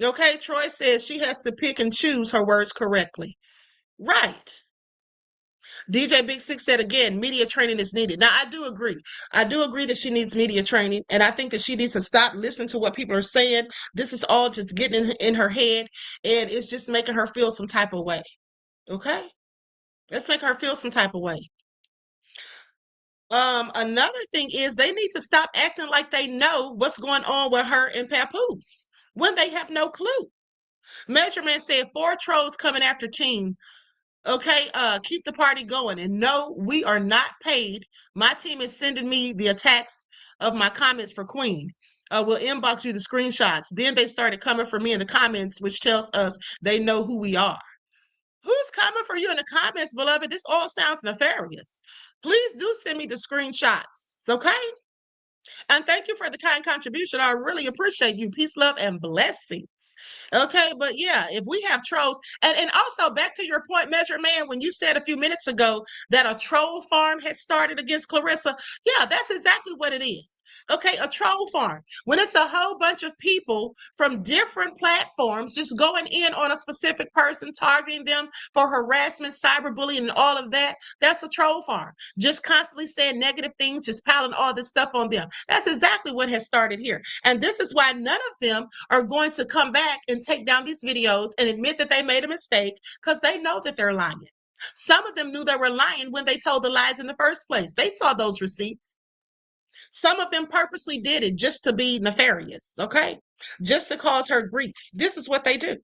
Okay, Troy says she has to pick and choose her words correctly. Right. DJ Big Six said again, media training is needed. Now, I do agree. I do agree that she needs media training, and I think that she needs to stop listening to what people are saying. This is all just getting in her head, and it's just making her feel some type of way. Okay? Let's make her feel some type of way. Another thing is they need to stop acting like they know what's going on with her and Papoose when they have no clue. Measurement said 4 trolls coming after team. Okay, keep the party going. And no, we are not paid. My team is sending me the attacks of my comments for Queen. We'll inbox you the screenshots. Then they started coming for me in the comments, which tells us they know who we are. Who's coming for you in the comments, beloved? This all sounds nefarious. Please do send me the screenshots, okay? And thank you for the kind contribution. I really appreciate you. Peace, love, and blessings. Okay, but yeah, if we have trolls, and also back to your point, Measure Man, when you said a few minutes ago that a troll farm had started against Claressa, yeah, that's exactly what it is. Okay, a troll farm. When it's a whole bunch of people from different platforms just going in on a specific person, targeting them for harassment, cyberbullying, and all of that, that's a troll farm. Just constantly saying negative things, just piling all this stuff on them. That's exactly what has started here. And this is why none of them are going to come back and take down these videos and admit that they made a mistake, because they know that they're lying. Some of them knew they were lying when they told the lies in the first place. They saw those receipts. Some of them purposely did it just to be nefarious, okay? Just to cause her grief. This is what they do.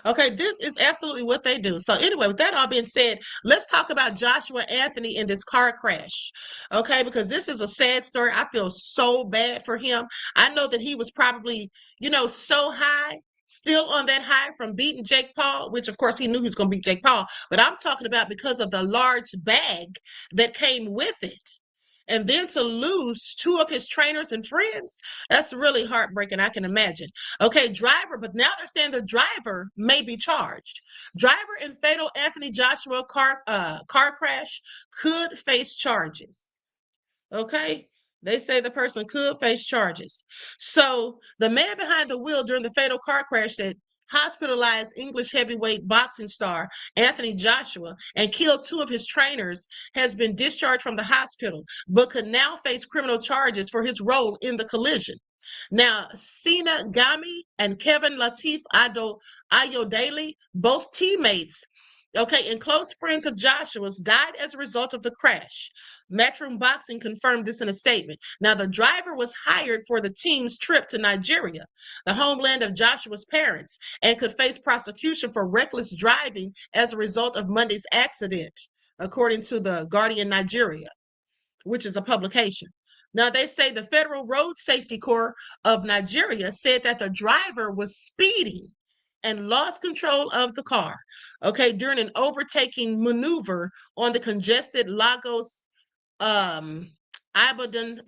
Okay, this is absolutely what they do. So anyway, with that all being said, let's talk about Joshua Anthony in this car crash. Okay, because this is a sad story. I feel so bad for him. I know that he was probably, so high, still on that high from beating Jake Paul, which of course he knew he was going to beat Jake Paul. But I'm talking about because of the large bag that came with it. And then to lose 2 of his trainers and friends, that's really heartbreaking, I can imagine. Okay, driver, but now they're saying the driver may be charged. Driver in fatal Anthony Joshua car crash could face charges. Okay, they say the person could face charges. So the man behind the wheel during the fatal car crash that hospitalized English heavyweight boxing star Anthony Joshua and killed 2 of his trainers has been discharged from the hospital, but could now face criminal charges for his role in the collision. Now, Sina Gami and Kevin Latif Ayodele, both teammates, and close friends of Joshua's, died as a result of the crash. Matchroom Boxing confirmed this in a statement. Now, the driver was hired for the team's trip to Nigeria, the homeland of Joshua's parents, and could face prosecution for reckless driving as a result of Monday's accident, according to the Guardian Nigeria, which is a publication. Now, they say the Federal Road Safety Corps of Nigeria said that the driver was speeding and lost control of the car, during an overtaking maneuver on the congested Lagos Ibadan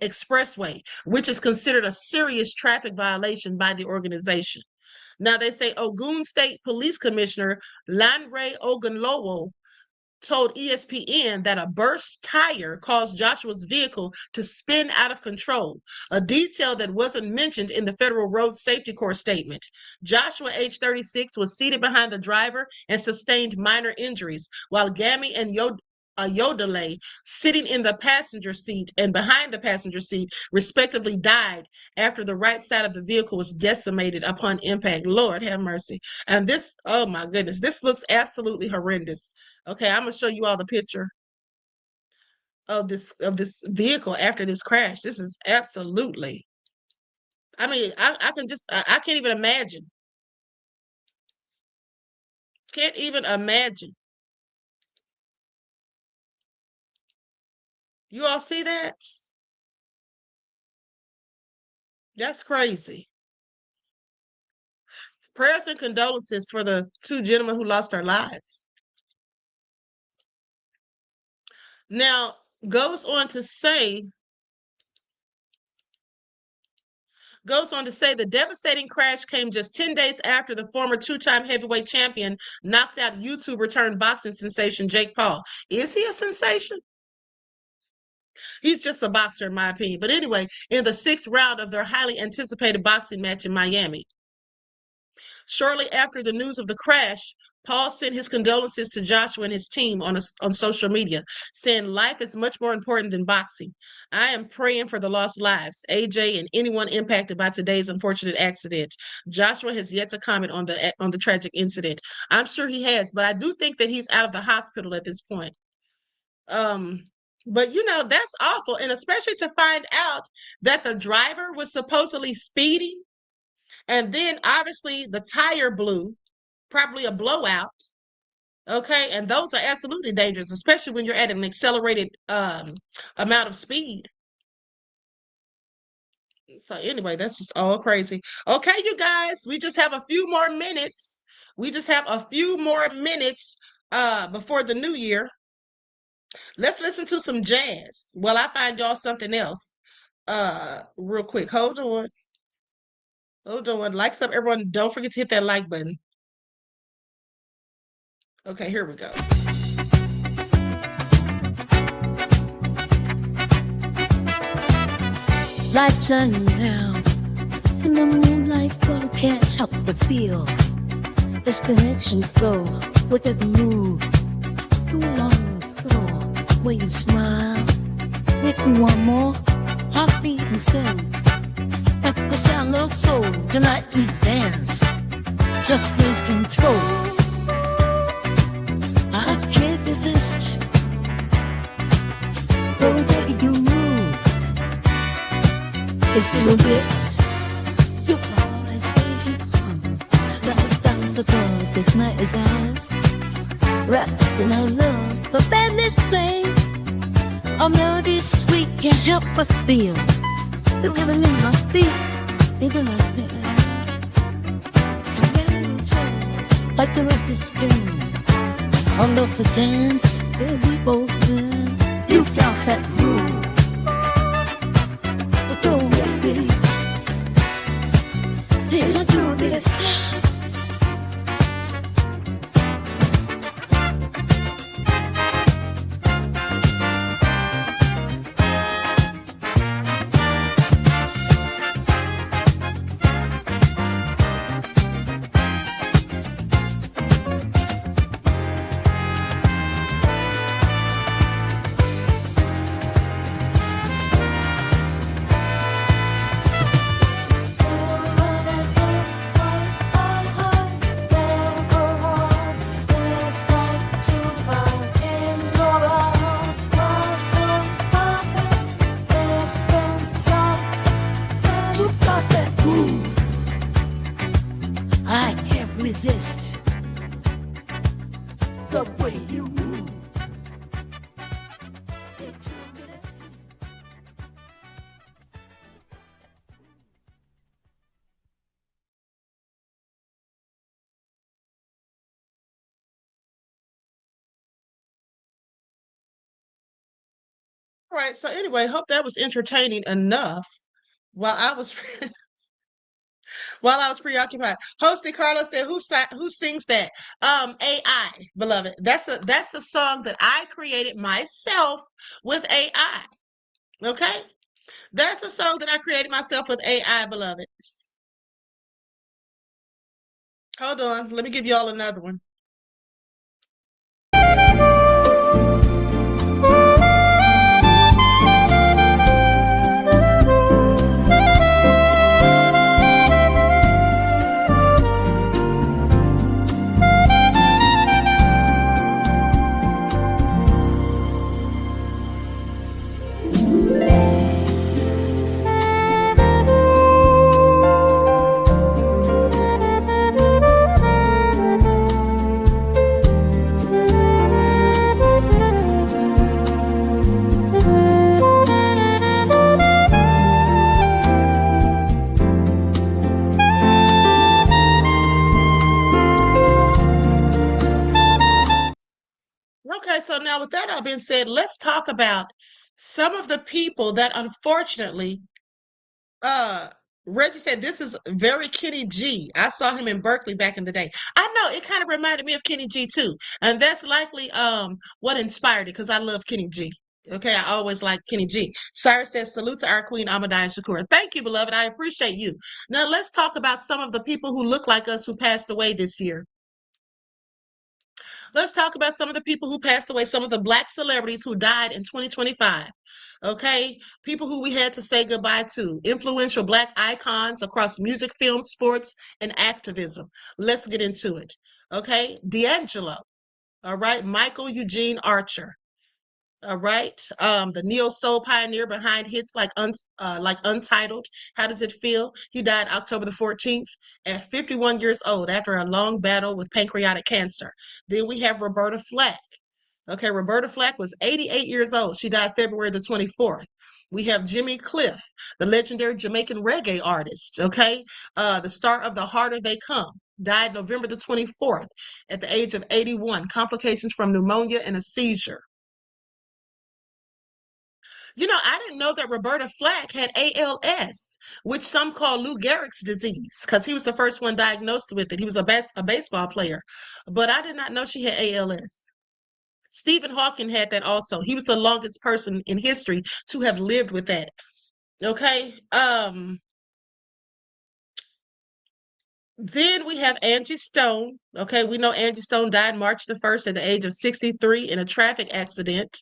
Expressway, which is considered a serious traffic violation by the organization. Now, they say Ogun State Police Commissioner Lanre Ogunlowo told ESPN that a burst tire caused Joshua's vehicle to spin out of control, a detail that wasn't mentioned in the Federal Road Safety Corps statement. Joshua, age 36, was seated behind the driver and sustained minor injuries, while Gammy and Yodele, sitting in the passenger seat and behind the passenger seat, respectively, died after the right side of the vehicle was decimated upon impact. Lord have mercy. And this, oh my goodness, this looks absolutely horrendous. Okay, I'm gonna show you all the picture of this vehicle after this crash. This is absolutely. I mean, I can just I can't even imagine. Can't even imagine. You all see that? That's crazy. Prayers and condolences for the two gentlemen who lost their lives. Now, goes on to say the devastating crash came just 10 days after the former two-time heavyweight champion knocked out YouTuber turned boxing sensation Jake Paul. Is he a sensation? He's just a boxer, in my opinion. But anyway, in the 6th round of their highly anticipated boxing match in Miami. Shortly after the news of the crash, Paul sent his condolences to Joshua and his team on social media, saying life is much more important than boxing. I am praying for the lost lives, AJ, and anyone impacted by today's unfortunate accident. Joshua has yet to comment on the tragic incident. I'm sure he has, but I do think that he's out of the hospital at this point. But you know, that's awful, and especially to find out that the driver was supposedly speeding, and then obviously the tire blew. Probably a blowout. Okay, and those are absolutely dangerous, especially when you're at an accelerated amount of speed. So anyway, that's just all crazy. Okay, you guys, we just have a few more minutes. Before the new year. Let's listen to some jazz while I find y'all something else. Real quick. Hold on. Likes up, everyone. Don't forget to hit that like button. Okay, here we go. Lights shining down in the moonlight, girl, can't help but feel this connection flow with every move. Go along the floor where you smile, makes me want more. Heartbeat and sing at the sound of soul. Tonight we dance, just lose control. I can't resist. Go and take it, you move. It's gonna bliss. Your body's crazy. The stars of God, this night is ours. Wrapped in our love, but badness plain. Our melody sweet, can't help but feel the rhythm in my feet. Even like that. Like the rest is spin. On those to dance, where we both been. You felt that groove. Let's do this. All right, so anyway, hope that was entertaining enough while I was while I was preoccupied. Hosty Carla said, who sings that? AI, beloved. That's a song that I created myself with AI. Okay? That's a song that I created myself with AI, beloved. Hold on. Let me give y'all another one. Okay, so now with that all being said, let's talk about some of the people that unfortunately, Reggie said this is very Kenny G. I saw him in Berkeley back in the day. I know it kind of reminded me of Kenny G too, and that's likely what inspired it because I love Kenny G. Okay, I always like Kenny G. Cyrus says, salute to our queen, Ahmadiyyah Shakur. Thank you, beloved. I appreciate you. Now let's talk about some of the people who look like us who passed away this year. Let's talk about some of the people who passed away, some of the Black celebrities who died in 2025. Okay, people who we had to say goodbye to, influential Black icons across music, film, sports, and activism. Let's get into it. Okay, D'Angelo. All right, Michael Eugene Archer. All right, the neo soul pioneer behind hits like Untitled. How does it feel? He died October the 14th at 51 years old after a long battle with pancreatic cancer. Then we have Roberta Flack. Okay, Roberta Flack was 88 years old. She died February the 24th. We have Jimmy Cliff, the legendary Jamaican reggae artist. Okay, the star of The Harder They Come. Died November the 24th at the age of 81. Complications from pneumonia and a seizure. You know, I didn't know that Roberta Flack had ALS, which some call Lou Gehrig's disease, because he was the first one diagnosed with it. He was a baseball player, but I did not know she had ALS. Stephen Hawking had that also. He was the longest person in history to have lived with that. Okay. Then we have Angie Stone. Okay, we know Angie Stone died March the 1st at the age of 63 in a traffic accident.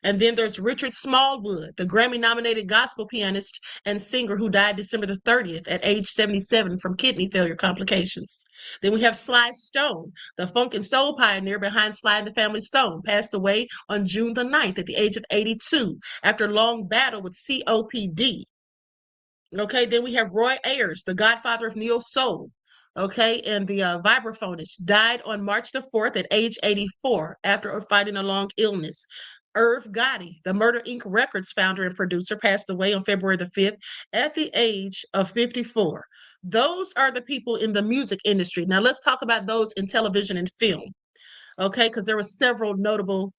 And then there's Richard Smallwood, the Grammy-nominated gospel pianist and singer who died December the 30th at age 77 from kidney failure complications. Then we have Sly Stone, the funk and soul pioneer behind Sly and the Family Stone, passed away on June the 9th at the age of 82 after a long battle with COPD. Okay, then we have Roy Ayers, the godfather of neo soul. Okay, and the vibraphonist died on March the 4th at age 84 after fighting a long illness. Irv Gotti, the Murder Inc. Records founder and producer, passed away on February the 5th at the age of 54. Those are the people in the music industry. Now let's talk about those in television and film. Okay, because there were several notable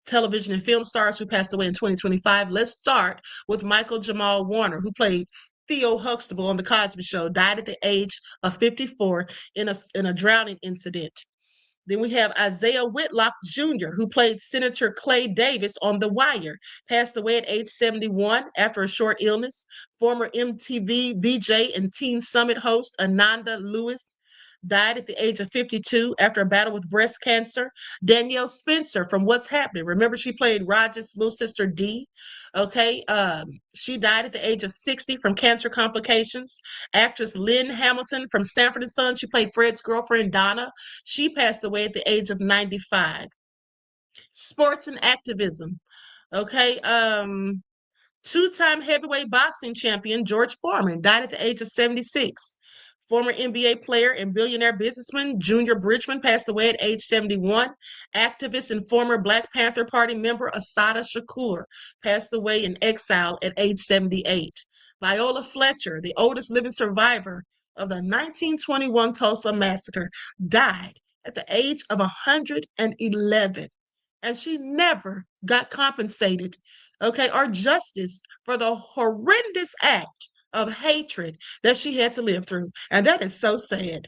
television and film stars who passed away in 2025. Let's start with Michael Jamal Warner, who played Theo Huxtable on The Cosby Show, died at the age of 54 in a drowning incident. Then we have Isaiah Whitlock Jr., who played Senator Clay Davis on The Wire, passed away at age 71 after a short illness. Former MTV VJ and Teen Summit host Ananda Lewis died at the age of 52 after a battle with breast cancer. Danielle Spencer from What's Happening. Remember, she played Roger's little sister Dee. Okay, she died at the age of 60 from cancer complications. Actress Lynn Hamilton from Sanford and Son. She played Fred's girlfriend Donna. She passed away at the age of 95. Sports and activism. Okay, two-time heavyweight boxing champion George Foreman died at the age of 76. Former NBA player and billionaire businessman Junior Bridgman passed away at age 71. Activist and former Black Panther Party member Assata Shakur passed away in exile at age 78. Viola Fletcher, the oldest living survivor of the 1921 Tulsa massacre, died at the age of 111. And she never got compensated, okay, or justice for the horrendous act of hatred that she had to live through. And that is so sad.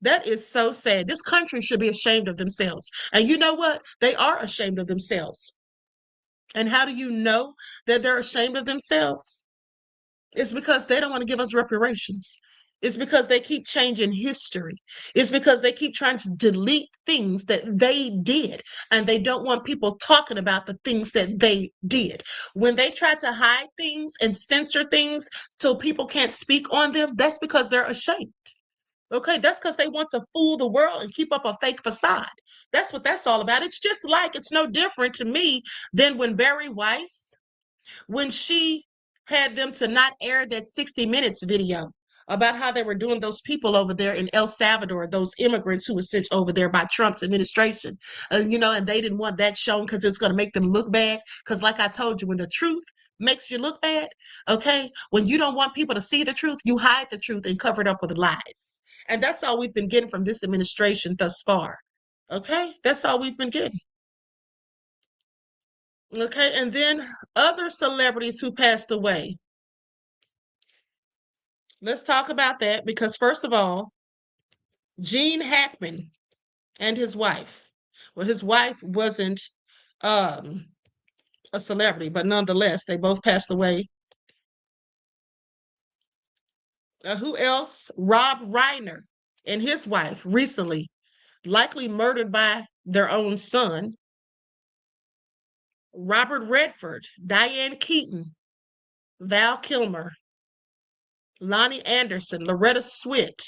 That is so sad. This country should be ashamed of themselves. And you know what? They are ashamed of themselves. And how do you know that they're ashamed of themselves? It's because they don't want to give us reparations. It's because they keep changing history. It's because they keep trying to delete things that they did. And they don't want people talking about the things that they did. When they try to hide things and censor things so people can't speak on them, that's because they're ashamed. Okay, that's because they want to fool the world and keep up a fake facade. That's what that's all about. It's just like, it's no different to me than when Barry Weiss, when she had them to not air that 60 Minutes video about how they were doing those people over there in El Salvador, those immigrants who were sent over there by Trump's administration, and they didn't want that shown because it's going to make them look bad. Because like I told you, when the truth makes you look bad, okay, when you don't want people to see the truth, you hide the truth and cover it up with lies. And that's all we've been getting from this administration thus far. Okay, that's all we've been getting. Okay, and then other celebrities who passed away. Let's talk about that because, first of all, Gene Hackman and his wife. Well, his wife wasn't a celebrity, but nonetheless, they both passed away. Who else? Rob Reiner and his wife recently, likely murdered by their own son. Robert Redford, Diane Keaton, Val Kilmer, Lonnie Anderson, Loretta Swit.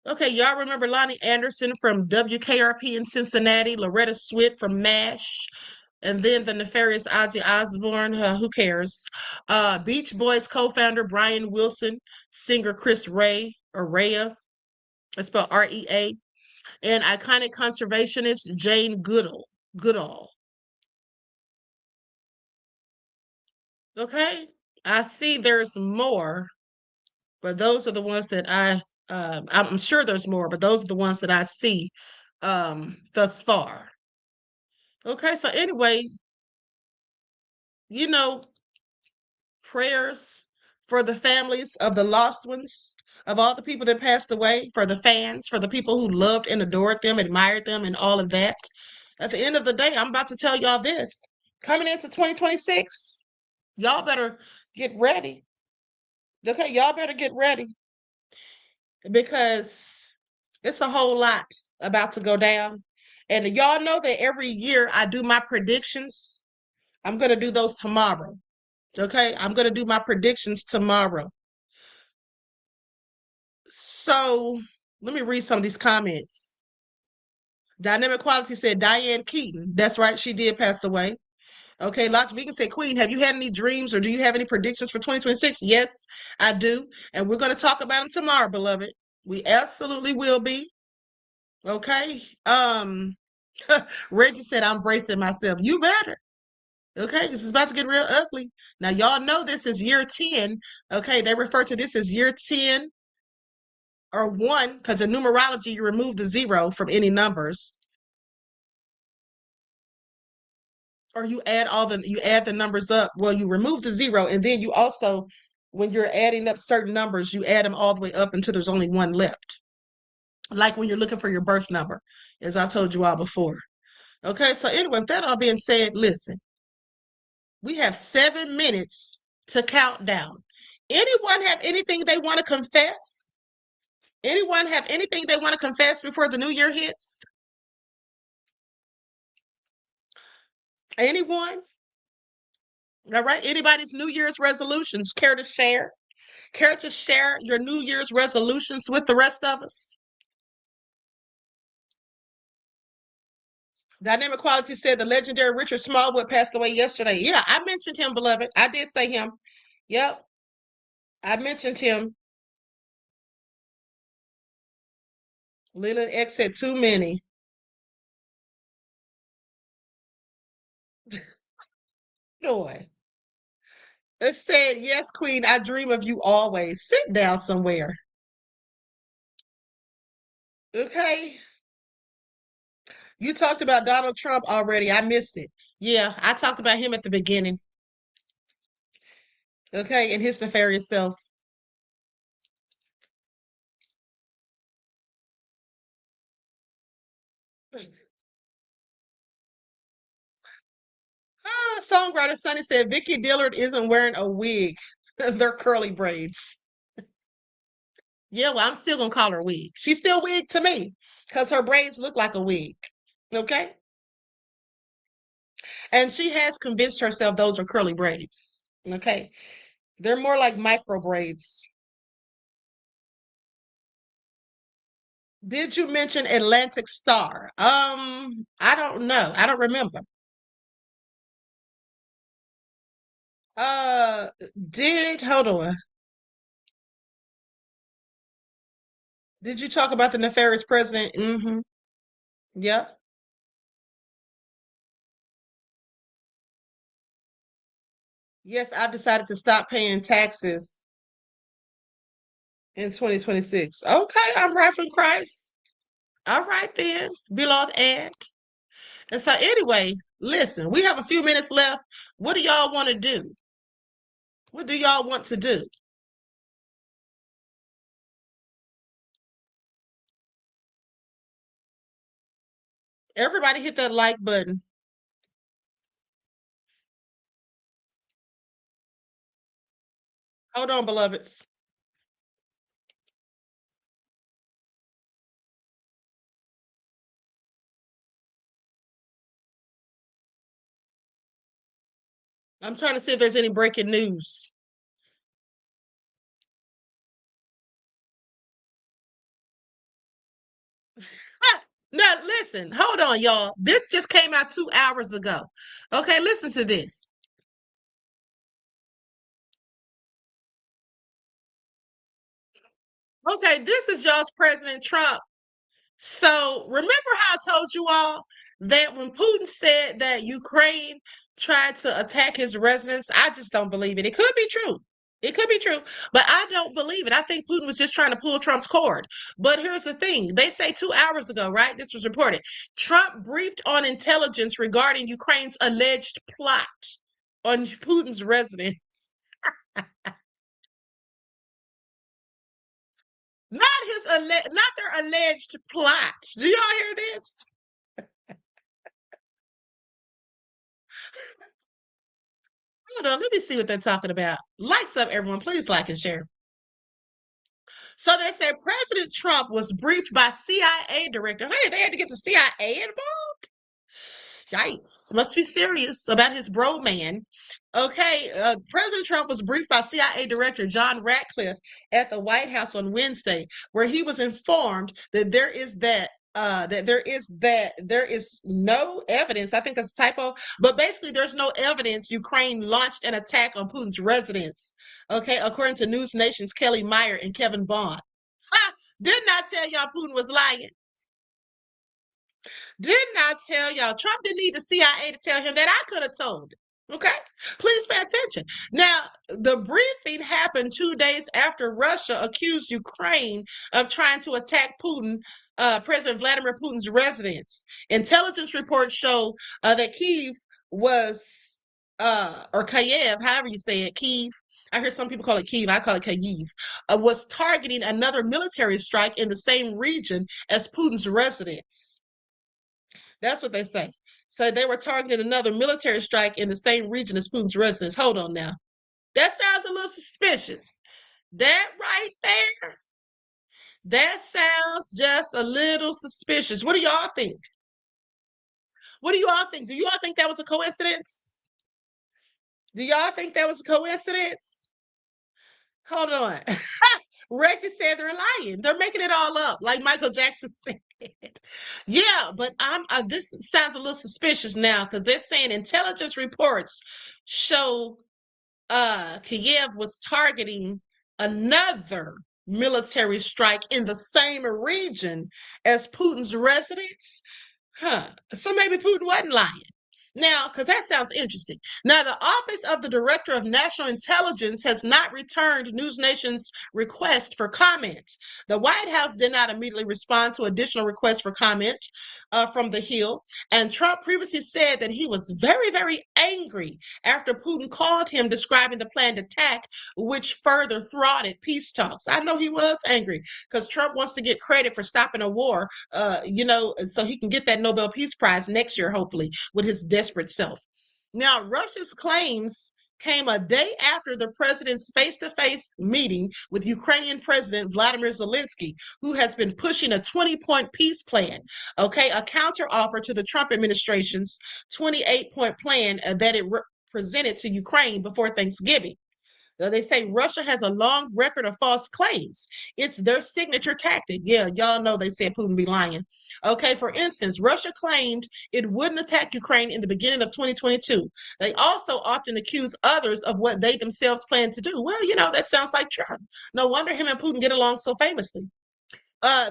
Okay, y'all remember Lonnie Anderson from WKRP in Cincinnati, Loretta Swit from MASH, and then the nefarious Ozzy Osbourne, who cares? Beach Boys co-founder Brian Wilson, singer Chris Rea, or Rhea, it's spelled R-E-A, and iconic conservationist Jane Goodall. Okay, I see there's more, but those are the ones that I'm sure there's more, but those are the ones that I see thus far. Okay, so anyway, prayers for the families of the lost ones, of all the people that passed away, for the fans, for the people who loved and adored them, admired them, and all of that. At the end of the day, I'm about to tell y'all this. Coming into 2026, y'all better get ready. Okay, y'all better get ready because it's a whole lot about to go down. And y'all know that every year I do my predictions. I'm going to do those tomorrow. Okay, I'm going to do my predictions tomorrow. So let me read some of these comments. Dynamic Quality said Diane Keaton. That's right, she did pass away. Okay, Logic Vegan said, Queen, have you had any dreams or do you have any predictions for 2026? Yes, I do. And we're going to talk about them tomorrow, beloved. We absolutely will be. Okay. Reggie said, I'm bracing myself. You better. Okay, this is about to get real ugly. Now, y'all know this is year 10. Okay, they refer to this as year 10 or 1 because in numerology, you remove the 0 from any numbers. Or you add the numbers up. Well, you remove the 0, and then you also, when you're adding up certain numbers, you add them all the way up until there's only 1 left. Like when you're looking for your birth number, as I told you all before. Okay, so anyway, with that all being said, listen. We have 7 minutes to count down. Anyone have anything they want to confess? Anyone have anything they want to confess before the new year hits? Anyone? All right. Anybody's New Year's resolutions? Care to share? Care to share your New Year's resolutions with the rest of us? Dynamic Quality said the legendary Richard Smallwood passed away yesterday. Yeah, I mentioned him, beloved. I did say him. Yep. I mentioned him. Leland X said too many. Boy. It said, yes, Queen, I dream of you always. Sit down somewhere. Okay. You talked about Donald Trump already. I missed it. Yeah, I talked about him at the beginning. Okay, and his nefarious self. Songwriter Sonny said Vicky Dillard isn't wearing a wig. They're curly braids. Yeah, well, I'm still gonna call her wig. She's still wig to me because her braids look like a wig. Okay. And she has convinced herself those are curly braids. Okay. They're more like micro braids. Did you mention Atlantic Star? I don't know. I don't remember. Uh, hold on. Did you talk about the nefarious president? Mm-hmm. Yep. Yes, I've decided to stop paying taxes in 2026. Okay, I'm Reverend Christ. All right then, beloved ad. And so anyway, listen, we have a few minutes left. What do y'all want to do? What do y'all want to do? Everybody hit that like button. Hold on, beloveds. I'm trying to see if there's any breaking news. Now, listen, hold on, y'all. This just came out 2 hours ago. Okay, listen to this. Okay, this is y'all's President Trump. So remember how I told you all that when Putin said that Ukraine tried to attack his residence, I just don't believe it. It could be true. It could be true, but I don't believe it. I think Putin was just trying to pull Trump's cord. But here's the thing. They say 2 hours ago, right? This was reported. Trump briefed on intelligence regarding Ukraine's alleged plot on Putin's residence. Not their alleged plot. Do y'all hear this? Hold on, let me see what they're talking about. Likes up, everyone. Please like and share. So they said President Trump was briefed by CIA director. Honey, they had to get the CIA involved? Yikes. Must be serious about his bro man. Okay, President Trump was briefed by CIA Director John Ratcliffe at the White House on Wednesday, where he was informed that there is no evidence. I think that's a typo, but basically there's no evidence Ukraine launched an attack on Putin's residence. Okay, according to News Nation's Kelly Meyer and Kevin Bond. Ha! Didn't I tell y'all Putin was lying? Didn't I tell y'all? Trump didn't need the CIA to tell him that. I could have told him. Okay, please pay attention. Now, the briefing happened 2 days after Russia accused Ukraine of trying to attack President Vladimir Putin's residence. Intelligence reports show that Kyiv was, or Kiev, however you say it, Kyiv. I hear some people call it Kyiv. I call it Kyiv. Was targeting another military strike in the same region as Putin's residence. That's what they say. So they were targeting another military strike in the same region as Putin's residence. Hold on now. That sounds a little suspicious. That right there, that sounds just a little suspicious. What do y'all think? What do you all think? Do you all think that was a coincidence? Do y'all think that was a coincidence? Hold on. Reggie said they're lying. They're making it all up, like Michael Jackson said. Yeah, but this sounds a little suspicious now because they're saying intelligence reports show Kiev was targeting another military strike in the same region as Putin's residence. Huh. So maybe Putin wasn't lying. Now, because that sounds interesting. Now, the Office of the Director of National Intelligence has not returned News Nation's request for comment. The White House did not immediately respond to additional requests for comment from the Hill. And Trump previously said that he was very, very angry after Putin called him describing the planned attack, which further thwarted peace talks. I know he was angry because Trump wants to get credit for stopping a war, so he can get that Nobel Peace Prize next year, hopefully, with his desperate self. Now, Russia's claims came a day after the president's face-to-face meeting with Ukrainian President Vladimir Zelensky, who has been pushing a 20-point peace plan, a counteroffer to the Trump administration's 28-point plan that it presented to Ukraine before Thanksgiving. They say Russia has a long record of false claims. It's their signature tactic. Yeah, y'all know they said Putin be lying. Okay, for instance, Russia claimed it wouldn't attack Ukraine in the beginning of 2022. They also often accuse others of what they themselves plan to do. Well, that sounds like Trump. No wonder him and Putin get along so famously.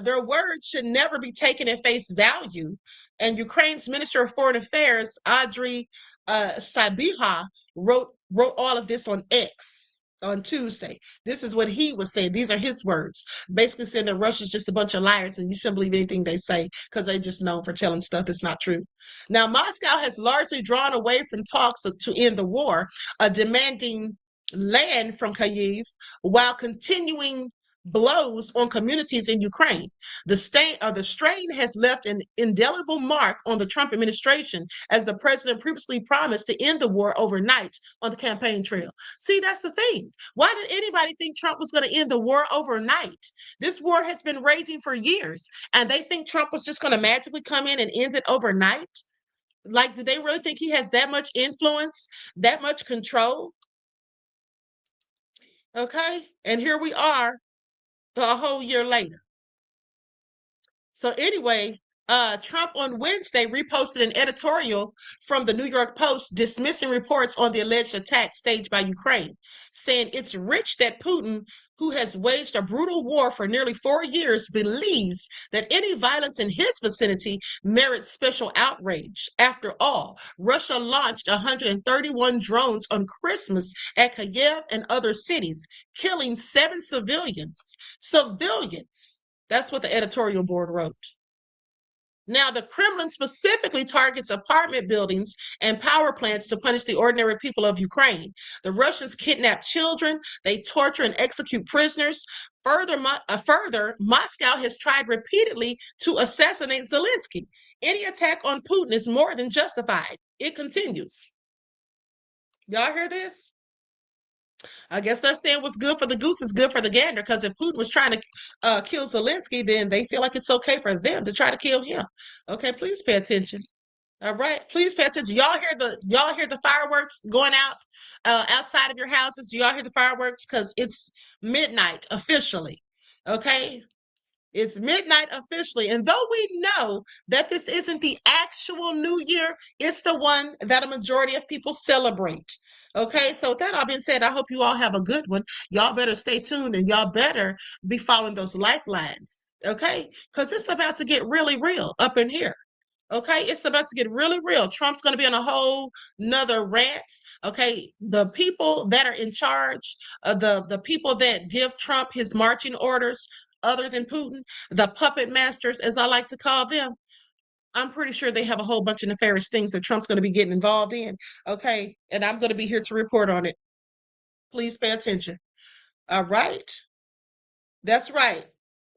Their words should never be taken at face value. And Ukraine's Minister of Foreign Affairs, Andriy Sybiha, wrote all of this on X on Tuesday. This is what he was saying. These are his words, basically saying that Russia's just a bunch of liars and you shouldn't believe anything they say because they're just known for telling stuff that's not true. Now, Moscow has largely drawn away from talks to end the war, demanding land from Kyiv while continuing blows on communities in Ukraine. The strain has left an indelible mark on the Trump administration, as the president previously promised to end the war overnight on the campaign trail. See, that's the thing. Why did anybody think Trump was going to end the war overnight? This war has been raging for years, and they think Trump was just going to magically come in and end it overnight? Like, do they really think he has that much influence, that much control? Okay, and here we are a whole year later. So anyway, Trump on Wednesday reposted an editorial from the New York Post dismissing reports on the alleged attack staged by Ukraine, saying it's rich that Putin, who has waged a brutal war for nearly 4 years, believes that any violence in his vicinity merits special outrage. After all, Russia launched 131 drones on Christmas at Kyiv and other cities, killing 7 civilians. Civilians. That's what the editorial board wrote. Now, the Kremlin specifically targets apartment buildings and power plants to punish the ordinary people of Ukraine. The Russians kidnap children, they torture and execute prisoners. Further, Moscow has tried repeatedly to assassinate Zelensky. Any attack on Putin is more than justified. It continues. Y'all hear this? I guess they're saying what's good for the goose is good for the gander, because if Putin was trying to kill Zelensky, then they feel like it's okay for them to try to kill him. Okay, please pay attention. All right, please pay attention. Y'all hear the fireworks going out outside of your houses? Do y'all hear the fireworks? Because it's midnight officially. Okay, it's midnight officially. And though we know that this isn't the actual New Year, it's the one that a majority of people celebrate. Okay, so with that all being said, I hope you all have a good one. Y'all better stay tuned and y'all better be following those lifelines. Okay, because it's about to get really real up in here. Okay, it's about to get really real. Trump's going to be on a whole nother rant. Okay, the people that are in charge, the people that give Trump his marching orders, other than Putin, the puppet masters, as I like to call them, I'm pretty sure they have a whole bunch of nefarious things that Trump's going to be getting involved in. Okay, and I'm going to be here to report on it. Please pay attention. All right. That's right.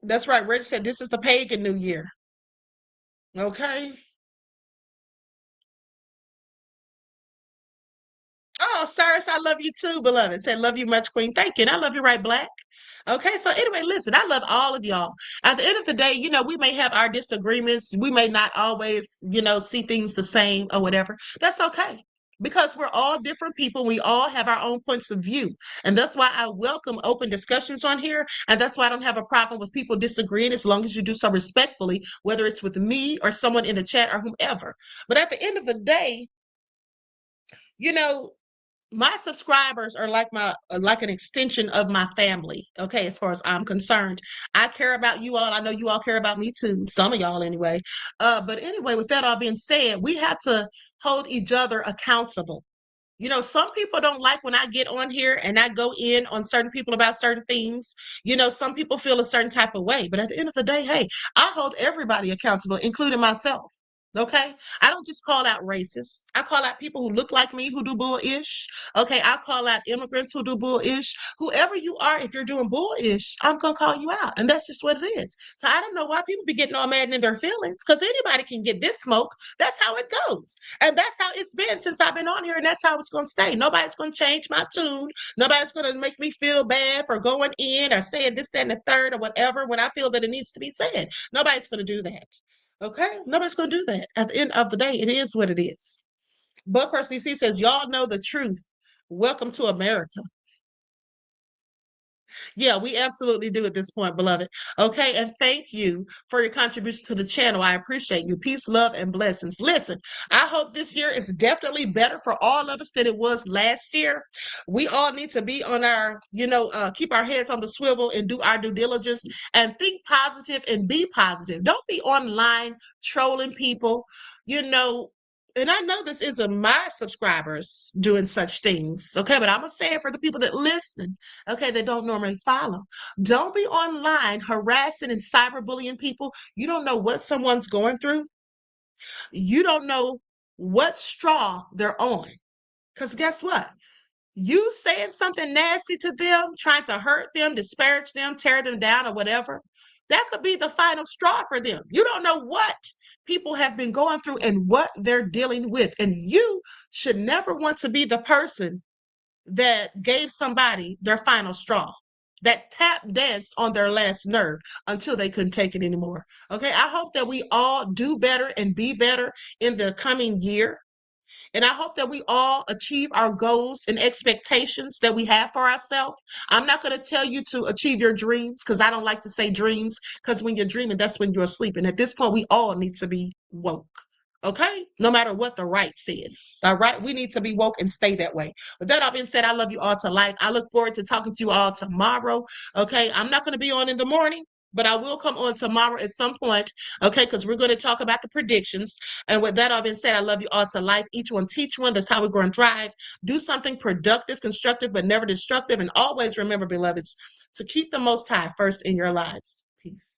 That's right. Rich said this is the pagan New Year. Okay. Oh, Cyrus, I love you too, beloved. Said, love you much, Queen. Thank you. And I love you right, Black. Okay, so anyway, listen, I love all of y'all. At the end of the day, we may have our disagreements. We may not always, see things the same or whatever. That's okay. Because we're all different people. We all have our own points of view. And that's why I welcome open discussions on here. And that's why I don't have a problem with people disagreeing as long as you do so respectfully, whether it's with me or someone in the chat or whomever. But at the end of the day, my subscribers are like an extension of my family. Okay, as far as I'm concerned, I care about you all. I know you all care about me too. Some of y'all anyway. But anyway, with that all being said, we have to hold each other accountable. You know, some people don't like when I get on here and I go in on certain people about certain things. You know, some people feel a certain type of way, but at the end of the day, hey, I hold everybody accountable, including myself. Okay, I don't just call out racists. I call out people who look like me who do bull-ish. Okay, I call out immigrants who do bull-ish. Whoever you are, if you're doing bull-ish, I'm gonna call you out, and that's just what it is. So I don't know why people be getting all mad in their feelings, because anybody can get this smoke. That's how it goes, and that's how it's been since I've been on here, and that's how it's gonna stay. Nobody's gonna change my tune. Nobody's gonna make me feel bad for going in or saying this, that, and the third, or whatever when I feel that it needs to be said. Nobody's gonna do that. Okay, nobody's gonna do that. At the end of the day, it is what it is. Buckhurst DC says, y'all know the truth. Welcome to America. Yeah, we absolutely do at this point, beloved. Okay, and thank you for your contribution to the channel. I appreciate you. Peace, love, and blessings. Listen, I hope this year is definitely better for all of us than it was last year. We all need to be on our, keep our heads on the swivel and do our due diligence and think positive and be positive. Don't be online trolling people, and I know this isn't my subscribers doing such things, okay? But I'm going to say it for the people that listen, okay, that don't normally follow. Don't be online harassing and cyberbullying people. You don't know what someone's going through. You don't know what straw they're on. Because guess what? You saying something nasty to them, trying to hurt them, disparage them, tear them down, or whatever, that could be the final straw for them. You don't know what people have been going through and what they're dealing with. And you should never want to be the person that gave somebody their final straw, that tap danced on their last nerve until they couldn't take it anymore. Okay, I hope that we all do better and be better in the coming year. And I hope that we all achieve our goals and expectations that we have for ourselves. I'm not going to tell you to achieve your dreams, because I don't like to say dreams, because when you're dreaming, that's when you're asleep. And at this point, we all need to be woke. Okay? No matter what the right says. All right? We need to be woke and stay that way. With that all being said, I love you all to life. I look forward to talking to you all tomorrow. Okay? I'm not going to be on in the morning, but I will come on tomorrow at some point, okay, because we're going to talk about the predictions. And with that all being said, I love you all to life. Each one teach one. That's how we're going to thrive. Do something productive, constructive, but never destructive. And always remember, beloveds, to keep the Most High first in your lives. Peace.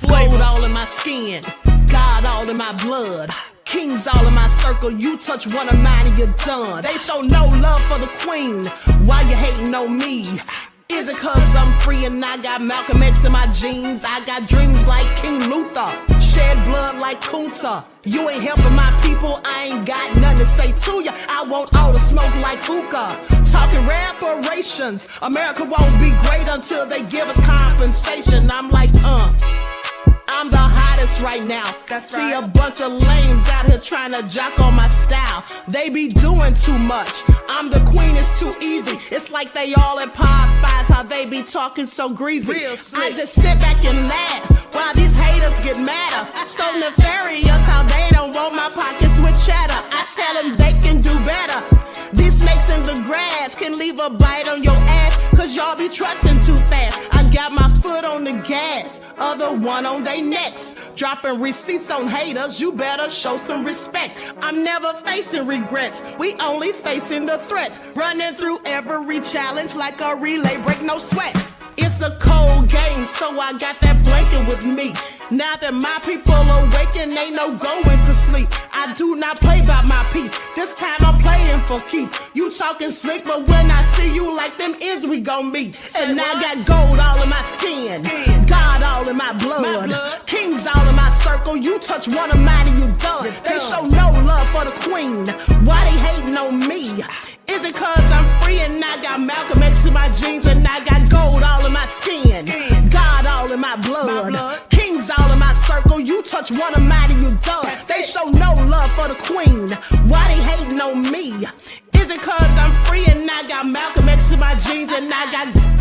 Gold all in my skin, God all in my blood, kings all in my circle. You touch one of mine and you're done. They show no love for the queen. Why you hating on me? Is it cause I'm free and I got Malcolm X in my jeans? I got dreams like King Luther, shed blood like Kunta. You ain't helping my people, I ain't got nothing to say to ya. I want all the smoke like hookah. Talking reparations, America won't be great until they give us compensation. I'm like, I'm the hottest right now. See a bunch of lames out here trying to jock on my style. They be doing too much. I'm the queen, it's too easy. It's like they all at Popeyes, how they be talking so greasy. I just sit back and laugh while these haters get madder. So nefarious how they don't want my pockets with cheddar. I tell them they can do better. These snakes in the grass can leave a bite on your ass, cause y'all be trusting too fast. I got my foot on the gas, other one on they necks. Dropping receipts on haters, you better show some respect. I'm never facing regrets, we only facing the threats. Running through every challenge like a relay, break no sweat. It's a cold game, so I got that blanket with me. Now that my people awaken, ain't no going to sleep. I do not play by my piece, this time I'm playing for keeps. You talking slick, but when I see you like them ends, we gon' meet. And I got gold all in my skin, God all in my blood, kings all in my circle. You touch one of mine and you done. They show no love for the queen. Why they hating on me? Is it cause I'm free and I got Malcolm X in my jeans and I got gold all in my skin, God all in my blood, kings all in my circle. You touch one of mine and you done. They show no love for the queen. Why they hating on me? Is it cause I'm free and I got Malcolm X in my jeans and I got